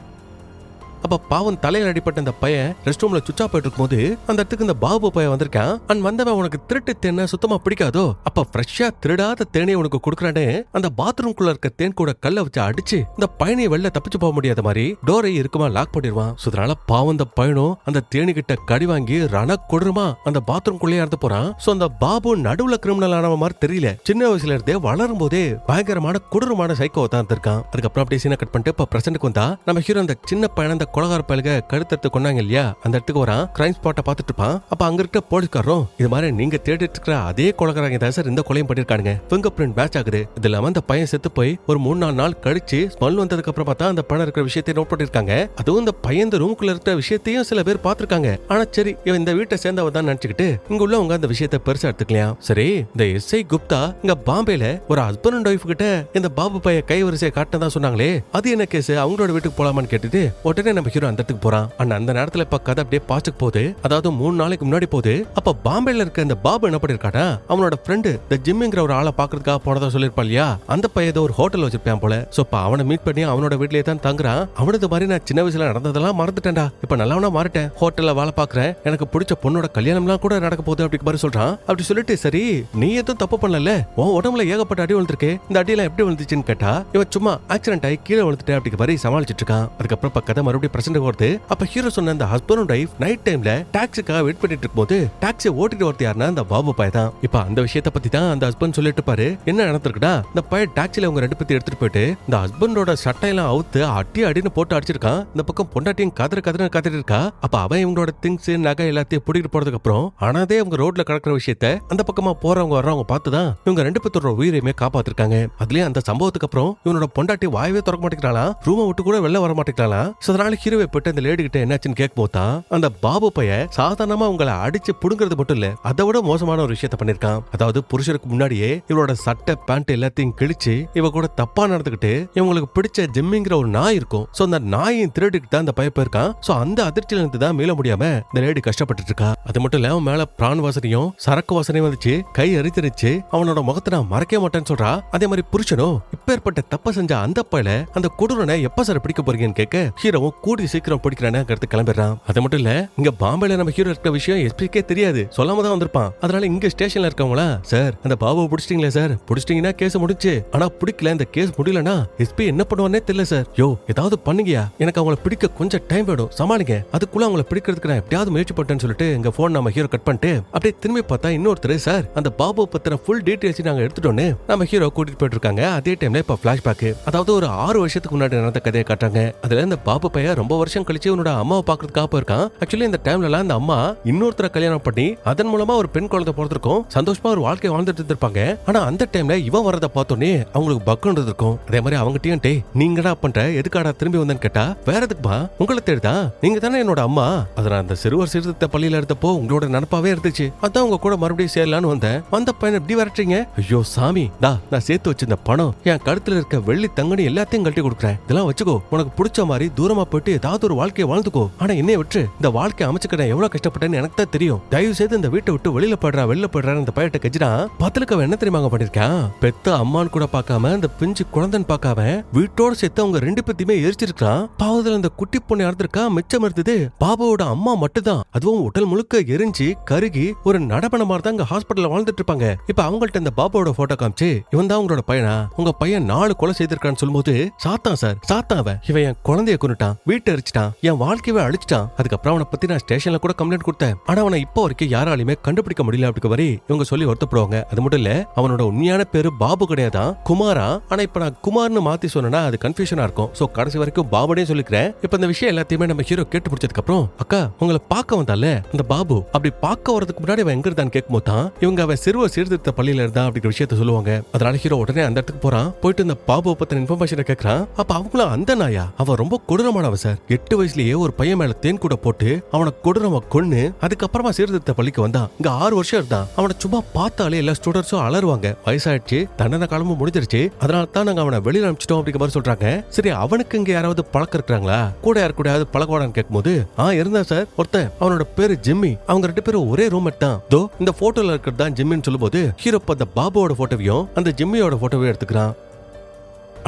Speaker 1: அப்ப பாவம் தலையில அடிப்பட்ட அந்த பையன் ரெஸ்ட் ரூம்ல சுச்சா போயிட்டு இருக்கும்போது அந்த இடத்துக்கு இந்த பாபு பையன் வந்திருக்கான். அண்ட் வந்தவன், உனக்கு திருட்டு தேனை சுத்தமா பிடிக்காதோ, அப்ப ஃப்ரெஷ்ஷா திருடாத தேனையை உனக்கு கொடுக்குறானே, அந்த பாத்ரூம்குள்ள இருக்க தேன் கூட கல்ல வச்சு அடிச்சு இந்த பையனை வெளில தப்பிச்சு போக முடியாத மாதிரி டோரை இருக்குமா லாக் பண்ணிடுவான். அதனால பாவம் அந்த பையனும் அந்த தேனி கிட்ட கடி வாங்கி ரண கொடுமா அந்த பாத்ரூம்குள்ளேயே இறந்து போறான். சோ அந்த பாபு நடுவுல கிரிமினல் ஆனவ மாதிரி தெரியல, சின்ன வயசுல இருந்தே வளரும் போதே பயங்கரமான கொடூரமான சைக்கோ தான் இருந்திருக்கான். அதுக்கப்புறம் அப்படியே சீனை கட் பண்ணிட்டு இப்ப பிரசன்ட்க்கு வந்தா நம்ம ஹீரோ அந்த சின்ன பையன் அந்த கொலகார பழக கழுத்தெடுத்து கொண்டாங்க இல்லையா, அந்த இடத்துக்கு வரான். கிரைம் ஸ்பாட்டை பார்த்துட்டு இருப்பான். அப்ப அங்க இருக்க போலீஸ்காரரும், இது மாதிரி நீங்க தேடிட்டு இருக்கிற அதே கொலகாரங்க தான் சார் இந்த கொலையும் பண்ணிருக்கானுங்க, ஃபிங்கர் பிரிண்ட் மேட்ச் ஆகுது, இது இல்லாம அந்த பையன் செத்து போய் ஒரு 3-4 நாள் கழிச்சு ஸ்மெல் வந்ததுக்கு அப்புறம் பார்த்தா அந்த பணம் இருக்கிற விஷயத்தை நோட் பண்ணிருக்காங்க. அதுவும் இந்த பையன் இந்த ரூம்குள்ள இருக்கிற விஷயத்தையும் சில பேர் பாத்துருக்காங்க. ஆனா சரி, இவன் இந்த வீட்டை சேர்ந்தவ தான் நினைச்சுக்கிட்டு இங்க உள்ளவங்க அந்த விஷயத்தை பெருசா எடுத்துக்கலாம். சரி, இந்த எஸ்ஐ குப்தா இங்க பாம்பேல ஒரு ஹஸ்பண்ட் அண்ட் ஒய்ஃப் கிட்ட இந்த பாபு பைய கைவரிசையை காட்டினதா சொன்னாங்களே, அது என்ன கேஸ், அவங்களோட வீட்டுக்கு போலாமான்னு கேட்டுட்டு உடனே நம்ம ஹீரோ அந்த இடத்துக்கு போறான். அந்த நேரத்துல இப்ப கதை அப்படியே பாஸ்டுக்கு போகுது. அதாவது 3 நாளைக்கு முன்னாடி போகுது. அப்ப பாம்பேல இருக்க இந்த பாபு என்ன பண்ணிருக்கானா, அவனோட ஃப்ரெண்டு இந்த ஜிம்மிங்கிற ஒரு ஆளை பாக்குறதுக்காக போனதா சொல்லிருப்பா இல்லையா, அந்த பையன் ஏதோ ஒரு ஹோட்டல் வச்சிருப்பான் போல. சோ இப்ப அவனை மீட் பண்ணி அவனோட வீட்லயே தான் தங்குறான். அவனது மாதிரி நான் சின்ன வயசுல நடந்ததெல்லாம் மறந்துட்டேன்டா, இப்ப நல்லவனா மாறிட்டேன், ஹோட்டல்ல வேலை பாக்குறேன், எனக்கு பிடிச்ச பொண்ணோட கல்யாணம்லாம் கூட நடக்க போகுது அப்படி மாதிரி சொல்றான். அப்படி சொல்லிட்டு சரி நீ எதுவும் தப்பு பண்ணல, உன் உடம்புல ஏகப்பட்ட அடி விழுந்திருக்கு, இந்த அடியெல்லாம் எப்படி விழுந்துச்சுன்னு கேட்டா இவன் சும்மா ஆக்சிடென்ட் ஆகி கீழே விழுந்துட்டு அப்படி மாதிரி சமாளிச்சிட்டு இருக்கான். அதுக்கப்புறம் கதை மறுபடியும் பிரசன்ட் வருது. அப்ப ஹீரோ சொன்ன அந்த ஹஸ்பண்ட் அண்ட் ஒய்ஃப் நைட் டைம்ல டாக்ஸிக்காக வெயிட் பண்ணிட்டு இருக்கும்போது டாக்ஸி ஓட்டிட்டு வரது யாருன்னா அந்த பாபு பையன் தான். இப்ப அந்த விஷயத்த பத்தி தான் அந்த ஹஸ்பண்ட் சொல்லிட்டு இருப்பாரு. என்ன நடந்திருக்குடா, இந்த பையன் டாக்ஸில அவங்க 2 பேத்தையும் எடுத்துட்டு போயிட்டு இந்த ஹஸ்பண்டோட சட்டையெல்லாம் அவுத்து அடின்னு போட்டு அடிச்சிருக்கான். இந்த பக்கம் பொண்டாட்டியும் கதறிட்டு இருக்கா. அப்ப அவன் இவங்களோட திங்ஸ் நகை எல்லாத்தையும் பிடிக்கிட்டு போறதுக்கு அப்புறம் ஆனாதே அவங்க ரோட்ல கிடக்குற விஷயத்த அந்த பக்கமா போறவங்க வர்றவங்க பார்த்துதான் இவங்க 2 பேத்தோட உயிரையுமே காப்பாத்திருக்காங்க. அதுலயே அந்த சம்பவத்துக்கு அப்புறம் இவனோட பொண்டாட்டி வாயவே திறக்க மாட்டேங்கிறாளா, ரூமை விட்டு கூட வெளில வர மாட்டேங்கிறாளா. அதனால ஹீரோவை போட்டு அந்த லேடி கிட்ட என்னாச்சுன்னு கேட்கும் போதான் அந்த பாபு பையன் சாதாரணமா உங்களை அடிச்சு புடுங்கிறது மட்டும் இல்ல, அதை விட மோசமான ஒரு விஷயத்த பண்ணிருக்கான். அதாவது புருஷருக்கு முன்னாடியே இவளோட சட்டை பேண்ட் எல்லாத்தையும் கிழிச்சு இவ கூட தப்பா நடந்துகிட்டு இவங்களுக்கு பிடிச்ச ஜிம்மிங்கிற ஒரு நாய் இருக்கும். சோ அந்த நாயின் திருடிக்கிட்டு தான் அந்த பையன் போயிருக்கான். சோ அந்த அதிர்ச்சியில இருந்து தான் மீள முடியாம இந்த லேடி கஷ்டப்பட்டு இருக்கா. அது மட்டும் இல்ல அவன் மேல பிரான் வாசனையும் சரக்கு வாசனையும் வந்துச்சு, கை அரித்திருச்சு, அவனோட முகத்தை நான் மறக்கவே மாட்டேன்னு சொல்றா. அதே மாதிரி புருஷனும் இப்பேற்பட்ட தப்ப செஞ்ச அந்த பையல அந்த கொடூரனை எப்ப சார் பிடிக்க போறீங்கன்னு கேட்க ஹீரோவும் கூடி சீக்கிரம் பிடிக்கிறானே கிளம்பிடுறான். அது மட்டும் இல்ல இங்க பாம்பேல நம்ம ஹீரோ இருக்கிற விஷயம் எஸ்பிக்கே தெரியாது, சொல்லாம தான் வந்திருப்பான். அதனால இங்க ஸ்டேஷன்ல இருக்கவங்களா சார் அந்த பாபுவை பிடிச்சிட்டீங்களா சார், பிடிச்சிட்டீங்கன்னா கேஸ் முடிஞ்சு, ஆனா பிடிக்கல இந்த கேஸ் முடியலனா எஸ்பி என்ன பண்ணுவானே தெரியல சார், யோ ஏதாவது பண்ணுங்கயா, எனக்கு அவங்கள பிடிக்க கொஞ்சம் டைம் வேணும், சமாளிங்க, அதுக்குள்ள அவங்கள பிடிக்கிறதுக்கு நான் எப்படியாவது முயற்சி பண்ணிட்டேன்னு சொல்லிட்டு எங்க போன் நம்ம ஹீரோ கட் பண்ணிட்டு அப்படியே திரும்பி பார்த்தா இன்னொருத்தர் சார் அந்த பாபு பத்தின ஃபுல் டீடைல்ஸ் நாங்க எடுத்துட்டோன்னு நம்ம ஹீரோ கூட்டிட்டு போயிட்டு இருக்காங்க. அதே டைம்ல இப்ப பிளாஷ்பேக், அதாவது ஒரு 6 வருஷத்துக்கு முன்னாடி நடந்த கதையை காட்டுறாங்க. அதுல இந்த பாபு பையன் ரொம்ப வருஷம் கழிச்சு இவனோட அம்மாவை பாக்குறதுக்காக போயிருக்கான். ஆக்சுவலி இந்த டைம்ல அந்த அம்மா இன்னொருத்தர கல்யாணம் பண்ணி அதன் மூலமா ஒரு பெண் குழந்தை பிறந்திருக்கும், சந்தோஷமா ஒரு வாழ்க்கை வாழ்ந்துட்டு இருப்பாங்க. ஆனா அந்த டைம்ல இவன் வரத பார்த்தோன்னே அவங்களுக்கு பக்குன்றது இருக்கும். அதே மாதிரி அவங்ககிட்டயும் டே நீங்கடா பண்ற, எதுக்காடா திரும்பி வந்தேன்னு கேட்டா வேற எதுக்குமா, உங்களை தேடுதான், நீங்க தானே என்னோட அம்மா, அதை நான் அந்த சிறுவர் சீர்திருத்த பள்ளியில இருந்தப்போ உங்களோட நினப்பாவே இருந்துச்சு, அதான் உங்க கூட மறுபடியும் சேரலான்னு வந்தேன், வந்த பையன் எப்படி வரட்டீங்க, ஐயோ சாமி நான் சேர்த்து வச்சிருந்த பணம் என் கழுத்துல இருக்க வெள்ளி தங்கனி எல்லாத்தையும் கழட்டி கொடுக்குறேன், இதெல்லாம் வச்சுக்கோ, உனக்கு பிடிச்ச மாதிரி தூரமா போயிட்டு ஏதாவது ஒரு வாழ்க்கையை வாழ்ந்துக்கோ, ஆனா என்னைய விட்டு இந்த வாழ்க்கை அமைச்சுக்கிட்ட எவ்வளவு கஷ்டப்பட்டேன்னு எனக்கு தான் தெரியும், தயவு செய்து இந்த வீட்டை விட்டு வெளியில போயிடுறா இந்த பையட்ட கெஜினா பத்தலுக்கு அவன் என்ன தெரியுமாங்க பண்ணிருக்கான், பெத்த அம்மான்னு கூட பார்க்காம இந்த பிஞ்சு குழந்தைன்னு பார்க்காம வீட்டோட சேர்த்து அவங்க 2 பேத்தையுமே எரிச்சிருக்கான். பாவத்துல இந்த குட்டி பொண்ணு இறந்துருக்கா, மிச்சம் இருந்தது பாபாவோட அம்மா மட்டும்தான், அதுவும் உடல் முழுக்க எரிஞ்சு கருகி ஒரு நடப்பன மாதிரி தான் ஹாஸ்பிட்டல்ல வாழ்ந்துட்டு இருப்பாங்க. இப்ப அவங்கள்ட்ட இந்த பாபாவோட போட்டோ காமிச்சு இவன் தான் உங்களோட பையனா, உங்க பையன் 4 கொலை செய்திருக்கான்னு சொல்லும்போது சாத்தான் சார் சாத்தாவன், இவன் என் குழந்தைய கொன்னுட்டான், வீட்டை எரிச்சிட்டான், என் வாழ்க்கையை அழிச்சிட்டான், அதுக்கப்புறம் அவனை பத்தி நான் ஸ்டேஷன்ல கூட கம்ப்ளைண்ட் கொடுத்தேன், ஆனா அவனை இப்போ வரைக்கும் யாராலையுமே கண்டுபிடிக்க முடியல அப்படி வரை இவங்க சொல்லி வருத்தப்படுவாங்க. அது மட்டும் இல்ல அவனோட உண்மையான பேரு பாபு கிடையாதான், குமாரா, ஆனா இப்ப நான் குமார்னு மாத்தி சொன்னா அது கன்ஃபியூஷனா இருக்கும். சோ கடைசி வரைக்கும் பாபுனே சொல்லிக்கிறேன். இப்ப இந்த விஷயம் எல்லாத்தையுமே நம்ம ஹீரோ கேட்டு பிடிச்சதுக்கு அப்புறம் அக்கா உங்களை பார்க்க வந்தால அந்த பாபு அப்படி பார்க்க வரதுக்கு முன்னாடி அவன் எங்க இருந்தான்னு கேட்கும் போதான் இவங்க அவன் சிறுவர் சீர்திருத்த பள்ளியில இருந்தா அப்படிங்கிற விஷயத்த சொல்லுவாங்க. அதனால ஹீரோ உடனே அந்த இடத்துக்கு போறான், போயிட்டு இந்த பாபுவை பத்தின இன்ஃபர்மேஷனை கேட்கறான். அப்ப அவங்களும் அந்த நாயா அவன் ரொம்ப கொடூரமானவ சார், 8 வயசுலயே ஒரு பையன் மேல தேன் கூட போட்டு அவனை கொடூரமா கொன்னு அதுக்கப்புறமா சீர்திருத்த பள்ளிக்கு வந்தான், இங்க 6 வருஷம் இருந்தான். அவனை சும்மா பார்த்தாலே எல்லா ஸ்டூடெண்ட்ஸும் அலறுவாங்க, வயசாயிடுச்சு, தண்டனை காலமும் முடிஞ்சிருச்சு, அதனால தான் நாங்க அவனை வெளியில அனுப்பிச்சிட்டோம் அப்படிங்கிற மாதிரி சொல்றாங்க. சரி அவனுக்கு இங்க யாராவது பழக்கம் இருக்கிறாங்களா, கூட யாரு கூடயாவது பழக்கவாடான்னு கேட்கும் போது இருந்தா சார் ஒருத்தன், அவனோட பேரு ஜிம்மி, அவங்க 2 பேரும் ஒரே ரூம்மேட் தான், தோ இந்த போட்டோல இருக்கிறது தான் ஜிம்மின்னு சொல்லும் போது ஹீரோ அந்த பாபுவோட போட்டோவையும் அந்த ஜிம்மியோட போட்டோவையும் எடுத்துக்கிறான்.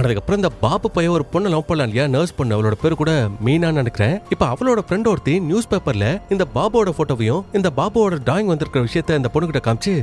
Speaker 1: அதுக்கப்புறம் இந்த பாபு பையன் ஒரு பொண்ணு லவ் பண்ணலாம் இல்லையா, நர்ஸ் பொண்ணு, அவளோட பேரு கூட மீனான்னு நினைக்கிறேன். இப்ப அவளோட ஃப்ரெண்ட் ஒருத்தி நியூஸ் பேப்பர்ல இந்த பாபுவோட போட்டோவையும் இந்த பாபுவோட டிராயிங் வந்திருக்கிற விஷயத்த இந்த பொண்ணு கிட்ட காமிச்சு,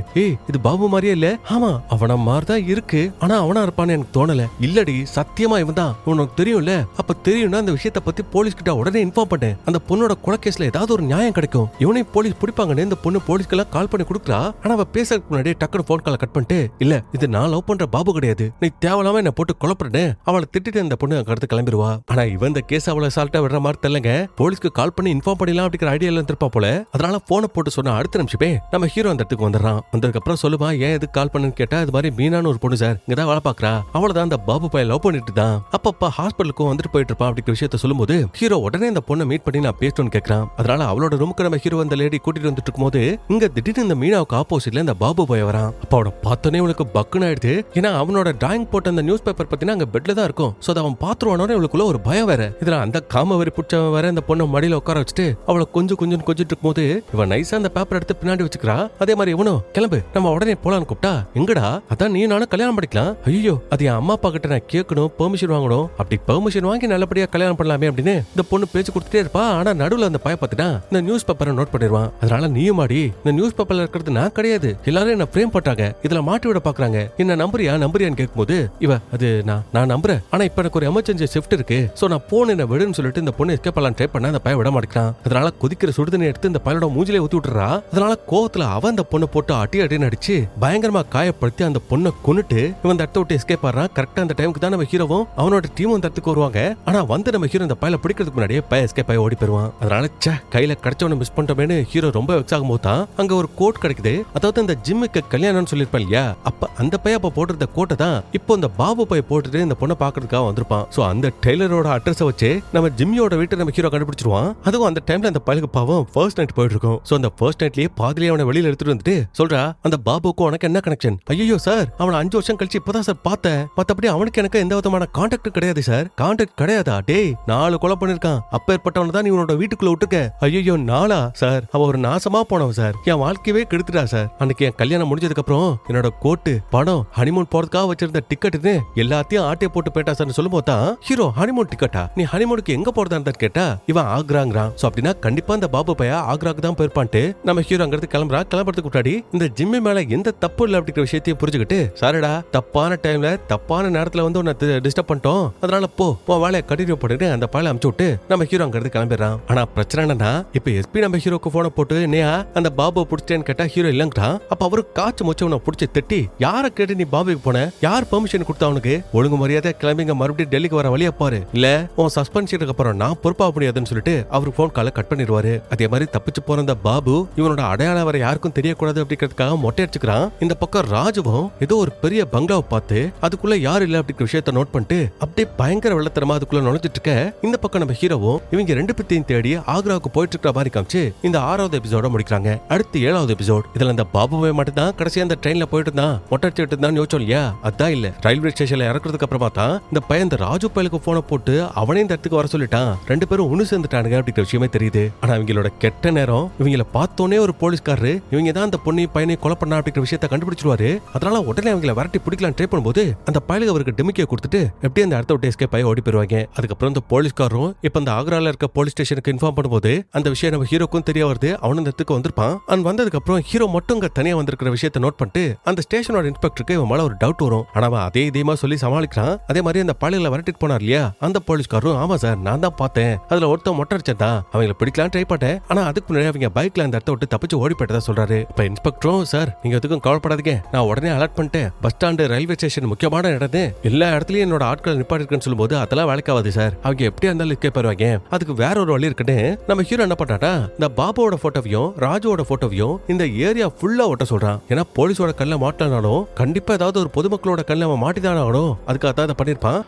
Speaker 1: இது பாபு மாதிரியே இல்ல, ஆமா அவன மாதிரிதான் இருக்கு, ஆனா அவனா இருப்பான்னு எனக்கு தோணல, இல்லடி சத்தியமா இவன் தான், உனக்கு தெரியும்ல, அப்ப தெரியும்னா அந்த விஷயத்த பத்தி போலீஸ் கிட்ட உடனே இன்ஃபார்ம் பண்ணேன், அந்த பொண்ணோட கொலை கேஸ்ல ஏதாவது ஒரு நியாயம் கிடைக்கும், இவனை போலீஸ் பிடிப்பாங்கன்னு இந்த பொண்ணு போலீஸ்க்கெல்லாம் கால் பண்ணி கொடுக்குறா. ஆனா அவ பேசுறதுக்கு முன்னாடி டக்குனு போன் கால கட் பண்ணிட்டு, இல்ல இது நான் லவ் பண்ற பாபு கிடையாது, நீ தேவையில்லாம என்ன போட்டு கொலை அவளை திட்டிட்டு இந்த பொண்ணு அடுத்து கிளம்பிடுவா. ஆனா இவன் இந்த கேஸ் அவளை சால்ட்டா விடுற மாதிரி தெரியலங்க, போலீஸ்க்கு கால் பண்ணி இன்ஃபார்ம் பண்ணிடலாம் அப்படிங்கிற ஐடியால இருந்திருப்பா போல. அதனால போனை போட்டு சொன்ன அடுத்த நிமிஷமே நம்ம ஹீரோ அந்த இடத்துக்கு வந்துடுறான். வந்ததுக்கு அப்புறம் சொல்லுவா ஏன் எதுக்கு கால் பண்ணுன்னு கேட்டா, அது மாதிரி மீனான ஒரு பொண்ணு சார் இங்கதான் வேலை பாக்குறா, அவளதான் அந்த பாபு பையன் லவ் பண்ணிட்டு தான் அப்பப்பா ஹாஸ்பிட்டலுக்கும் வந்துட்டு போயிட்டு இருப்பான் அப்படிங்கிற விஷயத்த சொல்லும்போது ஹீரோ உடனே இந்த பொண்ணை மீட் பண்ணி நான் பேசணும்னு கேட்கறான். அதனால அவளோட ரூமுக்கு நம்ம ஹீரோ அந்த லேடி கூட்டிட்டு வந்துட்டு இருக்கும் போது இங்க திடீர்னு இந்த மீனாவுக்கு ஆப்போசிட்ல இந்த பாபு பையன் வரான். அப்ப அவனை பார்த்தோன்னே உனக்கு பக்குன்னு ஆயிடுது, ஏன்னா அவனோட டிராயிங் போட்ட அந்த நியூஸ் பேப்பர் பத்தின பாத்தீங்கன்னா அங்க பெட்ல தான் இருக்கும். சோ அவன் பாத்துருவானோட இவளுக்குள்ள ஒரு பயம் வேற. இதுல அந்த காமவெறி புடிச்சவன் வேற இந்த பொண்ணை மடியில உட்கார வச்சுட்டு அவளை கொஞ்சிட்டு இருக்கும்போது இவன் நைஸா அந்த பேப்பர் எடுத்து பின்னாடி வச்சுக்கிறா. அதே மாதிரி இவனும் கிளம்பு நம்ம உடனே போலான்னு கூப்பிட்டா, எங்கடா அதான் நீ நானும் கல்யாணம் பண்ணிக்கலாம். ஐயோ அது என் அம்மா அப்பா கிட்ட நான் கேட்கணும், பெர்மிஷன் வாங்கணும். அப்படி பெர்மிஷன் வாங்கி நல்லபடியா கல்யாணம் பண்ணலாமே அப்படின்னு இந்த பொண்ணு பேச்சு கொடுத்துட்டே இருப்பா. ஆனா நடுவுல அந்த பையன் பார்த்துட்டா இந்த நியூஸ் பேப்பரை நோட் பண்ணிடுவான். அதனால நீயும் மாடி இந்த நியூஸ் பேப்பர்ல இருக்கிறது நான் கிடையாது, எல்லாரும் என்ன ஃப்ரேம் பண்றாங்க, இதுல மாட்டி விட பாக்குறாங்க, என்ன நம்புறியான்னு கேட்கும்போது இவ அது நான் நம்புறேன், ஆனா இப்ப எனக்கு ஒரு எமர்ஜென்சி ஷிஃப்ட் இருக்கு, சோ நான் போன் என்ன விடுன்னு சொல்லிட்டு இந்த பொண்ணு எஸ்கேப் பண்ணலாம் ட்ரை பண்ண அந்த பையன் விட மாட்டேங்கிறான். அதனால கொதிக்கிற சுடுதண்ணி எடுத்து இந்த பையனோட மூஞ்சிலே ஊத்தி விட்டுறா. அதனால கோவத்துல அவன் அந்த பொண்ணை போட்டு அடின்னு அடிச்சு பயங்கரமா காயப்படுத்தி அந்த பொண்ணை கொன்னுட்டு இவன் அந்த இடத்த விட்டு எஸ்கேப் ஆறான். கரெக்டா அந்த டைமுக்கு தான் நம்ம ஹீரோவும் அவனோட டீமும் அந்த இடத்துக்கு வருவாங்க. ஆனா வந்து நம்ம ஹீரோ இந்த பையல பிடிக்கிறதுக்கு முன்னாடியே பையன் எஸ்கேப் ஆகி ஓடி போயிருவான். அதனால கையில கிடைச்சவன மிஸ் பண்ணிட்டோமேனு ஹீரோ ரொம்ப வெக்ஸ் ஆகும் போது தான் அங்க ஒரு கோட் கிடைக்குது. அதாவது இந்த ஜிம்முக்கு கல்யாணம்னு சொல்லிருப்பான் இல்லையா, அப்ப அந்த பையன் அப்ப போட்டிருந்த கோட்டை தான் இப்போ இந்த பாபு பைய போட்டுட்டு இந்த பொண்ணை பாக்குறதுக்காக வந்திருப்பான். சோ அந்த டெய்லரோட அட்ரஸை வச்சு நம்ம ஜிம்மியோட வீட்டை நம்ம ஹீரோ கண்டுபிடிச்சிருவான். அதுவும் அந்த டைம்ல அந்த பையலுக்கு பாவம் ஃபர்ஸ்ட் நைட் போயிட்டு இருக்கும். சோ அந்த ஃபர்ஸ்ட் நைட்லயே பாதிலேயே அவனை வெளியில எடுத்துட்டு வந்துட்டு சொல்றா, அந்த பாபுக்கும் உனக்கு என்ன கனெக்ஷன்? ஐயோ சார் அவனை 5 வருஷம் கழிச்சு இப்பதான் சார் பார்த்தேன், மத்தபடி அவனுக்கு எனக்கு எந்த விதமான கான்டாக்ட் கிடையாது சார். கான்டாக்ட் கிடையாதா? டேய் 4 கொலை பண்ணிருக்கான், அப்பேற்பட்டவனை தான் நீ உன்னோட வீட்டுக்குள்ள விட்டுருக்க. ஐயோ 4 சார், அவ ஒரு நாசமா போனவன் சார், என் வாழ்க்கையவே கெடுத்துட்டா சார். அன்னைக்கு என் கல்யாணம் முடிஞ்சதுக்கு அப்புறம் என்னோட கோட்டு பணம் ஹனிமூன் போறதுக்காக வச்சிருந்த டிக்கெட்டுன்னு எல்லாத்தையும் ஆட்டைய போட்டு போயிட்டா சார் சொல்லும் போது தான் ஹீரோ ஹனிமூன் டிக்கெட்டா, நீ ஹனிமூனுக்கு எங்க போறதான்னு கேட்டா இவன் ஆக்ராங்கிறான். சோ அப்படின்னா கண்டிப்பா அந்த பாபு பையா ஆக்ராக்கு தான் போயிருப்பான்ட்டு நம்ம ஹீரோ அங்கிருந்து கிளம்புறதுக்கு முன்னாடி இந்த ஜிம்மி மேல எந்த தப்பு இல்ல அப்படிங்கிற விஷயத்தையும் புரிஞ்சுக்கிட்டு, சாரடா தப்பான டைம்ல தப்பான நேரத்துல வந்து உன்னை டிஸ்டர்ப் பண்ணிட்டோம், அதனால போ உன் வேலையை கண்டினியூ பண்ணிட்டு அந்த பாலை அமுச்சு விட்டு நம்ம ஹீரோ அங்கிருந்து கிளம்பிடுறான். ஆனா பிரச்சனை என்னன்னா இப்ப எஸ்பி நம்ம ஹீரோக்கு போனை போட்டு நேயா அந்த பாபுவை பிடிச்சேன்னு கேட்டா ஹீரோ இல்லங்கிறான். அப்ப அவரு காய்ச்சி முச்சு உன்னை பிடிச்சி திட்டி, யார கேட்டு நீ பாபுக்கு போன, யார் பெர்மிஷன் கொடுத்தா அவனுக்கு, ஒழுங்கு மரியாதை கிளம்பிங்க மறுபடியும் டெல்லிக்கு வர வழியா பாரு, இல்ல உன் சஸ்பென்ஷனுக்கு அப்புறம் நான் பொறுப்பாக முடியாதுன்னு சொல்லிட்டு அவருக்கு போன் காலை கட் பண்ணிடுவாரு. அதே மாதிரி தப்பிச்சு போற அந்த பாபு இவனோட அடையாளம் வர யாருக்கும் தெரியக்கூடாது அப்படிங்கிறதுக்காக மொட்டை அடிச்சுக்கிறான். இந்த பக்கம் ராஜுவும் ஏதோ ஒரு பெரிய பங்களாவை பார்த்து அதுக்குள்ள யாரு இல்ல அப்படிங்கிற விஷயத்த நோட் பண்ணிட்டு அப்படியே பயங்கர வெள்ளத்தனமா அதுக்குள்ள நுழைஞ்சிட்டு இருக்க. இந்த பக்கம் நம்ம ஹீரோவும் இவங்க 2 பேத்தையும் தேடி ஆக்ராவுக்கு போயிட்டு இருக்கிற மாதிரி காமிச்சு இந்த 6வது எபிசோட முடிக்கிறாங்க. அடுத்து 7வது எபிசோட். இதுல அந்த பாபுவே மட்டும் தான் கடைசியா அந்த ட்ரெயின்ல போயிட்டு இருந்தான், மொட்டை அடிச்சுட்டு இருந்தான்னு யோசிச்சோம் இல்லையா, அதான் இல்ல. ரயில்வே ஸ்டேஷன்ல இறக்குறதுக்கு அப்புறமா தான் இந்த பையன் இந்த ராஜு பயலுக்கு போனை போட்டு அவனே இந்த இடத்துக்கு வர சொல்லிட்டான். 2 பேரும் ஒண்ணு சேர்ந்துட்டானுங்க அப்படிங்கிற விஷயமே தெரியுது. ஆனா இவங்களோட கெட்ட நேரம், இவங்களை பார்த்தோன்னே ஒரு போலீஸ்காரரு இவங்க தான் அந்த பொண்ணையும் பையனையும் கொலை பண்ணா அப்படிங்கிற விஷயத்த கண்டுபிடிச்சிருவாரு. அதனால உடனே அவங்களை விரட்டி பிடிக்கலாம் ட்ரை பண்ணும்போது அந்த பயலுக்கு அவருக்கு டிமிக்கியை கொடுத்துட்டு எப்படி அந்த இடத்த விட்டு எஸ்கேப் ஆகி ஓடி போயிருவாங்க. அதுக்கப்புறம் இந்த போலீஸ்காரரும் இப்ப அந்த ஆக்ரால இருக்க போலீஸ் ஸ்டேஷனுக்கு இன்ஃபார்ம் பண்ணும்போது அந்த விஷயம் நம்ம ஹீரோக்கும் தெரிய வருது. அவனும் இந்த இடத்துக்கு வந்திருப்பான். அண்ட் வந்ததுக்கு அப்புறம் ஹீரோ மட்டும் இங்க தனியா வந்திருக்கிற விஷயத்த நோட் பண்ணிட்டு அந்த ஸ்டேஷனோட இன்ஸ்பெக்டருக்கு இவன் மேல ஒரு டவுட் வரும். ஆனா அவன் அதே இதயமா சொல்லி சமாளிக்கிறான். அதே மாதிரி அந்த பயலுகளை விரட்டிட்டு போனார் இல்லையா அந்த போலீஸ்காரரும், ஆமா சார் நான் தான் பார்த்தேன், அதுல ஒருத்தன் மொட்டை அடிச்சா அவங்களை பிடிக்கலாம் ட்ரை பண்ணேன், ஆனா அதுக்கு முன்னாடி அவங்க பைக்ல அந்த இடத்த விட்டு தப்பிச்சு ஓடி போயிட்டதா சொல்றாரு. இப்ப இன்ஸ்பெக்டரும், சார் நீங்க எதுக்கும் கவலைப்படாதீங்க, நான் உடனே அலர்ட் பண்ணிட்டேன், பஸ் ஸ்டாண்டு ரயில்வே ஸ்டேஷன் முக்கியமான இடம் எல்லா இடத்துலயும் என்னோட ஆட்கள் நிப்பாட்டி இருக்குன்னு சொல்லும்போது அதெல்லாம் வேலைக்காவது சார், அவங்க எப்படி இருந்தாலும் எஸ்கேப் ஆயிருவாங்க, அதுக்கு வேற ஒரு வழி இருக்குன்னு நம்ம ஹீரோ என்ன பண்றானா இந்த பாபுவோட போட்டோவையும் ராஜுவோட போட்டோவையும் இந்த ஏரியா ஃபுல்லா ஒட்ட சொல்றான். ஏன்னா போலீஸோட கல்ல மாட்டலனாலும் கண்டிப்பா ஏதாவது ஒரு பொதுமக்களோட கல்ல அவன் மாட்டிதானே ஆகணும், அதுக்காக தான் அதை பண்ணிருப்பான்.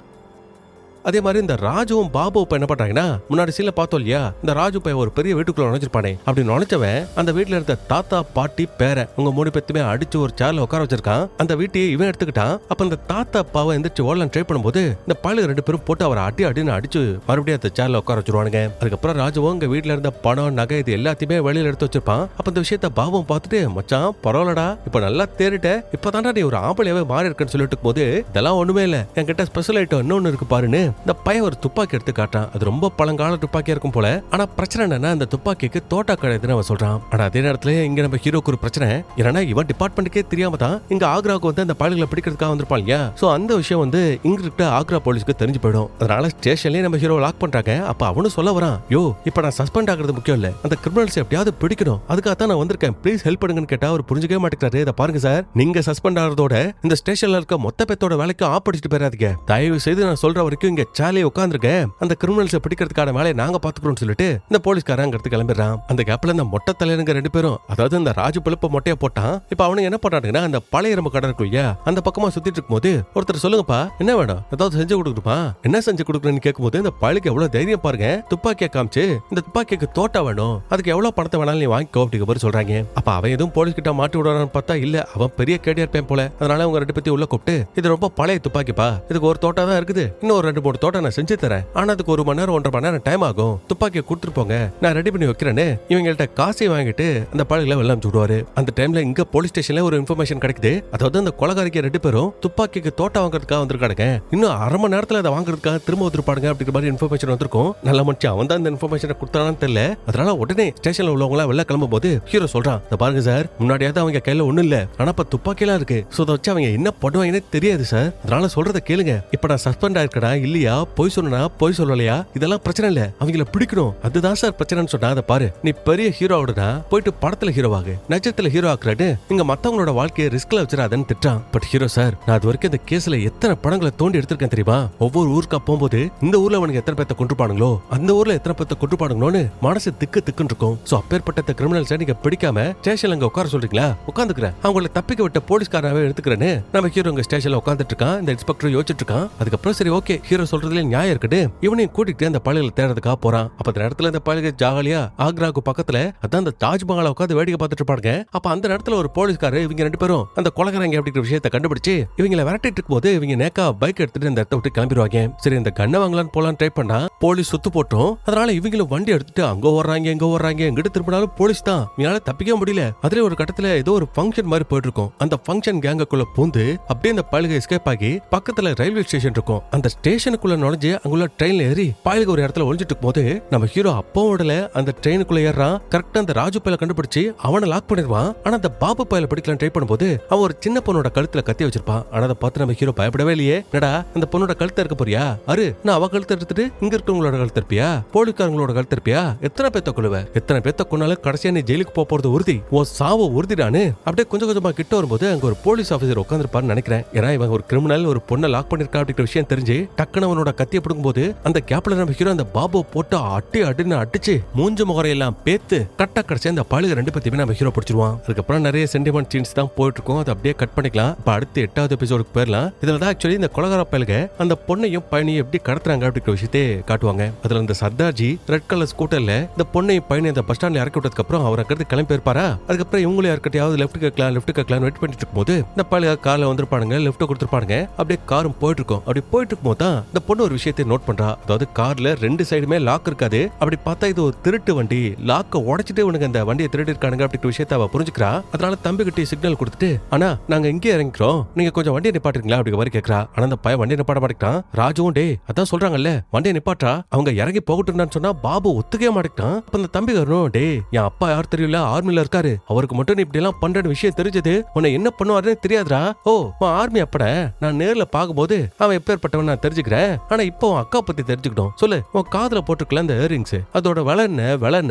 Speaker 1: அதே மாதிரி இந்த ராஜுவும் பாபுவும் என்ன பண்றாங்கன்னா முன்னாடி சீல பார்த்தோம் இல்லையா, இந்த ராஜு பையன் ஒரு பெரிய வீட்டுக்குள்ள நுழைச்சிருப்பானே, அப்படி நுழைச்சவன் அந்த வீட்டுல இருந்த தாத்தா பாட்டி பேர உங்க 3 பேத்துமே அடிச்சு ஒரு சேர்ல உட்கார வச்சிருக்கான். அந்த வீட்டையே இவன் எடுத்துக்கிட்டான். அப்ப அந்த தாத்தா பாவை எந்திரிச்சு ஓடலாம் ட்ரை பண்ணும்போது இந்த பாலு 2 பேரும் போட்டு அவரை அடின்னு அடிச்சு மறுபடியும் அந்த சேர்ல உட்கார வச்சிருவானுங்க. அதுக்கப்புறம் ராஜுவும் இங்க வீட்டுல இருந்த பணம் நகை இது எல்லாத்தையுமே வெளியில எடுத்து வச்சிருப்பான். அப்ப இந்த விஷயத்த பாபுவும் பார்த்துட்டு, மச்சான் பரவாயில்லடா இப்ப நல்லா தேறிட்ட, இப்பதான்டா நீ ஒரு ஆம்பளையாவே மாறி இருக்குன்னு சொல்லிட்டு போது, இதெல்லாம் ஒண்ணுமே இல்ல, என்கிட்ட ஸ்பெஷல் ஐட்டம் இன்னொன்னு இருக்கு பாருன்னு இந்த பையன் ஒரு துப்பாக்கி எடுத்து காட்டான். அது ரொம்ப பழங்கால துப்பாக்கியா இருக்கும் போல. ஆனா பிரச்சனை என்னன்னா அந்த துப்பாக்கிக்கு தோட்டா கிடையாதுன்னு அவன் சொல்றான். ஆனா அதே நேரத்துல இங்க நம்ம ஹீரோக்கு ஒரு பிரச்சனை என்னன்னா, இவன் டிபார்ட்மெண்ட்டுக்கே தெரியாம தான் இங்க ஆக்ராவுக்கு வந்து அந்த பயல்களை பிடிக்கிறதுக்காக வந்திருப்பான் இல்லையா. சோ அந்த விஷயம் வந்து இங்க இருக்க ஆக்ரா போலீஸ்க்கு தெரிஞ்சு போயிடும். அதனால ஸ்டேஷன்லயே நம்ம ஹீரோ லாக் பண்றாங்க. அப்ப அவனும் சொல்ல வரான், யோ இப்ப நான் சஸ்பெண்ட் ஆகிறது முக்கியம் இல்ல, அந்த கிரிமினல்ஸ் எப்படியாவது பிடிக்கணும், அதுக்காக தான் நான் வந்திருக்கேன், ப்ளீஸ் ஹெல்ப் பண்ணுங்கன்னு கேட்டா அவர் புரிஞ்சுக்கவே மாட்டேங்கிறாரு. இதை பாருங்க சார், நீங்க சஸ்பெண்ட் ஆகிறதோட இந்த ஸ்டேஷன்ல இருக்க மொத்த பேத்தோட வேலைக்கு ஆப்படிச்சுட்டு போயிடாதீங்க, தயவு செய்து நான் சொல்ற வரைக்கும் இங்க நீங்க சாலையை உட்காந்துருக்க, அந்த கிரிமினல்ஸை பிடிக்கிறதுக்கான வேலையை நாங்க பாத்துக்கிறோம்னு சொல்லிட்டு இந்த போலீஸ்காரங்கிறது கிளம்பிடுறான். அந்த கேப்ல இந்த மொட்டை தலைவனுங்க 2 பேரும், அதாவது இந்த ராஜு பிளப்ப மொட்டையா போட்டான். இப்ப அவனுங்க என்ன பண்றானுங்கன்னா, அந்த பழைய இரும்பு கடை இருக்கு இல்லையா, அந்த பக்கமா சுத்திட்டு இருக்கும்போது ஒருத்தர் சொல்லுங்கப்பா என்ன வேணும், ஏதாவது செஞ்சு கொடுக்கணுமா, என்ன செஞ்சு கொடுக்கணும்னு கேட்கும்போது இந்த பழக்கு எவ்வளவு தைரியம் பாருங்க, துப்பாக்கியை காமிச்சு இந்த துப்பாக்கிக்கு தோட்டா வேணும், அதுக்கு எவ்வளவு பணத்தை வேணாலும் நீ வாங்கிக்கோ அப்படிங்கிற மாதிரி சொல்றாங்க. அப்ப அவன் எதுவும் போலீஸ் கிட்ட மாட்டி விடுறான்னு பார்த்தா இல்ல, அவன் பெரிய கேடியா இருப்பேன் போல. அதனால அவங்க 2 பேத்தையும் உள்ள கூப்பிட்டு, இது ரொம்ப பழைய துப்பாக்கிப்பா, இதுக்கு ஒரு தோட்டா தான் இருக்குது, இன்னும் ஒரு 2-3 தோட்டா நான் செஞ்சு தரேன், ஆனா அதுக்கு 1 மணி நேரம் 1.5 மணி நேரம் டைம் ஆகும், துப்பாக்கியை கொடுத்துட்டு போங்க, நான் ரெடி பண்ணி வைக்கிறேன்னு இவங்கள்ட்ட காசை வாங்கிட்டு அந்த பழகுல வெள்ளம் சுடுவாரு. அந்த டைம்ல இங்க போலீஸ் ஸ்டேஷன்ல ஒரு இன்ஃபர்மேஷன் கிடைக்குது. அதாவது அந்த கொலைகாரிக்கு 2 பேரும் துப்பாக்கிக்கு தோட்டா வாங்குறதுக்காக வந்திருக்கானுங்க, இன்னும் அரை மணி நேரத்துல அதை வாங்குறதுக்காக திரும்ப வந்துருப்பாங்க அப்படிங்கிற மாதிரி இன்ஃபர்மேஷன் வந்திருக்கும். நல்ல மனுஷன் அவன் தான் இந்த இன்ஃபர்மேஷனை கொடுத்தானு தெரியல. அதனால உடனே ஸ்டேஷன்ல உள்ளவங்க வெளில கிளம்பும் போது ஹீரோ சொல்றான், இந்த பாருங்க சார், முன்னாடியாவது அவங்க கையில ஒண்ணும் இல்ல, ஆனா இப்ப துப்பாக்கிலாம் இருக்கு, சோ அதை வச்சு அவங்க என்ன பண்ணுவாங்கன்னு தெரியாது சார், அதனால சொல்றத கேளுங்க, இப்ப நான் சஸ்பெண்ட் ஆயிருக்கடா இல்லையா, பொய் சொன்னா பொய் சொல்லலையா, இதெல்லாம் பிரச்சனை இல்ல, அவங்கள பிடிக்கணும், அதுதான் சார் பிரச்சனைன்னு சொன்னா, அதை பாரு, நீ பெரிய ஹீரோ ஆகுதுனா போயிட்டு படத்துல ஹீரோவாகு, நட்சத்திரத்துல ஹீரோ ஆக்குறாரு, இங்க மத்தவங்களோட வாழ்க்கையை ரிஸ்க்ல வச்சிடாதன்னு திட்டான். பட் ஹீரோ சார், நான் அது வரைக்கும் இந்த கேஸ்ல எத்தனை படங்களை தோண்டி எடுத்திருக்கேன் தெரியுமா, ஒவ்வொரு ஊருக்கா போகும்போது இந்த ஊர்ல அவனுக்கு எத்தனை பேர்த்த கொண்டுப்பானுங்களோ, அந்த ஊர்ல எத்தனை பேர்த்த கொண்டுப்பானுங்களோன்னு மனசு திக்குன்னு இருக்கும். சோ அப்பேற்பட்ட கிரிமினல்ஸை நீங்க பிடிக்காம ஸ்டேஷன்ல அங்க உட்கார சொல்றீங்களா, உட்காந்துக்கிறேன், அவங்கள தப்பிக்க விட்ட போலீஸ்காரவே எடுத்துக்கிறேன்னு நம்ம ஹீரோ இங்க ஸ்டேஷன்ல உட்காந்துட்டு இருக்கான். இந்த இன்ஸ்பெக்டர் யோசிச்சுட்டு இருக்கான். அதுக்கப்புறம் சரி ஓகே, ஹீரோ சொல்றதுல நியாயம் இருக்குது, இவனையும் கூட்டிட்டு அந்த பழகளை தேடுறதுக்காக போறான். அப்ப அந்த இடத்துல இந்த பழக ஜாலியா ஆக்ராவுக்கு பக்கத்துல அதான் அந்த தாஜ்மஹாலை உட்காந்து வேடிக்கை பார்த்துட்டு இருப்பாங்க. அப்ப அந்த இடத்துல ஒரு போலீஸ்காரர் இவங்க 2 பேரும் அந்த கொலைகாரங்க அப்படிங்கிற விஷயத்தை கண்டுபிடிச்சு இவங்களை விரட்டிட்டு இருக்கும்போது இவங்க நேக்கா பைக் எடுத்துட்டு இந்த இடத்த விட்டு கிளம்பிடுவாங்க. சரி இந்த கண்ணை வாங்கலான்னு போலான்னு ட்ரை பண்ணா போலீஸ் சுத்து போட்டோம். அதனால இவங்களும் வண்டி எடுத்துட்டு அங்க ஓடுறாங்க இங்க ஓடுறாங்க, எங்கிட்ட திரும்பினாலும் போலீஸ் தான், இவனால தப்பிக்க முடியல. அதுல ஒரு கட்டத்துல ஏதோ ஒரு ஃபங்க்ஷன் மாதிரி போயிட்டு இருக்கும். அந்த ஃபங்க்ஷன் கேங்குக்குள்ள பூந்து அப்படியே அந்த பழக எஸ்கேப் ஆகி பக்கத்துல ரயில்வே ஸ்டேஷன் இருக்கும். அந்த ஸ்டேஷனுக்குள்ள நுழைஞ்சு அங்குள்ள ட்ரெயின்ல ஏறி பாயலுக்கு ஒரு இடத்துல ஒளிஞ்சிட்டு இருக்கும் போது நம்ம ஹீரோ அப்போடல அந்த ட்ரெயினுக்குள்ள ஏறான். கரெக்டா அந்த ராஜு பையல கண்டுபிடிச்சு அவனை லாக் பண்ணிடுவான். ஆனா அந்த பாபு பையல பிடிக்கலாம் ட்ரை பண்ணும்போது அவன் ஒரு சின்ன பொண்ணோட கழுத்துல கத்தி வச்சிருப்பான். ஆனா அதை பார்த்து நம்ம ஹீரோ பயப்படவே இல்லையே, என்னடா அந்த பொண்ணோட கழுத்தை இருக்க போறியா, அரு நான் அவ கழுத்தை எடுத்துட்டு இங்க இருக்கவங்களோட கழுத்து இருப்பியா, போலீஸ்காரங்களோட கழுத்து இருப்பியா, எத்தனை பேத்த கொள்ளுவ, எத்தனை பேத்த கொண்டாலும் கடைசியா நீ ஜெயிலுக்கு போறது உறுதி, ஓ சாவோ உறுதிடான்னு அப்படியே கொஞ்சம் கொஞ்சமா கிட்ட வரும்போது அங்க ஒரு போலீஸ் ஆபீசர் உட்காந்துருப்பான்னு நினைக்கிறேன். ஏன்னா இவன் ஒரு கிரிமினல் ஒரு பொண்ணை லாக் பண்ணிருக்கா அப்படிங்கிற விஷயம் தெரிஞ்சு டக்குனு அவனோட கத்தியை பிடிக்கும் போது அந்த கேப்ல நம்ம ஹீரோ அந்த பாபு போட்டு அடின்னு அடிச்சு மூஞ்சு முகரையெல்லாம் பேத்து கட்ட கடைசி அந்த பழுக 2 பேத்தையுமே நம்ம ஹீரோ பிடிச்சிருவான். அதுக்கப்புறம் நிறைய சென்டிமெண்ட் சீன்ஸ் தான் போயிட்டு இருக்கும், அது அப்படியே கட் பண்ணிக்கலாம். இப்ப அடுத்து 8வது எபிசோடுக்கு போயிடலாம். இதுல தான் ஆக்சுவலி இந்த கொலகார பழுக அந்த பொண்ணையும் பையனையும் எப்படி கடத்துறாங்க அப்படிங்கிற விஷயத்தை காட்டுவாங்க. அதுல இந்த சர்தார்ஜி ரெட் கலர் ஸ்கூட்டர்ல இந்த பொண்ணையும் பையனை இந்த பஸ் ஸ்டாண்ட்ல இறக்கி விட்டதுக்கு அப்புறம் அவர் அங்கிருந்து கிளம்பி இருப்பாரா. அதுக்கப்புறம் இவங்களும் யாருக்கிட்டையாவது லெஃப்ட் கேட்கலாம் வெயிட் பண்ணிட்டு இருக்கும் போது இந்த பழுக கார்ல வந்திருப்பானுங்க, லெஃப்ட் கொடுத்துருப்பானுங்க. அப்படியே காரும் போயிட்டு இருக்கும். அப்படி போயிட்டு இருக்கும் போது தான் இந்த பொண்ணு ஒரு விஷயத்தை நோட் பண்றா. அதாவது கார்ல 2 சைடுமே லாக் இருக்காது. அப்படி பார்த்தா இது ஒரு திருட்டு வண்டி, லாக்க உடைச்சிட்டு உனக்கு அந்த வண்டியை திருடி இருக்கானுங்க அப்படிங்கிற விஷயத்தை அவ புரிஞ்சுக்கிறா. அதனால தம்பி கிட்ட சிக்னல் கொடுத்துட்டு ஆனா நாங்க இங்கே இறங்கிக்கிறோம், நீங்க கொஞ்சம் வண்டியை நிப்பாட்டுறீங்களா அப்படிங்கிற மாதிரி கேட்கறா. ஆனா அந்த பையன் வண்டியை நிப்பாட்ட மாட்டேங்கிறான். ராஜுவும் டே அதான் சொல்றாங்கல்ல வண்டியை நிப்பாட்டா, அவங்க இறங்கி போகட்டும்னு சொன்னா பாபு ஒத்துக்கவே மாட்டேங்கிறான். அப்ப அந்த தம்பி வரணும், டே என் அப்பா யார் தெரியல, ஆர்மில இருக்காரு, அவருக்கு மட்டும் நீ இப்படி எல்லாம் பண்ற விஷயம் தெரிஞ்சது, உன்னை என்ன பண்ணுவாருன்னு தெரியாதுரா. ஓ ஆர்மி அப்பட நான் நேர்ல பாக்கும்போது அவன் எப்பேற்பட்டவன் நான் தெரிஞ்சுக்கிறேன், ஆனா இப்போ அக்கா பத்தி தெரிஞ்சுக்கிட்டோம், சொல்லு உன் காதுல போட்டுருக்கல அந்த இயரிங்ஸ் அதோட விலை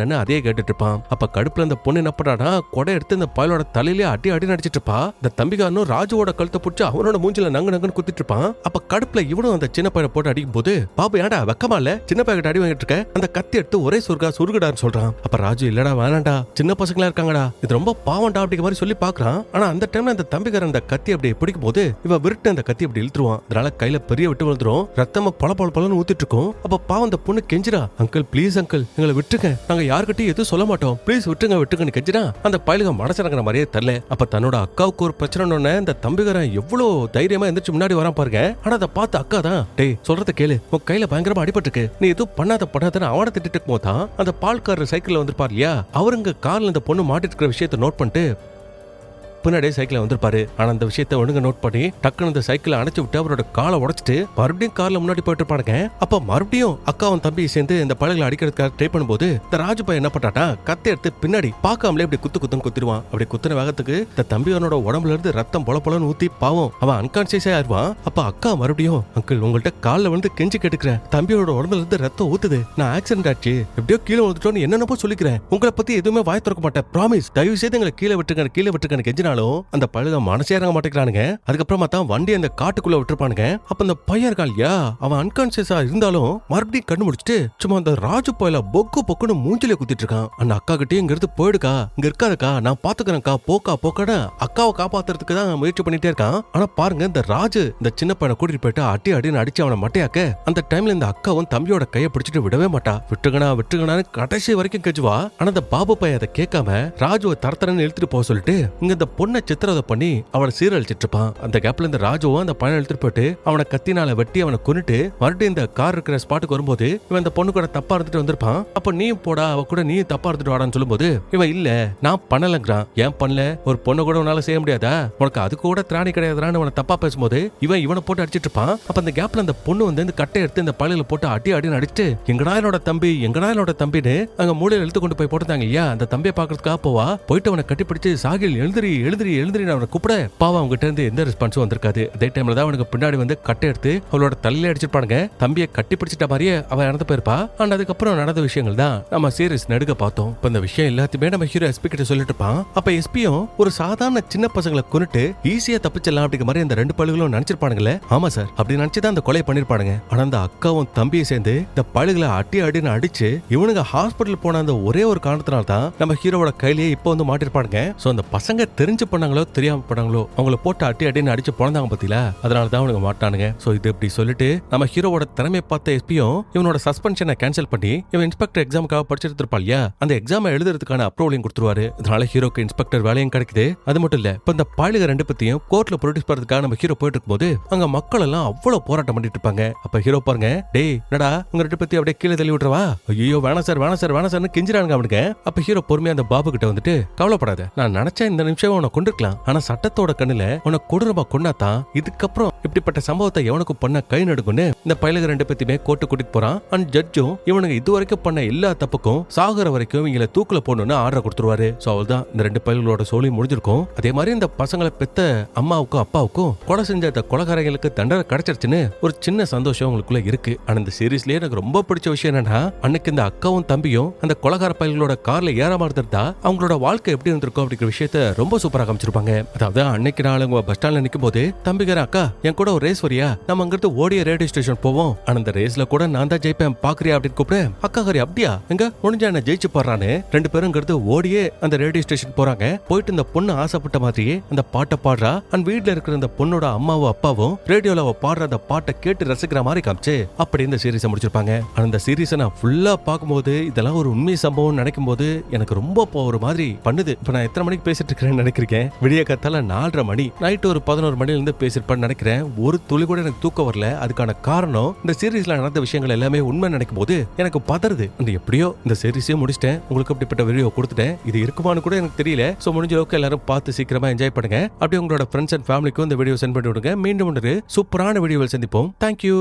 Speaker 1: என்ன அதே கேட்டுட்டு இருப்பான். அப்ப கடுப்புல அந்த பொண்ணு என்ன பண்றானா கொடை எடுத்து இந்த பயலோட தலையிலே அடி நடிச்சிட்டு இருப்பா. இந்த தம்பிகாரனும் ராஜுவோட கழுத்தை பிடிச்சி அவனோட மூஞ்சில நங்குன்னு குத்திட்டு இருப்பான். அப்ப கடுப்புல இவனும் அந்த சின்ன பையனை போட்டு அடிக்கும் போது பாபு ஏன்டா வெக்கமா இல்ல, சின்ன பையன் அடி வாங்கிட்டு இருக்க, அந்த கத்தி எடுத்து ஒரே சுருகுடான்னு சொல்றான். அப்ப ராஜு இல்லடா வேணாண்டா, சின்ன பசங்களா இருக்காங்கடா, இது ரொம்ப பாவம்டா அப்படிங்கிற மாதிரி சொல்லி பாக்குறான். ஆனா அந்த டைம்ல அந்த தம்பிகாரன் அந்த கத்தி அப்படி பிடிக்கும் போது இவ விருட்டு அந்த கத்தி அப்படி இழுத்துருவான். அதனால கையில பெரிய விட்டு விழுந்துரும், ரத்தமா பல ஊத்திட்டு இருக்கும். அப்ப பாவம் அந்த பொண்ணு கெஞ்சிரா, அங்கிள் ப்ளீஸ் அங்கிள் எங்களை விட்டுருங்க, நாங்க யாருக்கிட்டையும் எதுவும் சொல்ல மாட்டோம், ப்ளீஸ் விட்டுருங்கன்னு கெஞ்சிரா. அந்த பயலுக மனசரங்கிற மாதிரியே தரல. அப்ப தன்னோட அக்காவுக்கு ஒரு பிரச்சனை, இந்த தம்பிகாரன் எவ்வளவு தைரியமா எந்திரிச்சு முன்னாடி வரான் பாருங்க. ஆனா அதை பார்த்து அக்கா தான் டேய் சொல்றத கேளு, உன் கையில பயங்கரமா அடிபட்டிருக்கு, நீ எதுவும் பண்ணாதன்னு அவனை திட்டிட்டு இருக்கும் போதான் அந்த பால்காரர் சைக்கிள்ல வந்திருப்பார் இல்லையா, அவருங்க கார்ல இந்த பொண்ணு மாட்டிட்டு இருக்கிற விஷயத்தை நோட் பண்ணிட்டு பின்னாடியே சைக்கிள் வந்திருப்பாரு. ஆனா அந்த விஷயத்தை ஒழுங்க நோட் பண்ணி டக்குனு அந்த சைக்கிளை அணைச்சு விட்டு அவரோட காலை உடைச்சிட்டு மறுபடியும் கார்ல முன்னாடி போயிட்டு இருப்பானுங்க. அப்ப மறுபடியும் அக்காவும் தம்பி சேர்ந்து இந்த பழகளை அடிக்கிறதுக்காக ட்ரை பண்ணும்போது இந்த ராஜு பையன் என்ன பண்றாட்டா கத்தை எடுத்து பின்னாடி பார்க்காமலே அப்படி குத்துன்னு குத்திடுவான். அப்படி குத்துன வேகத்துக்கு இந்த தம்பி அவனோட உடம்புல இருந்து ரத்தம் பொலன்னு ஊத்தி பாவம் அவன் அன்கான்சியஸா ஆயிடுவான். அப்ப அக்கா மறுபடியும் அங்கிள் உங்கள்கிட்ட காலில் வந்து கெஞ்சி கேட்டுக்கிறேன், தம்பியோட உடம்புல இருந்து ரத்தம் ஊத்துது, நான் ஆக்சிடென்ட் ஆச்சு, எப்படியோ கீழே வந்துட்டோன்னு என்னென்னப்போ சொல்லிக்கிறேன், உங்களை பத்தி எதுவுமே வாய் திறக்க மாட்டேன், ப்ராமிஸ், தயவு செய்து எங்களை கீழே விட்டுருங்க கெஞ்சினா கத்தினாலும் அந்த பழுத மனசே இறங்க மாட்டேங்கிறானுங்க. அதுக்கப்புறமா தான் வண்டி அந்த காட்டுக்குள்ள விட்டுருப்பானுங்க. அப்ப அந்த பையன் இருக்கான் இல்லையா, அவன் அன்கான்சியஸா இருந்தாலும் மறுபடியும் கண்ணு முடிச்சுட்டு சும்மா அந்த ராஜு பையல பொக்கு பொக்குன்னு மூஞ்சிலே குத்திட்டு இருக்கான். அந்த அக்கா கிட்டே இங்க இருந்து போயிடுக்கா, இங்க இருக்காதுக்கா, நான் பாத்துக்கிறேன்க்கா, போக்கா போக்கான்னு அக்காவை காப்பாத்துறதுக்கு தான் முயற்சி பண்ணிட்டே இருக்கான். ஆனா பாருங்க, இந்த ராஜு இந்த சின்ன பையனை கூட்டிட்டு போயிட்டு அடின்னு அடிச்சு அவனை மட்டையாக்க, அந்த டைம்ல இந்த அக்காவும் தம்பியோட கையை பிடிச்சிட்டு விடவே மாட்டா. விட்டுங்கண்ணான்னு கடைசி வரைக்கும் கெஞ்சுவா. ஆனா அந்த பாபு பையன் அதை கேட்காம ராஜுவை தரத்தரன்னு இழுத்துட்டு போக சொல்லிட்டு இங்க இந்த பொண்ணை சித்திரவதை பண்ணி அவனை சீரழிச்சிட்டு இருப்பான். அந்த கேப்ல இந்த ராஜுவும் அந்த பையனை இழுத்துட்டு போயிட்டு அவனை கத்தினால வெட்டி அவனை கொன்னுட்டு மறுபடியும் இந்த கார் இருக்கிற ஸ்பாட்டுக்கு வரும்போது இவன் இந்த பொண்ணு கூட தப்பா இருந்துட்டு வந்திருப்பான். அப்ப நீயும் போடா, அவ கூட நீ தப்பா இருந்துட்டு வாடான்னு சொல்லும்போது இவன் இல்ல நான் பண்ணலங்கிறான். ஏன் பண்ணல, ஒரு பொண்ணு கூட உன்னால செய்ய முடியாதா, உனக்கு அது கூட திராணி கிடையாதுன்னு அவனை தப்பா பேசும்போது இவனை போட்டு அடிச்சிட்டு இருப்பான். அப்ப அந்த கேப்ல அந்த பொண்ணு வந்து இந்த கட்டை எடுத்து இந்த பழையில போட்டு அடின்னு அடிச்சுட்டு எங்கடா என்னோட தம்பின்னு அங்க மூலையில எழுத்து கொண்டு போய் போட்டுட்டாங்க இல்லையா. அந்த தம்பியை பாக்குறதுக்காக போவா, போயிட்டு அவனை கட்டி பிடிச்சு சாகில் எழுந்திரி அவனை கூப்பிட பாவம் அவங்க கிட்ட இருந்து எந்த ரெஸ்பான்ஸும் வந்திருக்காது. அதே டைம்ல தான் அவனுக்கு பின்னாடி வந்து கட்டை எடுத்து அவளோட தலையில அடிச்சிருப்பானுங்க. தம்பியை கட்டி பிடிச்சிட்ட மாதிரியே அவன் இறந்து போயிருப்பா. அண்ட் அதுக்கப்புறம் நடந்த விஷயங்கள் தான் நம்ம சீரியஸ் நடுக்க பார்த்தோம். இப்ப இந்த விஷயம் எல்லாத்தையுமே நம்ம ஹீரோ எஸ்பி கிட்ட சொல்லிட்டு இருப்பான். அப்ப எஸ்பியும் ஒரு சாதாரண சின்ன பசங்களை கொன்னுட்டு ஈஸியா தப்பிச்சிடலாம் அப்படிங்கிற மாதிரி அந்த ரெண்டு பழுகளும் நினைச்சிருப்பானுங்களே. ஆமா சார், அப்படி நினைச்சுதான் அந்த கொலை பண்ணிருப்பானுங்க. ஆனா அந்த அக்காவும் தம்பியை சேர்ந்து இந்த பழுகளை அடின்னு அடிச்சு இவனுங்க ஹாஸ்பிட்டல் போன அந்த ஒரே ஒரு காரணத்தினால தான் நம்ம ஹீரோவோட கையிலேயே இப்ப வந்து மாட்டிருப்பானுங்க. சோ அந்த பசங்க தெரிஞ்சு பண்ணாங்களோ தெரியாம பண்ணாங்களோ அவங்கள போட்டு அடின்னு அடிச்சு போனதாங்க பத்தில, அதனாலதான் அவனுங்க மாட்டானுங்க. சோ இது இப்படி சொல்லிட்டு நம்ம ஹீரோவோட திறமையை பார்த்த எஸ்பியும் இவனோட சஸ்பென்ஷனை கேன்சல் பண்ணி இவன் இன்ஸ்பெக்டர் எக்ஸாமுக்காக படிச்சிட்டு இருப்பா இல்லையா, அந்த எக்ஸாமை எழுதுறதுக்கான அப்ரூவலையும் கொடுத்துருவாரு. அதனால ஹீரோக்கு இன்ஸ்பெக்டர் வேலையும் கிடைக்குது. அது மட்டும் இல்ல, இப்ப இந்த பாலிக ரெண்டு பத்தியும் கோர்ட்ல ப்ரொடியூஸ் பண்றதுக்காக நம்ம ஹீரோ போயிட்டு இருக்கும்போது அங்க மக்கள் எல்லாம் அவ்வளவு போராட்டம் பண்ணிட்டு இருப்பாங்க. அப்ப ஹீரோ பாருங்க, டேய் என்னடா உங்க ரெண்டு பத்தி அப்படியே கீழே தள்ளி விட்டுறவா, ஐயோ வேணாம் சார் கெஞ்சிரானுங்க அவனுக்கு. அப்ப ஹீரோ பொறுமையா அந்த பாபு கிட்ட வந்துட்டு கவலைப்படாத, நான் நினைச்சேன் இந்த நிமிஷம் உன்னை கொண்டிருக்கலாம், ஆனா சட்டத்தோட கண்ணுல உன்னை கொடூரமா கொண்டாதான் இதுக்கப்புறம் இப்படிப்பட்ட சம்பவத்தை எவனுக்கும் பண்ண கை நடுக்குன்னு இந்த பையலுக்கு ரெண்டு பத்தியுமே கோர்ட்டு கூட்டிட்டு போறான். அண்ட் ஜட்ஜும் இவனுக்கு இது வரைக்கும் பண்ண எல்லா தப்புக்கும் சாகுற வரைக்கும் இவங்களை தூக்குல போடணும்னு ஆர்டர் கொடுத்துருவாரு. சோ அவள்தான் இந்த ரெண்டு பையல்களோட சோழியும் முடிஞ்சிருக்கும். அதே மாதிரி இந்த பசங்களை பெத்த அம்மாவுக்கும் அப்பாவுக்கும் கொலை செஞ்ச இந்த கொலைகாரங்களுக்கு தண்டனை கிடைச்சிருச்சுன்னு ஒரு சின்ன சந்தோஷம் உங்களுக்குள்ள இருக்கு. ஆனா இந்த சீரீஸ்லயே எனக்கு ரொம்ப பிடிச்ச விஷயம் என்னன்னா, அன்னைக்கு இந்த அக்காவும் தம்பியும் அந்த கொலைகார பயல்களோட கார்ல ஏறாம இருந்தா அவங்களோட வாழ்க்கை எப்படி இருந்திருக்கும் அப்படிங்கிற விஷயத்த ரொம்ப சூப்பரா காமிச்சிருப்பாங்க. அதாவது அன்னைக்கு நாள் பஸ் ஸ்டாண்ட்ல நிக்கும் போது தம்பிக்கிற அக்கா என் கூட ஒரு ரேஸ் வரியா, நம்ம அங்கிருந்து ஓடிய ரேடியோ ஸ்டேஷன் போவோம், ஆனா அந்த ரேஸ்ல கூட நான் தான் ஜெயிப்பேன் பாக்குறியா அப்படின்னு கூப்பிடு. அக்கா கறி அப்படியா, எங்க முடிஞ்சா என்ன ஜெயிச்சு போறான்னு ரெண்டு பேரும் இங்கிருந்து ஓடியே அந்த ரேடியோ ஸ்டேஷன் போறாங்க. போயிட்டு இந்த பொண்ணு ஆசைப்பட்ட மாதிரியே அந்த பாட்டை பாடுறா. அண்ட் வீட்டுல இருக்கிற அந்த பொண்ணோட அம்மாவும் அப்பாவும் ரேடியோல அவ பாடுற அந்த பாட்டை கேட்டு ரசிக்கிற மாதிரி காமிச்சு அப்படி இந்த சீரீஸை முடிச்சிருப்பாங்க. அந்த சீரீஸை நான் ஃபுல்லா பார்க்கும்போது இதெல்லாம் ஒரு உண்மை சம்பவம் நினைக்கும் போது எனக்கு ரொம்ப ஒரு மாதிரி பண்ணுது. இப்ப நான் எத்தனை மணிக்கு பேசிட்டு இருக்கிறேன்னு நினைக்கிறேன், விடிய காத்தால 4:30 மணி, நைட்டு ஒரு 11 மணில இருந்து பேசிருப்பேன்னு நினைக்கிறேன். ஒரு துளி கூட எனக்கு தூக்கம் வரல. அதுக்கான காரணம் இந்த சீரீஸ்ல நடந்த விஷயங்கள் எல்லாமே உண்மை நினைக்கும் போது எனக்கு பதறுது. எப்படியோ இந்த சீரீஸையும் முடிச்சிட்டேன், உங்களுக்கு அப்படிப்பட்ட வீடியோ கொடுத்துட்டேன். இது இருக்குமான்னு கூட எனக்கு தெரியல. சோ முடிஞ்ச அளவுக்கு எல்லாரும் பார்த்து சீக்கிரமா என்ஜாய் பண்ணுங்க. அப்படியே உங்களோட ஃப்ரெண்ட்ஸ் அண்ட் ஃபேமிலிக்கும் இந்த வீடியோ சென்ட் பண்ணி விடுங்க. மீண்டும் ஒரு சூப்பரான வீடியோவில் சந்திப்போம். தேங்க்யூ.